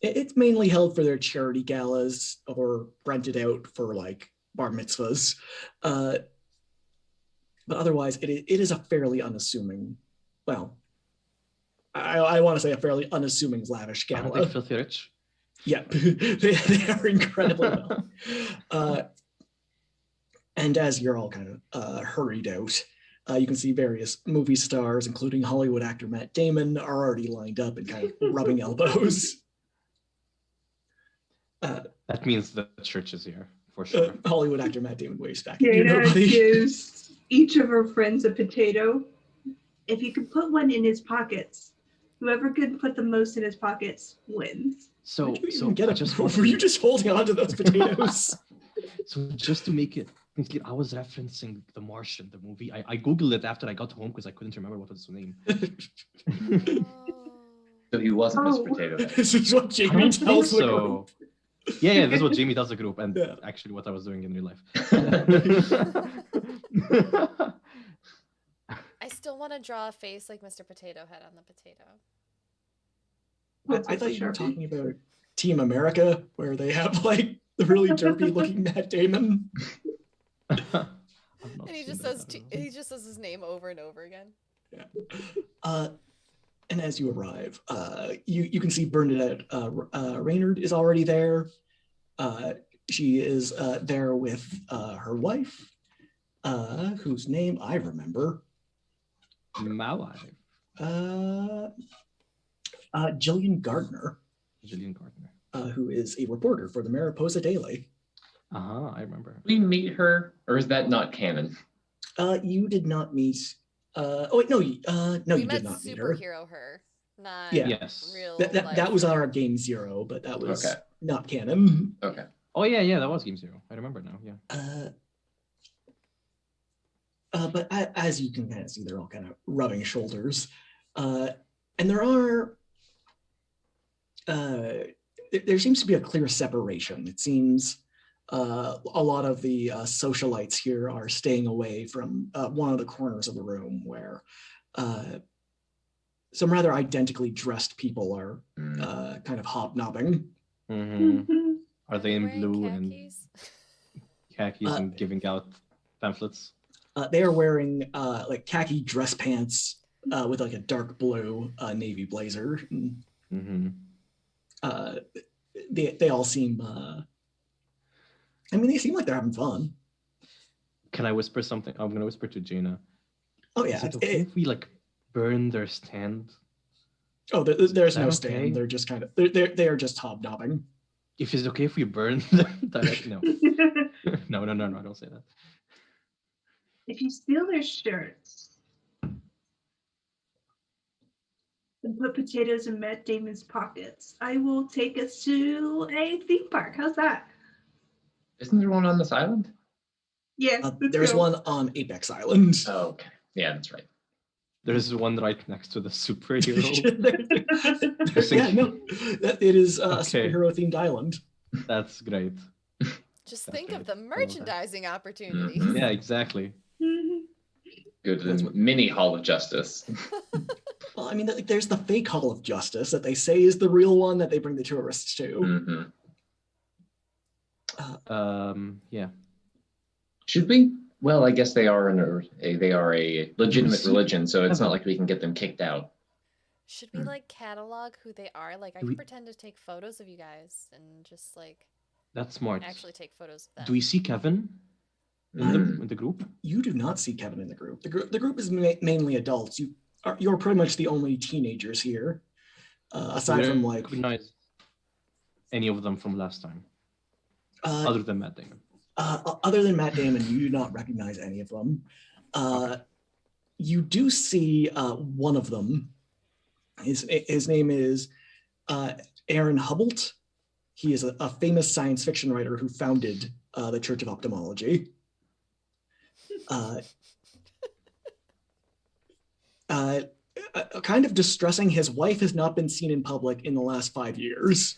B: It's mainly held for their charity galas or rented out for like bar mitzvahs. But otherwise, it is a fairly unassuming, well, I want to say a fairly unassuming lavish
C: Aren't they
B: gala.
C: filthy rich?
B: Yeah, they are incredibly well. And as you're all kind of hurried out, you can see various movie stars, including Hollywood actor Matt Damon, are already lined up and kind of rubbing elbows.
C: That means the church is here For sure.
B: Hollywood actor Matt Damon waves back at you,
E: Dana
B: nobody.
E: gives each of her friends a potato. If you can put one in his pockets, whoever can put the most in his pockets wins.
C: So,
B: Did you
C: so
B: even get
C: I
B: a
C: just
B: proof?
C: wanted-
B: Were you just holding on to those potatoes?
C: So just to make it clear, I was referencing The Martian, the movie. I googled it after I got home because I couldn't remember what was the name.
D: So he wasn't Mr.
E: Oh.
D: Potato Head.
B: This is what
C: I
B: Jamie
C: don't think
B: tells the
C: so.
B: group.
C: Yeah, this is what Jamie tells the group, and
B: Yeah.
C: actually what I was doing in real life.
A: I still want to draw a face like Mr. Potato Head on the potato.
B: I thought you were talking about Team America, where they have like the really derpy looking Matt Damon.
C: I've not
A: And he
C: seen
A: just
C: that,
A: says
C: I don't think.
A: he just says his name over and over again.
B: And as you arrive, you can see Bernadette Raynard is already there. She is there with her wife, whose name I remember.
C: Malai,
B: Jillian Gardner,
C: Jillian Gardner.
B: who is a reporter for the Mariposa Daily.
C: I remember.
D: We meet her, or is that not canon?
B: You did not meet. Oh wait, no, no,
A: We
B: you
A: met
B: did not meet her.
A: superhero her, not
B: Yeah.
C: Yes.
A: real
B: That
A: life
B: was on
A: her.
B: our Game Zero, but that was
D: Okay.
B: not canon.
D: Okay.
C: Oh yeah, that was Game Zero. I remember now. Yeah.
B: But as you can kind of see, they're all kind of rubbing shoulders, and there are. There seems to be a clear separation. It seems a lot of the socialites here are staying away from one of the corners of the room where some rather identically dressed people are kind of hobnobbing.
C: Mm-hmm. Are they in
A: Wearing
C: blue
A: khakis?
C: and khakis and giving out pamphlets?
B: They are wearing like khaki dress pants with like a dark blue navy blazer. And,
C: Mm-hmm.
B: they all seem. I mean, they seem like they're having fun.
C: Can I whisper something? I'm gonna whisper to Jaina.
B: Oh yeah.
C: Is it okay if we like burn their stand?
B: There's
C: that
B: no
C: okay?
B: stand. They're just kind of they are just hobnobbing.
C: If it's okay if we burn them directly? No. No, don't say that.
E: If you steal their shirts and put potatoes in Matt Damon's pockets, I will take us to a theme park. How's that?
D: Isn't there one on this island?
E: Yeah, let's
B: There's
E: go.
B: one on Apex Island.
D: Oh, okay. Yeah, that's right.
C: There's one right next to the superhero.
B: Yeah, no, it is a
C: Okay.
B: superhero themed island.
C: That's great.
A: Just
C: That's
A: think of
C: great.
A: the
C: I love that.
A: merchandising opportunities.
D: Mhm.
C: Yeah, exactly.
D: Good mini Hall of Justice.
B: Well, I mean, there's the fake Hall of Justice that they say is the real one that they bring the tourists to.
D: Mm-hmm.
C: Yeah.
D: Should we? Well, I guess they are they are a legitimate
C: see
D: religion, so it's not
C: Kevin?
D: like we can get them kicked out.
A: Should we like catalog who they are? Like I
C: Do
A: can
C: we-
A: pretend to take photos of you guys and just like
C: That's smart.
A: actually take photos of them.
C: Do we see Kevin in the group?
B: You do not see Kevin in the group. The group is mainly adults. You're pretty much the only teenagers here, aside from like
C: recognize any of them from last time, other than Matt Damon.
B: Other than Matt Damon, you do not recognize any of them.
C: Okay.
B: You do see one of them. His name is Aaron Hubble. He is a famous science fiction writer who founded the Church of Ophthalmology. Kind of distressing, his wife has not been seen in public in the last 5 years.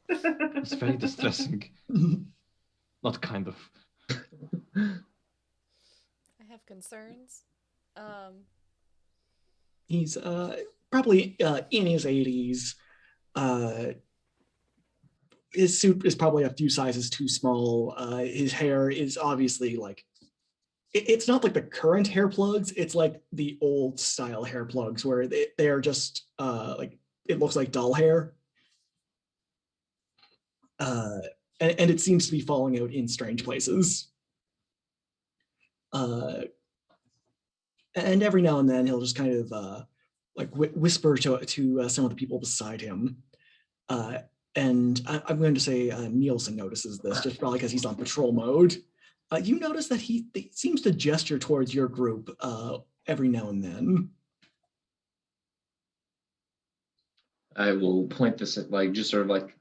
C: It's very distressing. Not kind of.
A: I have concerns.
B: He's probably in his 80s. His suit is probably a few sizes too small. His hair is obviously like, it's not like the current hair plugs. It's like the old style hair plugs where they are just like, it looks like doll hair. And it seems to be falling out in strange places. And every now and then he'll just kind of like whisper to some of the people beside him. and I'm going to say Nielsen notices this, just probably because he's on patrol mode. You notice that he seems to gesture towards your group every now and then.
D: I will point this at, like, just sort of like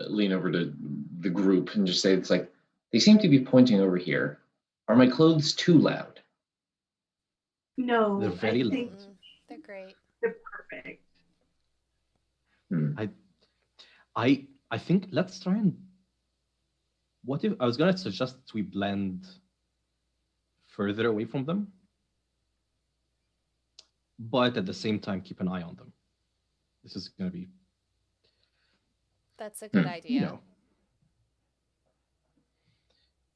D: lean over to the group and just say, it's like, they seem to be pointing over here. Are my clothes too loud?
E: No,
C: They're very
E: I think
C: loud.
A: They're great.
E: they're perfect.
C: I think let's try and. What if I was gonna suggest we blend further away from them, but at the same time keep an eye on them. This is gonna be,
A: That's a good
D: Hmm.
A: idea.
C: you know,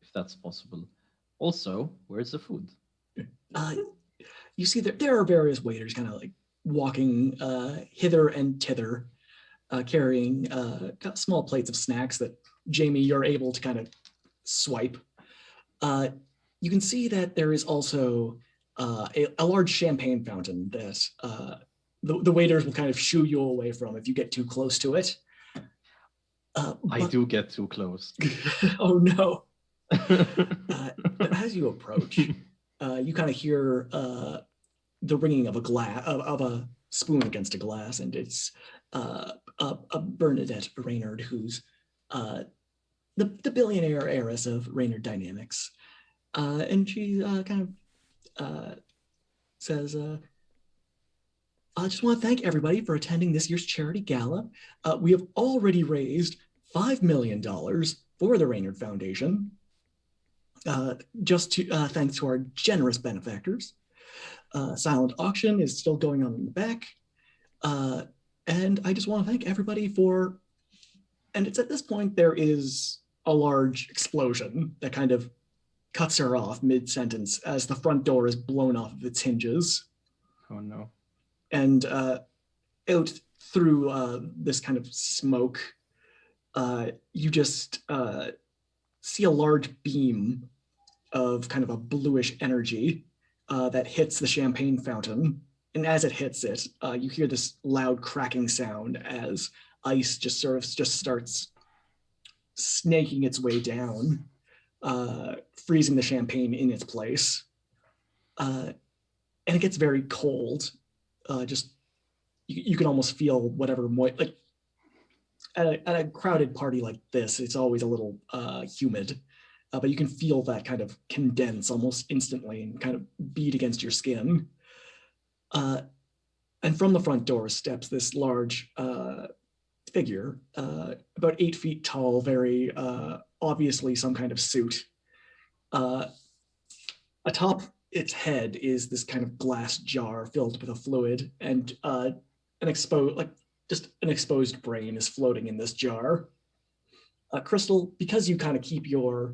C: if that's possible. Also, where's the food?
B: You see that there are various waiters kind of like walking hither and thither, carrying small plates of snacks that Jamie, you're able to kind of swipe. You can see that there is also a large champagne fountain that the waiters will kind of shoo you away from if you get too close to it.
C: I do get too close.
B: Oh no. But as you approach, you kind of hear the ringing of a spoon against a glass, and it's a Bernadette Reynard, who's the billionaire heiress of Reynard Dynamics, and she kind of says, "I just want to thank everybody for attending this year's charity gala. We have already raised $5 million for the Reynard Foundation, thanks to our generous benefactors. Silent auction is still going on in the back. And I just want to thank everybody for," and it's at this point there is a large explosion that kind of cuts her off mid-sentence as the front door is blown off of its hinges.
C: Oh no.
B: And out through this kind of smoke, you just see a large beam of kind of a bluish energy that hits the champagne fountain. And as it hits it, you hear this loud cracking sound as ice just starts snaking its way down, freezing the champagne in its place. And it gets very cold. You can almost feel whatever like at a crowded party like this, it's always a little humid, but you can feel that kind of condense almost instantly and kind of beat against your skin. And from the front door steps this large figure, about 8 feet tall, very obviously some kind of suit. Atop its head is this kind of glass jar filled with a fluid, and an exposed brain is floating in this jar. Crystal, because you kind of keep your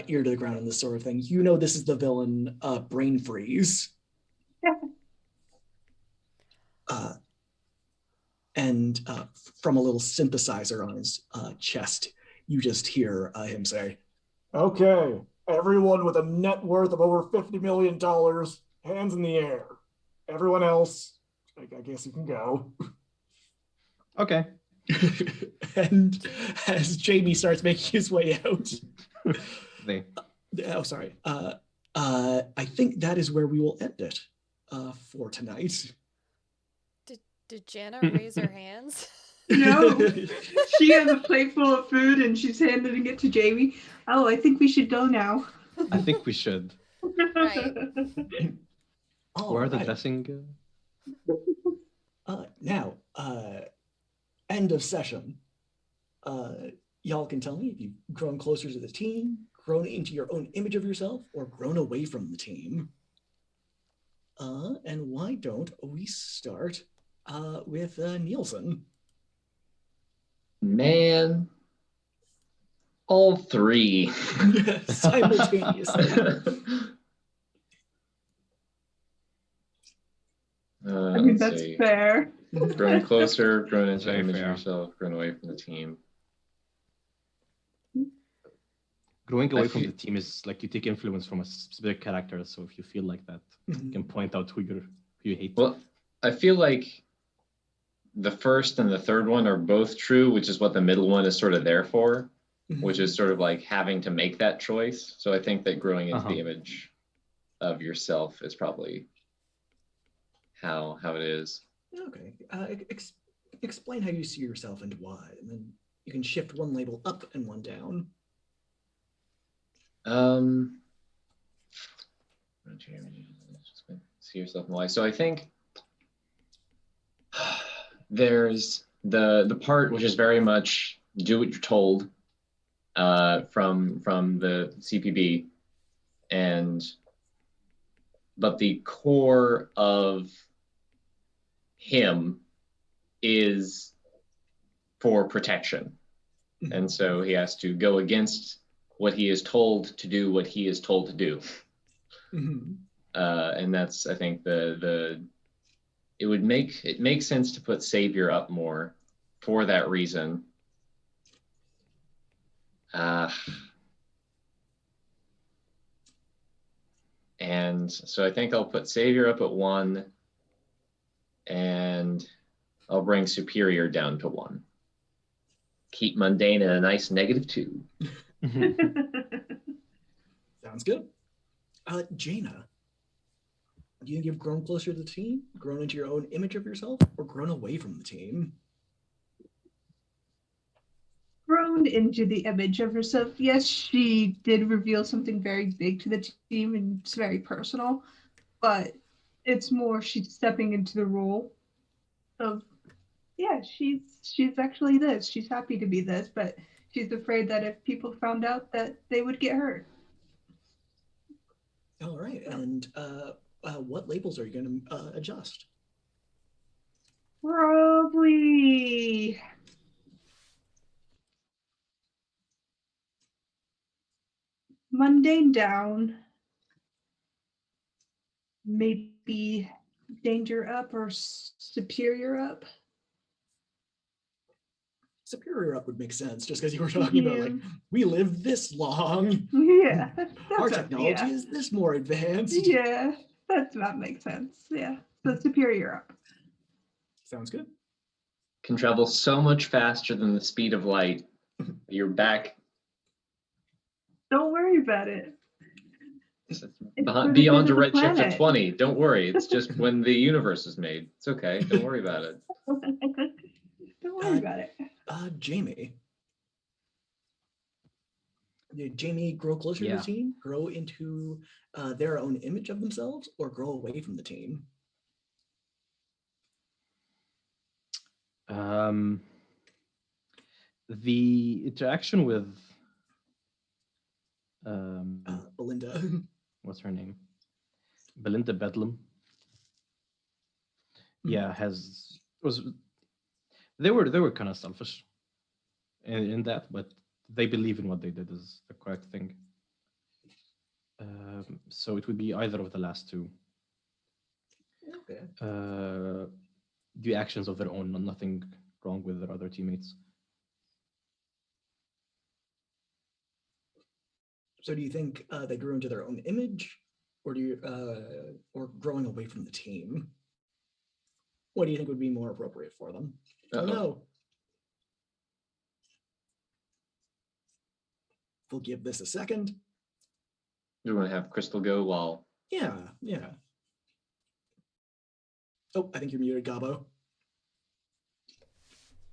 B: ear to the ground in this sort of thing, you know this is the villain Brain Freeze. And from a little synthesizer on his chest, you just hear him say, "Okay, everyone with a net worth of over $50 million, hands in the air. Everyone else, I guess you can go."
C: Okay.
B: And as Jamie starts making his way out, sorry. I think that is where we will end it for tonight.
A: Did Jana raise her hands?
E: No, she has a plate full of food and she's handing it to Jamie. Oh, I think we should go now.
C: I think we should.
A: Right.
C: Where are the dressing?
B: Now, end of session. Y'all can tell me if you've grown closer to the team, grown into your own image of yourself, or grown away from the team. And why don't we start with Nielsen?
D: Man, all three.
B: Simultaneously.
E: I mean, that's fair.
D: Growing closer, growing into
C: Very
D: image of
C: fair.
D: yourself, growing away from the team.
C: Growing away from the team is like you take influence from a specific character. So if you feel like that, you can point out who you hate.
D: Well, I feel like the first and the third one are both true, which is what the middle one is sort of there for, which is sort of like having to make that choice. So I think that growing into the image of yourself is probably how it is.
B: Okay. Explain how you see yourself and why, and then you can shift one label up and one down.
D: See yourself and why. So I think there's the part which is very much do what you're told from the CPB, but the core of him is for protection. And so he has to go against what he is told to do, what he is told to do. And that's, I think, it makes sense to put Savior up more for that reason. And so I think I'll put Savior up at 1, and I'll bring Superior down to 1. Keep Mundane at a nice -2.
B: Sounds good. Jaina, do you think you've grown closer to the team, grown into your own image of yourself, or grown away from the team?
E: Grown into the image of herself. Yes, she did reveal something very big to the team, and it's very personal, but it's more she's stepping into the role of, yeah, she's actually this. She's happy to be this, but she's afraid that if people found out that they would get hurt.
B: All right, and what labels are you going to adjust?
E: Probably Mundane down, maybe Danger up or Superior up.
B: Superior up would make sense, just because you were talking about, like, we live this long.
E: Yeah.
B: Our technology is this more advanced.
E: Yeah, that makes sense. Yeah, so Superior up.
B: Sounds good.
D: Can travel so much faster than the speed of light. You're back.
E: Don't worry about it.
D: Beyond a redshift of 20. Don't worry. It's just when the universe is made. It's okay. Don't worry about it.
E: Don't worry about it.
B: Jamie. Did Jamie grow closer to the team, grow into their own image of themselves, or grow away from the team?
C: The interaction with
B: Belinda.
C: What's her name? Belinda Bedlam. Yeah, they were kind of selfish in that, but they believe in what they did is the correct thing. So it would be either of the last two.
B: Okay.
C: The actions of their own, nothing wrong with their other teammates.
B: So do you think they grew into their own image, or or growing away from the team? What do you think would be more appropriate for them? Oh no. We'll give this a second.
D: You want to have Crystal go while...
B: Yeah. Oh, I think you're muted, Gabo.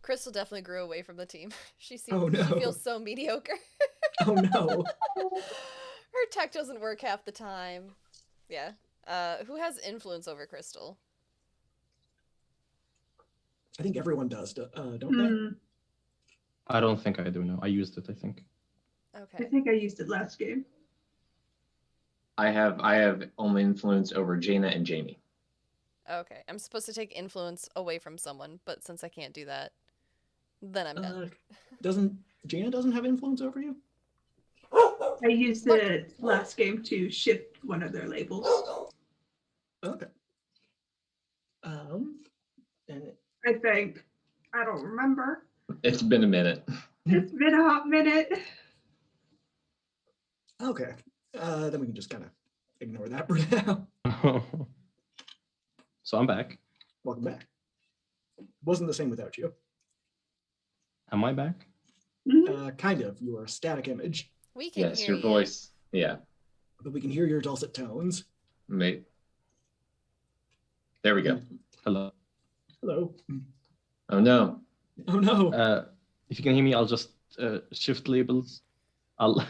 A: Crystal definitely grew away from the team. She feels so mediocre.
B: Oh no.
A: Her tech doesn't work half the time. Yeah. Who has influence over Crystal?
B: I think everyone does, don't they?
C: I don't think I do know. I used it, I think.
A: Okay.
E: I think I used it last game.
D: I have only influence over Jaina and Jamie.
A: Okay. I'm supposed to take influence away from someone, but since I can't do that, then I'm done.
B: Jaina doesn't have influence over you?
E: I used it last game to shift one of their labels.
B: Okay. And
E: I think. I don't remember.
D: It's been a minute.
E: It's been a hot minute.
B: Okay. Then we can just kind of ignore that for now.
C: So I'm back.
B: Welcome back. wasn't the same without you.
C: Am I back?
B: Kind of. You are a static image,
A: We can
D: Yes,
A: hear
D: your
A: you.
D: voice. Yeah.
B: but we can hear your dulcet tones.
D: Mate. There we go.
C: Hello.
B: Hello.
D: Oh no.
B: Oh no.
C: If you can hear me, I'll just shift labels. I'll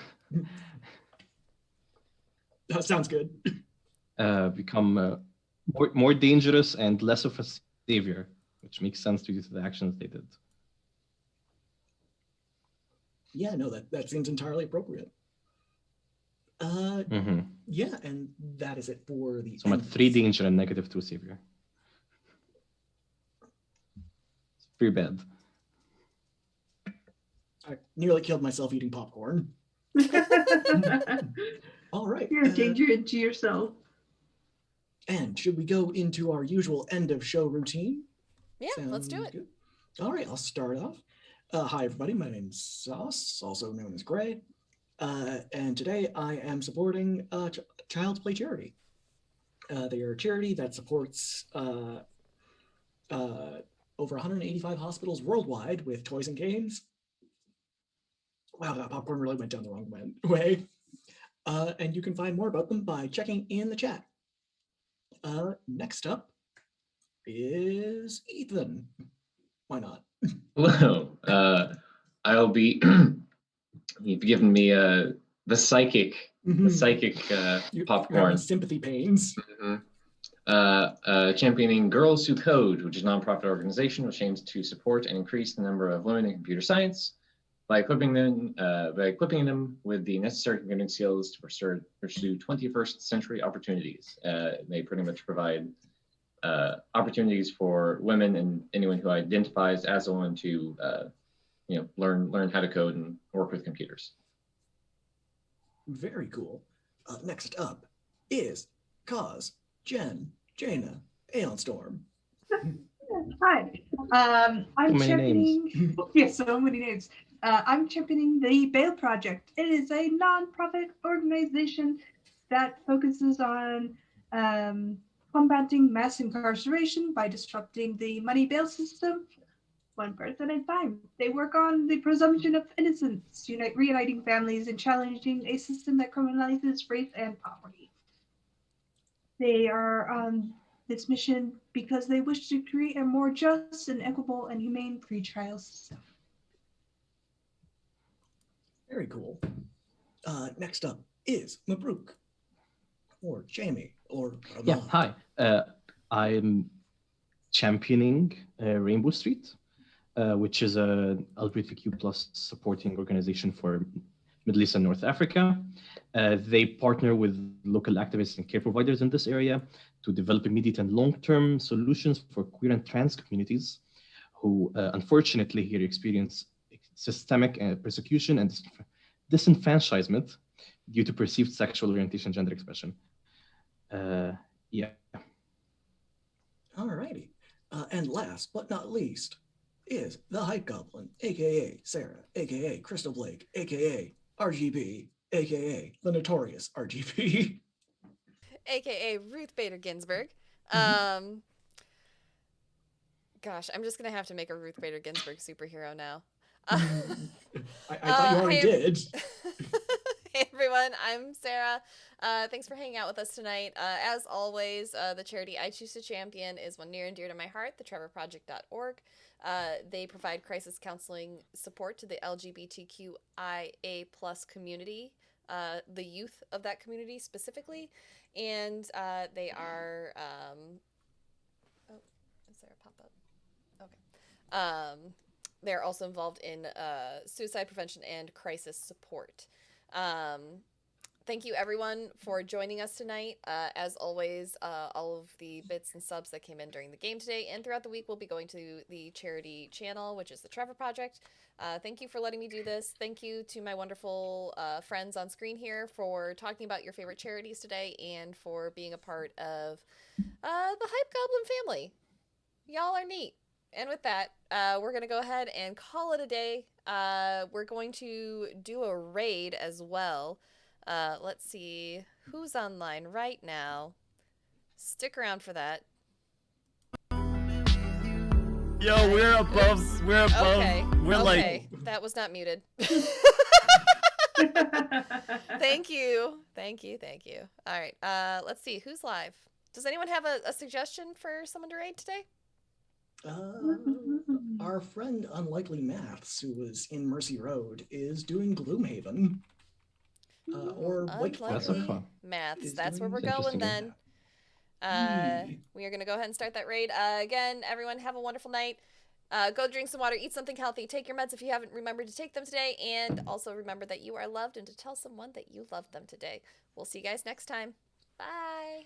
B: That sounds good.
C: become more dangerous and less of a savior, which makes sense due to the actions they did.
B: Yeah, no, that seems entirely appropriate.
C: Mhm.
B: Yeah, and that is it for the.
C: So I'm at 3 danger and -2 savior. It's pretty bad.
B: I nearly killed myself eating popcorn. All right.
E: You're a danger to yourself.
B: And should we go into our usual end of show routine?
A: Yeah, let's do
B: Sounds
A: it.
B: good. All right, I'll start off. Hi, everybody. My name's Sauce, also known as Gray. And today I am supporting Child's Play Charity. They are a charity that supports over 185 hospitals worldwide with toys and games. Wow, that popcorn really went down the wrong way. And you can find more about them by checking in the chat. Next up is Ethan. Why not?
D: Hello. I'll be. You've given me the psychic
B: You're
D: popcorn.
B: having sympathy pains.
D: Championing Girls Who Code, which is a nonprofit organization which aims to support and increase the number of women in computer science by equipping them with the necessary computing skills to pursue 21st century opportunities. They pretty much provide opportunities for women and anyone who identifies as a woman to learn how to code and work with computers.
B: Very cool. Next up is Cause, Jen, Jaina, Aeon Storm.
E: Hi. I'm
C: So many
E: championing. Yes, so many names. I'm championing the Bail Project. It is a nonprofit organization that focuses on combating mass incarceration by disrupting the money bail system, one person at a time. They work on the presumption of innocence, reuniting families and challenging a system that criminalizes race and poverty. They are on this mission because they wish to create a more just and equitable and humane pretrial system.
B: Very cool. Next up is Mabruk, or Jamie, or
C: Yeah,
B: Ahmad.
C: hi. I'm championing Rainbow Street, which is a LGBTQ+ supporting organization for Middle East and North Africa. They partner with local activists and care providers in this area to develop immediate and long-term solutions for queer and trans communities who unfortunately here experience systemic persecution and disenfranchisement due to perceived sexual orientation and gender expression. Yeah.
B: Alrighty. And last but not least is the Hype Goblin, aka Sarah, aka Crystal Blake, aka RGB, aka the notorious RGB.
A: AKA Ruth Bader Ginsburg. Gosh, I'm just gonna have to make a Ruth Bader Ginsburg superhero now.
B: I thought you already did.
A: Hey everyone, I'm Sarah. Thanks for hanging out with us tonight. As always, the charity I choose to champion is one near and dear to my heart, the Ttrpg.org. They provide crisis counseling support to the LGBTQIA+ community, the youth of that community specifically, and they are. Oh, is there a pop-up? Okay. They're also involved in suicide prevention and crisis support. Thank you everyone for joining us tonight. As always, all of the bits and subs that came in during the game today and throughout the week will be going to the charity channel, which is the Trevor Project. Thank you for letting me do this. Thank you to my wonderful friends on screen here for talking about your favorite charities today and for being a part of the Hype Goblin family. Y'all are neat. And with that, we're going to go ahead and call it a day. We're going to do a raid as well. Let's see who's online right now. Stick around for that.
F: Yo, we're above. We're above.
A: Okay.
F: We're
A: Okay.
F: like.
A: That was not muted. Thank you. Thank you. Thank you. All right. Let's see. Who's live? Does anyone have a suggestion for someone to raid today?
B: Our friend Unlikely Maths, who was in Mercy Road, is doing Gloomhaven. Or Wakefire.
C: That's so fun.
A: Maths.
B: Is
A: That's where
B: doing
A: we're
C: It's
A: going
C: interesting.
A: then. We are going to go ahead and start that raid. Again, everyone, have a wonderful night. Go drink some water, eat something healthy, take your meds if you haven't remembered to take them today, and also remember that you are loved and to tell someone that you love them today. We'll see you guys next time. Bye.